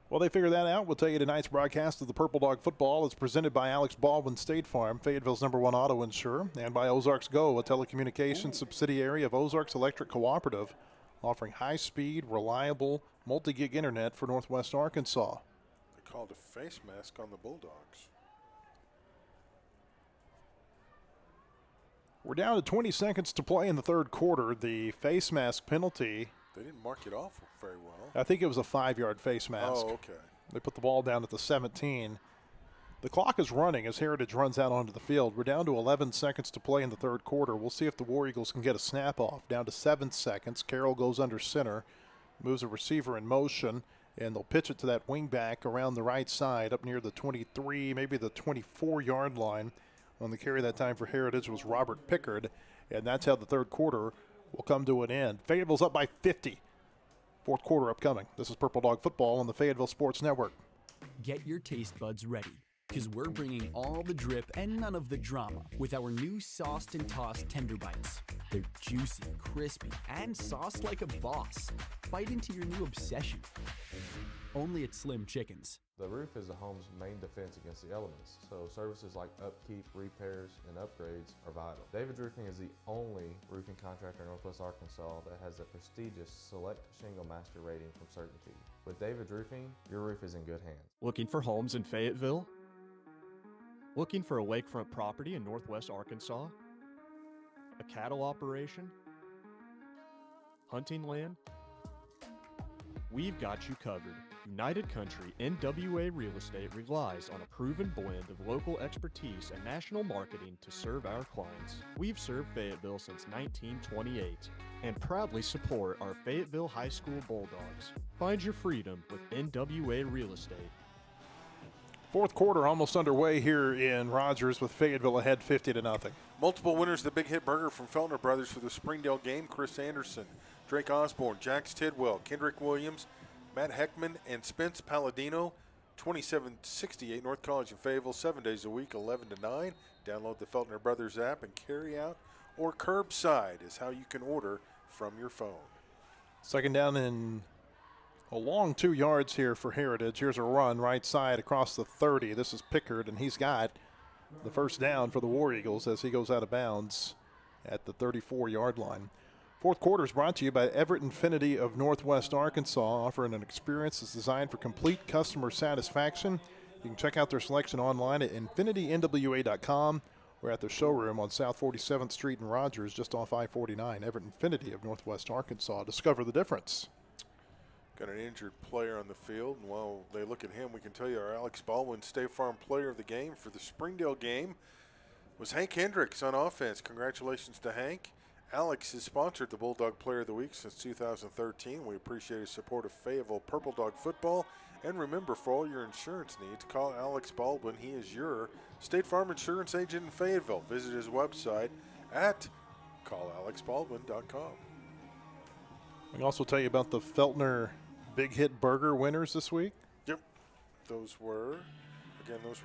[SPEAKER 15] While they figure that out, we'll tell you tonight's broadcast of the Purple Dog Football is presented by Alex Baldwin State Farm, Fayetteville's #1 auto insurer, and by Ozarks Go, a telecommunications subsidiary of Ozarks Electric Cooperative, offering high-speed, reliable, multi-gig internet for Northwest Arkansas.
[SPEAKER 16] They called a face mask on the Bulldogs.
[SPEAKER 15] We're down to 20 seconds to play in the third quarter. The face mask penalty,
[SPEAKER 16] They didn't mark it off very well.
[SPEAKER 15] I think it was a 5-yard face mask.
[SPEAKER 16] Oh, okay.
[SPEAKER 15] They put the ball down at the 17. The clock is running as Heritage runs out onto the field. We're down to 11 seconds to play in the third quarter. We'll see if the War Eagles can get a snap off. Down to 7 seconds. Carroll goes under center, moves a receiver in motion, and they'll pitch it to that wing back around the right side up near the 23, maybe the 24-yard line. On the carry that time for Heritage was Robert Pickard, and that's how the third quarter will come to an end. Fayetteville's up by 50. Fourth quarter upcoming. This is Purple Dog Football on the Fayetteville Sports Network.
[SPEAKER 13] Get your taste buds ready, because we're bringing all the drip and none of the drama with our new sauced and tossed tender bites. They're juicy, crispy, and sauced like a boss. Bite into your new obsession. Only at Slim Chickens.
[SPEAKER 18] The roof is a home's main defense against the elements, so services like upkeep, repairs, and upgrades are vital. David's Roofing is the only roofing contractor in Northwest Arkansas that has the prestigious Select Shingle Master rating from Certainty. With David's Roofing, your roof is in good hands.
[SPEAKER 14] Looking for homes in Fayetteville? Looking for a lakefront property in Northwest Arkansas? A cattle operation? Hunting land? We've got you covered. United Country NWA Real Estate relies on a proven blend of local expertise and national marketing to serve our clients. We've served Fayetteville since 1928 and proudly support our Fayetteville High School Bulldogs. Find your freedom with NWA Real Estate.
[SPEAKER 15] Fourth quarter almost underway here in Rogers with Fayetteville ahead 50-0.
[SPEAKER 16] Multiple winners of the Big Hit Burger from Feltner Brothers for the Springdale game. Chris Anderson, Drake Osborne, Jax Tidwell, Kendrick Williams, Matt Heckman, and Spence Palladino. 2768 North College in Fayetteville, 7 days a week, 11 to 9. Download the Feltner Brothers app, and carry out or curbside is how you can order from your phone.
[SPEAKER 15] Second down in a long 2 yards here for Heritage. Here's a run right side across the 30. This is Pickard, and he's got the first down for the War Eagles as he goes out of bounds at the 34-yard line. Fourth quarter is brought to you by Everett Infinity of Northwest Arkansas, offering an experience that's designed for complete customer satisfaction. You can check out their selection online at infinitynwa.com or at their showroom on South 47th Street in Rogers, just off I-49. Everett Infinity of Northwest Arkansas. Discover the difference.
[SPEAKER 16] Got an injured player on the field, and while they look at him, we can tell you our Alex Baldwin State Farm player of the game for the Springdale game was Hank Hendricks on offense. Congratulations to Hank. Alex has sponsored the Bulldog Player of the Week since 2013. We appreciate his support of Fayetteville Purple Dog football. And remember, for all your insurance needs, call Alex Baldwin. He is your State Farm insurance agent in Fayetteville. Visit his website at callalexbaldwin.com.
[SPEAKER 15] We can also tell you about the Feltner Big Hit Burger winners this week.
[SPEAKER 16] Yep. Those were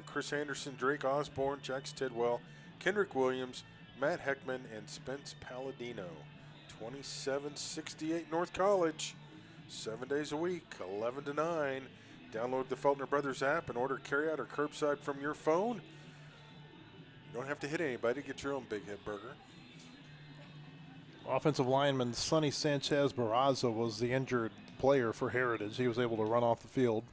[SPEAKER 16] Chris Anderson, Drake Osborne, Jax Tidwell, Kendrick Williams, Matt Heckman, and Spence Palladino. 2768 North College. 7 days a week, 11 to 9. Download the Feltner Brothers app and order carryout or curbside from your phone. You don't have to hit anybody to get your own Big Hit Burger.
[SPEAKER 15] Offensive lineman Sonny Sanchez Barraza was the injured player for Heritage. He was able to run off the field.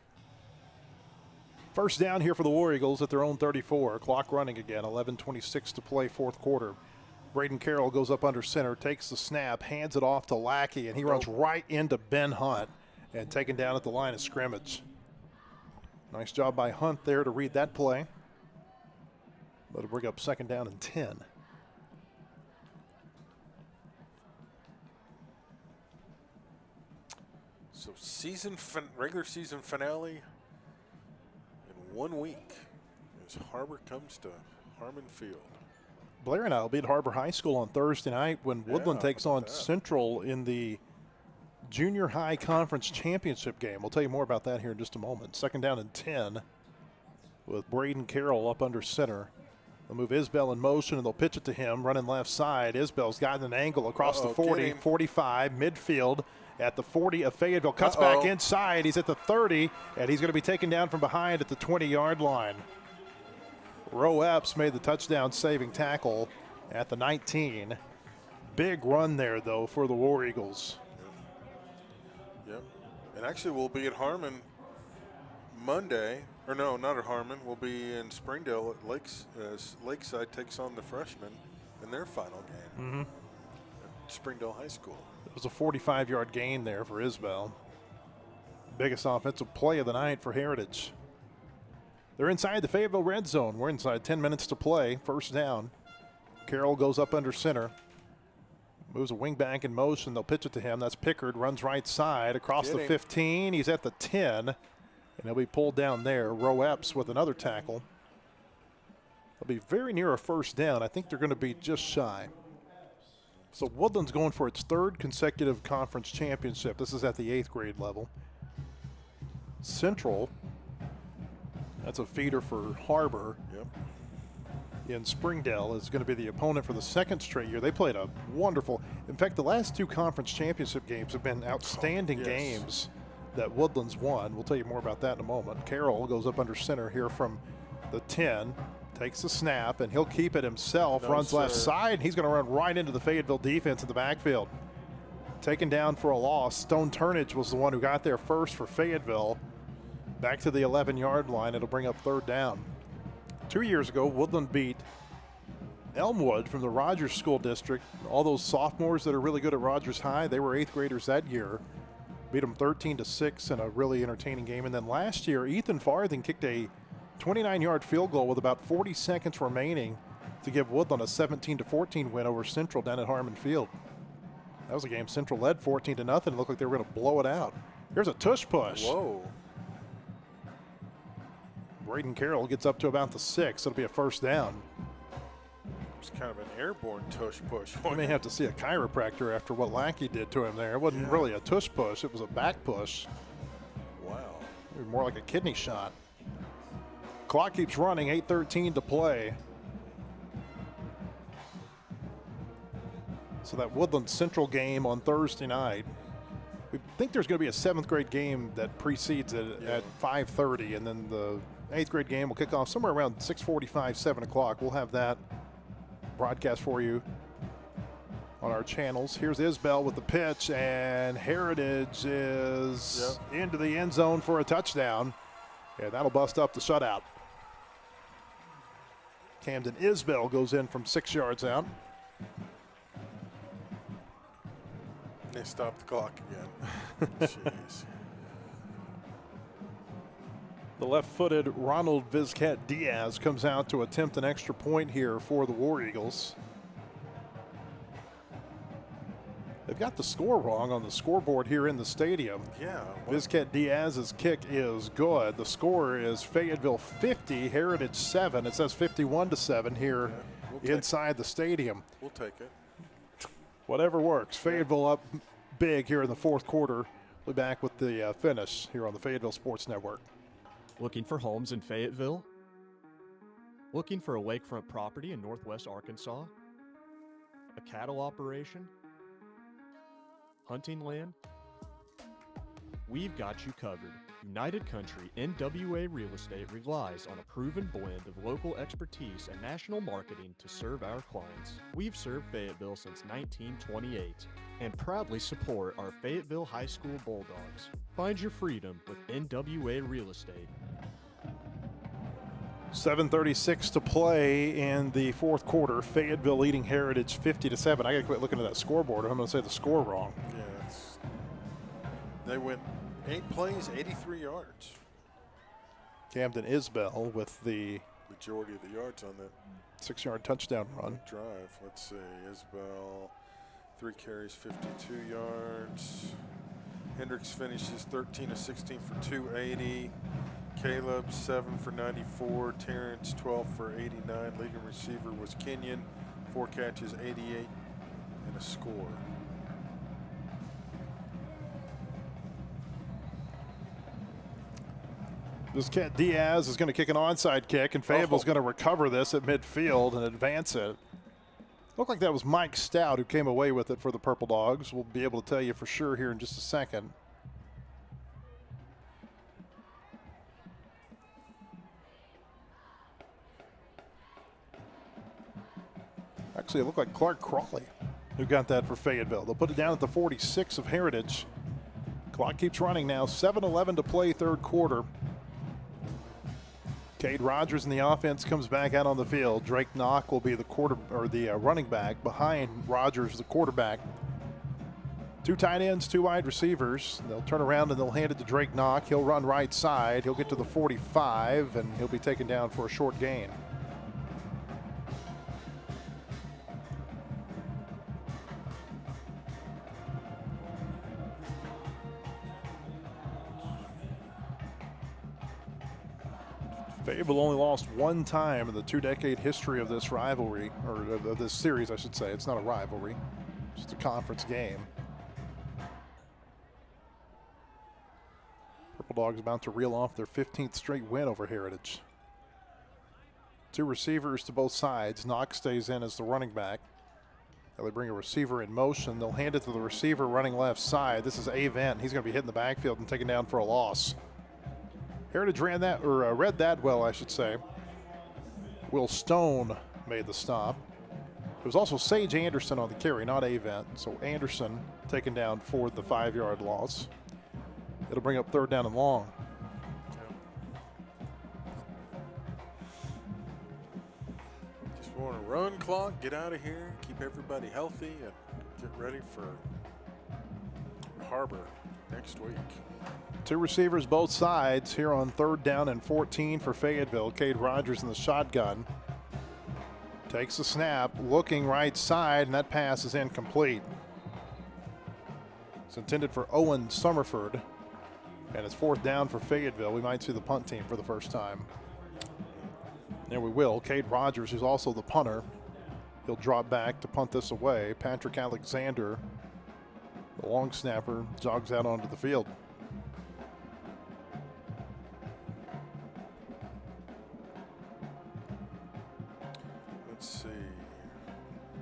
[SPEAKER 15] First down here for the War Eagles at their own 34. Clock running again, 11:26 to play, fourth quarter. Braden Carroll goes up under center, takes the snap, hands it off to Lackey, and he runs right into Ben Hunt and taken down at the line of scrimmage. Nice job by Hunt there to read that play. That'll bring up second down and 10.
[SPEAKER 16] So regular season finale in 1 week as Harbor comes to Harmon Field.
[SPEAKER 15] Blair and I will be at Harbor High School on Thursday night when Woodland takes on Central in the Junior High Conference Championship game. We'll tell you more about that here in just a moment. Second down and 10 with Braden Carroll up under center. They'll move Isbell in motion, and they'll pitch it to him, running left side. Isbell's got an angle across the 40, 45, midfield at the 40 of Fayetteville. Cuts back inside. He's at the 30, and he's going to be taken down from behind at the 20-yard line. Roe Epps made the touchdown-saving tackle at the 19. Big run there, though, for the War Eagles.
[SPEAKER 16] Yep. And actually, we'll be at Harmon Monday. Or no, not at Harmon. We'll be in Springdale at Lakeside takes on the freshmen in their final game at Springdale High School.
[SPEAKER 15] It was a 45-yard gain there for Isbell. Biggest offensive play of the night for Heritage. They're inside the Fayetteville red zone. We're inside 10 minutes to play. First down. Carroll goes up under center. Moves a wing back in motion. They'll pitch it to him. That's Pickard. Runs right side across the 15. He's at the 10. And he'll be pulled down there. Roe Epps with another tackle. They'll be very near a first down. I think they're going to be just shy. So Woodland's going for its third consecutive conference championship. This is at the 8th grade level. Central, that's a feeder for Harbor.
[SPEAKER 16] Yep.
[SPEAKER 15] In Springdale is going to be the opponent for the second straight year. They played a wonderful, in fact, the last two conference championship games have been outstanding games that Woodland's won. We'll tell you more about that in a moment. Carroll goes up under center here from the 10, takes the snap, and he'll keep it himself, runs left side. He's going to run right into the Fayetteville defense in the backfield. Taken down for a loss. Stone Turnage was the one who got there first for Fayetteville. Back to the 11-yard line. It'll bring up third down. 2 years ago, Woodland beat Elmwood from the Rogers School District. All those sophomores that are really good at Rogers High, they were 8th graders that year. Beat them 13-6 in a really entertaining game. And then last year, Ethan Farthing kicked a 29-yard field goal with about 40 seconds remaining to give Woodland a 17-14 win over Central down at Harmon Field. That was a game Central led 14-0. It looked like they were going to blow it out. Here's a tush push.
[SPEAKER 16] Whoa.
[SPEAKER 15] Braden Carroll gets up to about the 6. It'll be a first down.
[SPEAKER 16] It's kind of an airborne tush push.
[SPEAKER 15] We may have to see a chiropractor after what Lackey did to him there. It wasn't really a tush push. It was a back push.
[SPEAKER 16] Wow.
[SPEAKER 15] It was more like a kidney shot. Clock keeps running, 8:13 to play. So that Woodland Central game on Thursday night. We think there's going to be a 7th grade game that precedes it at 5:30, and then the 8th grade game will kick off somewhere around 6:45, 7 o'clock. We'll have that broadcast for you on our channels. Here's Isbell with the pitch, and Heritage is into the end zone for a touchdown, and that'll bust up the shutout. Camden Isbell goes in from 6 yards out.
[SPEAKER 16] They stopped the clock again. Jeez.
[SPEAKER 15] The left-footed Ronald Vizquette Diaz comes out to attempt an extra point here for the War Eagles. They've got the score wrong on the scoreboard here in the stadium.
[SPEAKER 16] Yeah.
[SPEAKER 15] Vizquette Diaz's kick is good. The score is Fayetteville 50, Heritage 7. It says 51-7 here inside the stadium.
[SPEAKER 16] We'll take it.
[SPEAKER 15] Whatever works. Fayetteville up big here in the fourth quarter. We'll be back with the finish here on the Fayetteville Sports Network.
[SPEAKER 14] Looking for homes in Fayetteville? Looking for a lakefront property in northwest Arkansas? A cattle operation? Hunting land? We've got you covered. United Country NWA Real Estate relies on a proven blend of local expertise and national marketing to serve our clients. We've served Fayetteville since 1928 and proudly support our Fayetteville High School Bulldogs. Find your freedom with NWA Real Estate.
[SPEAKER 15] 7:36 to play in the fourth quarter. Fayetteville leading Heritage 50-7. I got to quit looking at that scoreboard. I'm going to say the score wrong.
[SPEAKER 16] Yeah, they went 8 plays, 83 yards.
[SPEAKER 15] Camden Isbell with the
[SPEAKER 16] majority of the yards on that
[SPEAKER 15] 6-yard touchdown run.
[SPEAKER 16] Drive. Let's see. Isbell, 3 carries, 52 yards. Hendricks finishes 13 of 16 for 280. Caleb 7 for 94. Terrence 12 for 89. Leading receiver was Kenyon, 4 catches, 88, and a score.
[SPEAKER 15] Vizquette Diaz is going to kick an onside kick, and Fayetteville's going to recover this at midfield and advance it. Looked like that was Mike Stout who came away with it for the Purple Dogs. We'll be able to tell you for sure here in just a second. Actually, it looked like Clark Crawley who got that for Fayetteville. They'll put it down at the 46 of Heritage. Clock keeps running now. 7:11 to play, third quarter. Cade Rogers in the offense comes back out on the field. Drake Knock will be the running back behind Rogers, the quarterback. 2 tight ends, 2 wide receivers. They'll turn around and they'll hand it to Drake Knock. He'll run right side. He'll get to the 45, and he'll be taken down for a short gain. Fayetteville only lost 1 time in the 2-decade history of this rivalry, or of this series, I should say. It's not a rivalry, it's a conference game. Purple Dogs about to reel off their 15th straight win over Heritage. 2 receivers to both sides. Knox stays in as the running back. Now they bring a receiver in motion. They'll hand it to the receiver running left side. This is Avent. He's going to be hitting the backfield and taken down for a loss. Heritage read that well, I should say. Will Stone made the stop. It was also Sage Anderson on the carry, not Avent. So Anderson taken down for the 5-yard loss. It'll bring up 3rd down and long.
[SPEAKER 16] Just want to run clock, get out of here, keep everybody healthy, and get ready for Harbor next week.
[SPEAKER 15] 2 receivers both sides here on 3rd down and 14 for Fayetteville. Cade Rogers in the shotgun. Takes the snap, looking right side, and that pass is incomplete. It's intended for Owen Summerford, and it's 4th down for Fayetteville. We might see the punt team for the first time. There we will. Cade Rogers, who's also the punter, he'll drop back to punt this away. Patrick Alexander, the long snapper, jogs out onto the field.
[SPEAKER 16] Let's see.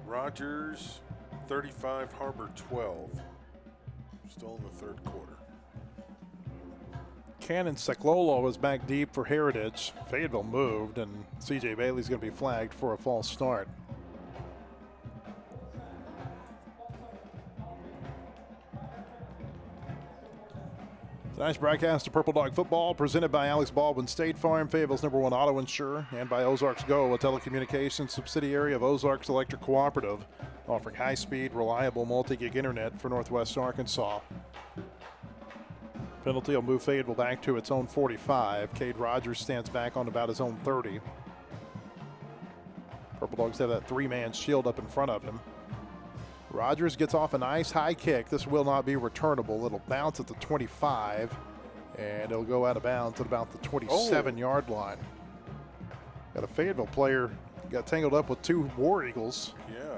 [SPEAKER 16] Rogers, 35, Harbor 12. Still in the 3rd quarter.
[SPEAKER 15] Cannon Seklolo is back deep for Heritage. Fayetteville moved, and C.J. Bailey's going to be flagged for a false start. Tonight's broadcast of Purple Dog Football presented by Alex Baldwin State Farm, Fayetteville's #1 auto insurer, and by Ozarks Go, a telecommunications subsidiary of Ozarks Electric Cooperative, offering high-speed, reliable multi-gig internet for Northwest Arkansas. Penalty will move Fayetteville back to its own 45. Cade Rogers stands back on about his own 30. Purple Dogs have that three-man shield up in front of him. Rogers gets off a nice high kick. This will not be returnable. It'll bounce at the 25, and it'll go out of bounds at about the 27-yard line. Got a Fayetteville player got tangled up with two War Eagles.
[SPEAKER 16] Yeah.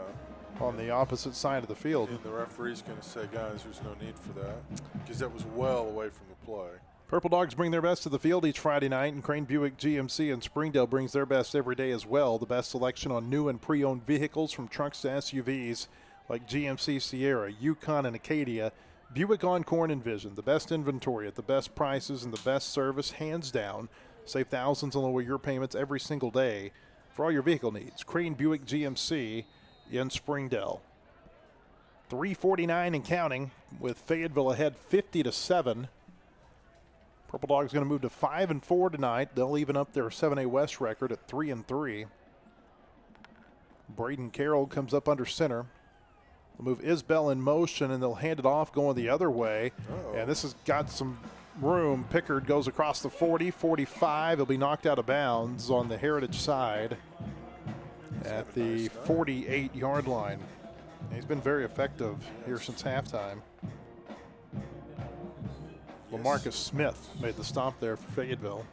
[SPEAKER 15] On the opposite side of the field.
[SPEAKER 16] And the referee's going to say, guys, there's no need for that, because that was well away from the play.
[SPEAKER 15] Purple Dogs bring their best to the field each Friday night, and Crane Buick GMC in Springdale brings their best every day as well. The best selection on new and pre-owned vehicles, from trucks to SUVs like GMC Sierra, Yukon, and Acadia. Buick, Encore, and Vision. The best inventory at the best prices and the best service, hands down. Save thousands and lower your payments every single day for all your vehicle needs. Crane Buick GMC in Springdale. 3:49 and counting, with Fayetteville ahead 50-7. Purple Dogs going to move to 5-4 tonight. They'll even up their 7A West record at 3-3. Braden Carroll comes up under center. They'll move Isbell in motion, and they'll hand it off going the other way. And this has got some room. Pickard goes across the 40, 45. He'll be knocked out of bounds on the Heritage side at the 48-yard line. He's been very effective here since halftime. LaMarcus Smith made the stop there for Fayetteville.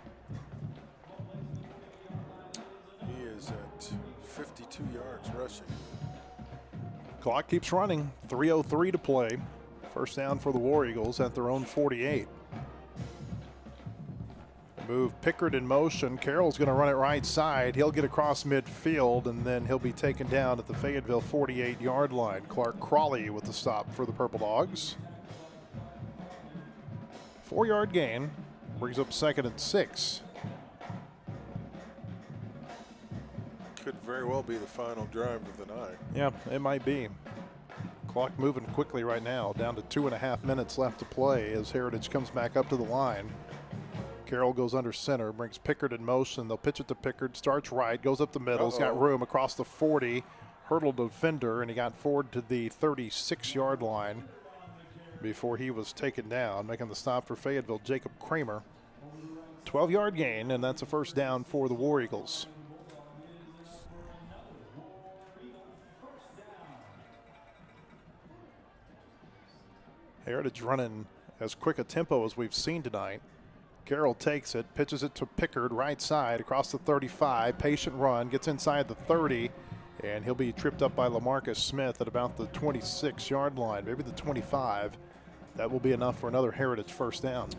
[SPEAKER 16] He is at 52 yards rushing.
[SPEAKER 15] Clock keeps running. 3:03 to play. First down for the War Eagles at their own 48. Move Pickard in motion. Carroll's going to run it right side. He'll get across midfield, and then he'll be taken down at the Fayetteville 48-yard line. Clark Crawley with the stop for the Purple Dogs. 4-yard gain. Brings up 2nd and 6.
[SPEAKER 16] Could very well be the final drive of the night.
[SPEAKER 15] Yeah, it might be. Clock moving quickly right now. Down to 2.5 minutes left to play as Heritage comes back up to the line. Carroll goes under center, brings Pickard in motion. They'll pitch it to Pickard, starts right, goes up the middle. He's got room across the 40, hurdled the defender, and he got forward to the 36-yard line before he was taken down. Making the stop for Fayetteville, Jacob Kramer. 12-yard gain, and that's a first down for the War Eagles. Heritage running as quick a tempo as we've seen tonight. Carroll takes it, pitches it to Pickard, right side, across the 35. Patient run, gets inside the 30, and he'll be tripped up by LaMarcus Smith at about the 26-yard line, maybe the 25. That will be enough for another Heritage first down.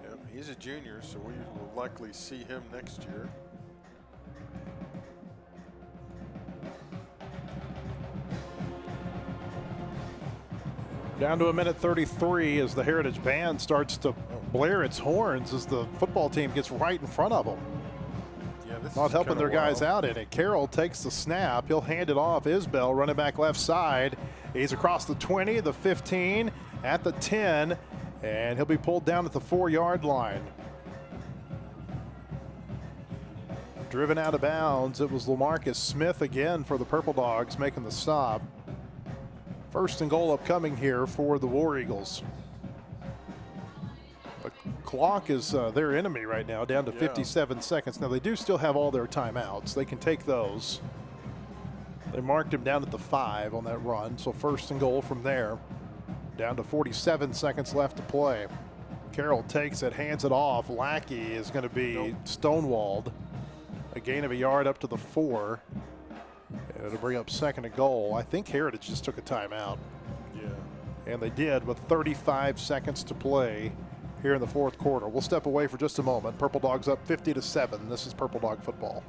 [SPEAKER 16] Yep, he's a junior, so we will likely see him next year.
[SPEAKER 15] Down to 1:33 as the Heritage band starts to blare its horns as the football team gets right in front of them.
[SPEAKER 16] Yeah, this
[SPEAKER 15] Not
[SPEAKER 16] is
[SPEAKER 15] helping
[SPEAKER 16] kinda
[SPEAKER 15] their guys
[SPEAKER 16] wild.
[SPEAKER 15] out in it. Carroll takes the snap. He'll hand it off. Isbell running back left side. He's across the 20, the 15, at the 10, and he'll be pulled down at the 4-yard line. Driven out of bounds. It was LaMarcus Smith again for the Purple Dogs making the stop. First and goal upcoming here for the War Eagles. The clock is their enemy right now, down to 57 seconds. Now, they do still have all their timeouts. They can take those. They marked him down at the 5 on that run, so first and goal from there. Down to 47 seconds left to play. Carroll takes it, hands it off. Lackey is going to be stonewalled. A gain of a yard up to the 4. And it'll bring up second and goal. I think Heritage just took a timeout.
[SPEAKER 16] Yeah.
[SPEAKER 15] And they did with 35 seconds to play here in the fourth quarter. We'll step away for just a moment. Purple Dogs up 50-7. This is Purple Dog football.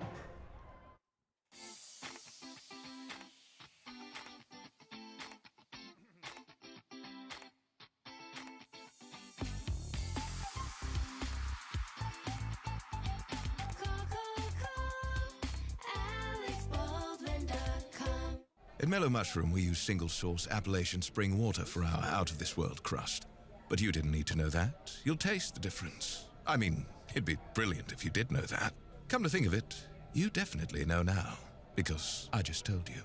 [SPEAKER 8] At Mellow Mushroom, we use single-source Appalachian spring water for our out-of-this-world crust. But you didn't need to know that. You'll taste the difference. I mean, it'd be brilliant if you did know that. Come to think of it, you definitely know now, because I just told you.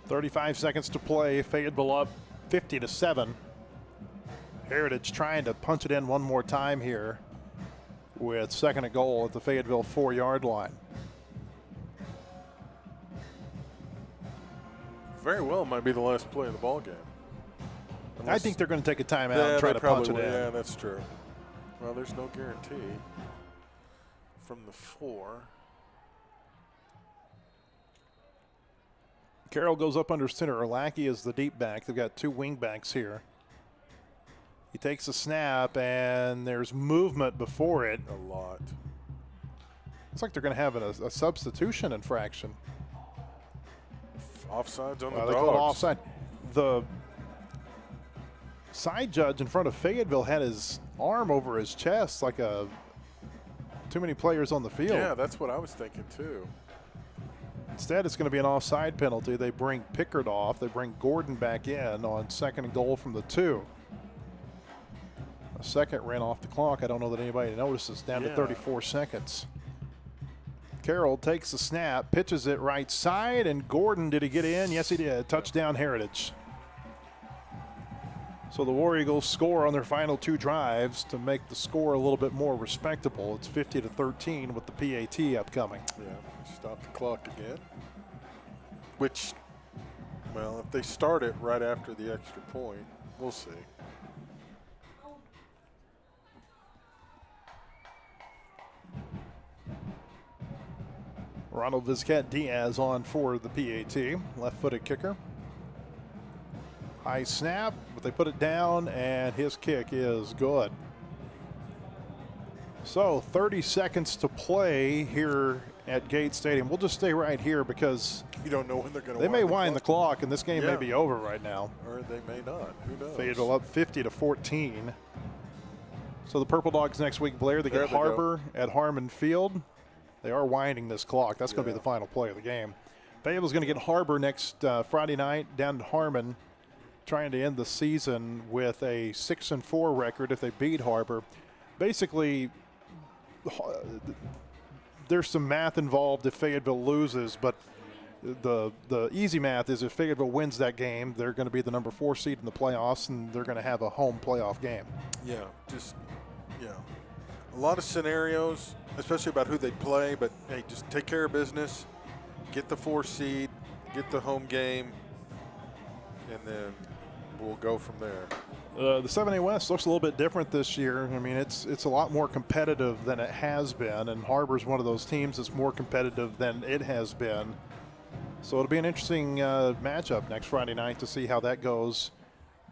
[SPEAKER 15] 35 seconds to play. Fayetteville up 50-7. Heritage trying to punch it in one more time here with second and goal at the Fayetteville 4-yard line.
[SPEAKER 16] Very well might be the last play of the ball game.
[SPEAKER 15] I think they're going to take a timeout and try to punch it in.
[SPEAKER 16] Yeah, that's true. Well, there's no guarantee from the 4.
[SPEAKER 15] Carroll goes up under center. Erlacki is the deep back. They've got 2 wing backs here. He takes a snap, and there's movement before it.
[SPEAKER 16] A lot.
[SPEAKER 15] Looks like they're going to have a substitution infraction.
[SPEAKER 16] Offsides on the
[SPEAKER 15] They
[SPEAKER 16] Dogs.
[SPEAKER 15] call it offside. The side judge in front of Fayetteville had his arm over his chest like too many players on the field.
[SPEAKER 16] Yeah, that's what I was thinking too.
[SPEAKER 15] Instead, it's going to be an offside penalty. They bring Pickard off. They bring Gordon back in on second and goal from the 2. A second ran off the clock. I don't know that anybody notices. Down to 34 seconds. Carroll takes the snap, pitches it right side, and Gordon, did he get in? Yes, he did. Touchdown Heritage. So the War Eagles score on their final 2 drives to make the score a little bit more respectable. It's 50-13 with the PAT upcoming.
[SPEAKER 16] Yeah, stop the clock again. Which, well, if they start it right after the extra point, we'll see.
[SPEAKER 15] Ronald Vizquette Diaz on for the PAT, left-footed kicker. High snap, but they put it down, and his kick is good. So 30 seconds to play here at Gate Stadium. We'll just stay right here because
[SPEAKER 16] you don't know when they're going to.
[SPEAKER 15] They may wind the clock, and this game may be over right now.
[SPEAKER 16] Or they may not. Who knows?
[SPEAKER 15] Fayetteville up 50-14. So the Purple Dogs next week, Blair. They get Harbor at Harmon Field. They are winding this clock. That's going to be the final play of the game. Fayetteville's going to get Harbor next Friday night down at Harmon, trying to end the season with a 6-4 record if they beat Harbor. Basically, there's some math involved if Fayetteville loses, but the easy math is if Fayetteville wins that game, they're going to be the number 4 seed in the playoffs, and they're going to have a home playoff game.
[SPEAKER 16] Yeah, a lot of scenarios, especially about who they play, but hey, just take care of business, get the 4 seed, get the home game, and then we'll go from there.
[SPEAKER 15] The 7A West looks a little bit different this year. I mean, it's a lot more competitive than it has been, and Harbor's one of those teams that's more competitive than it has been. So it'll be an interesting matchup next Friday night to see how that goes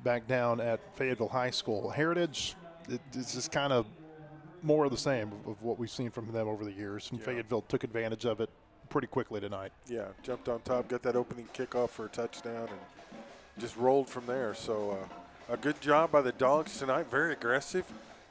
[SPEAKER 15] back down at Fayetteville High School. Heritage, it's just kind of more of the same of what we've seen from them over the years, and Fayetteville took advantage of it pretty quickly tonight.
[SPEAKER 16] Yeah, jumped on top, got that opening kickoff for a touchdown, and just rolled from there. So a good job by the Dogs tonight, very aggressive.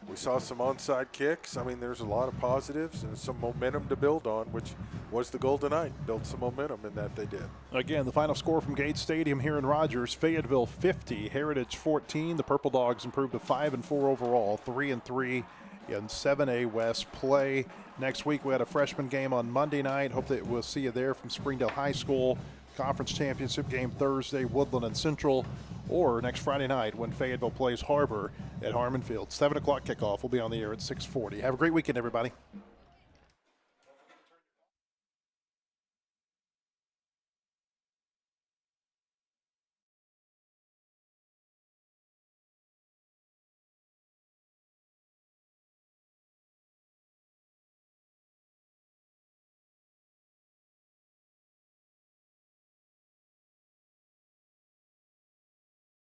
[SPEAKER 16] We saw some onside kicks. I mean, there's a lot of positives and some momentum to build on, which was the goal tonight, build some momentum, and that they did.
[SPEAKER 15] Again, the final score from Gate Stadium here in Rogers, Fayetteville 50, Heritage 14. The Purple Dogs improved to 5-4 overall, 3-3 in 7A West play. Next week, we had a freshman game on Monday night. Hope that we'll see you there from Springdale High School. Conference championship game Thursday, Woodland and Central, or next Friday night when Fayetteville plays Harbor at Harmon Field. 7 o'clock kickoff. We'll be on the air at 6:40. Have a great weekend, everybody.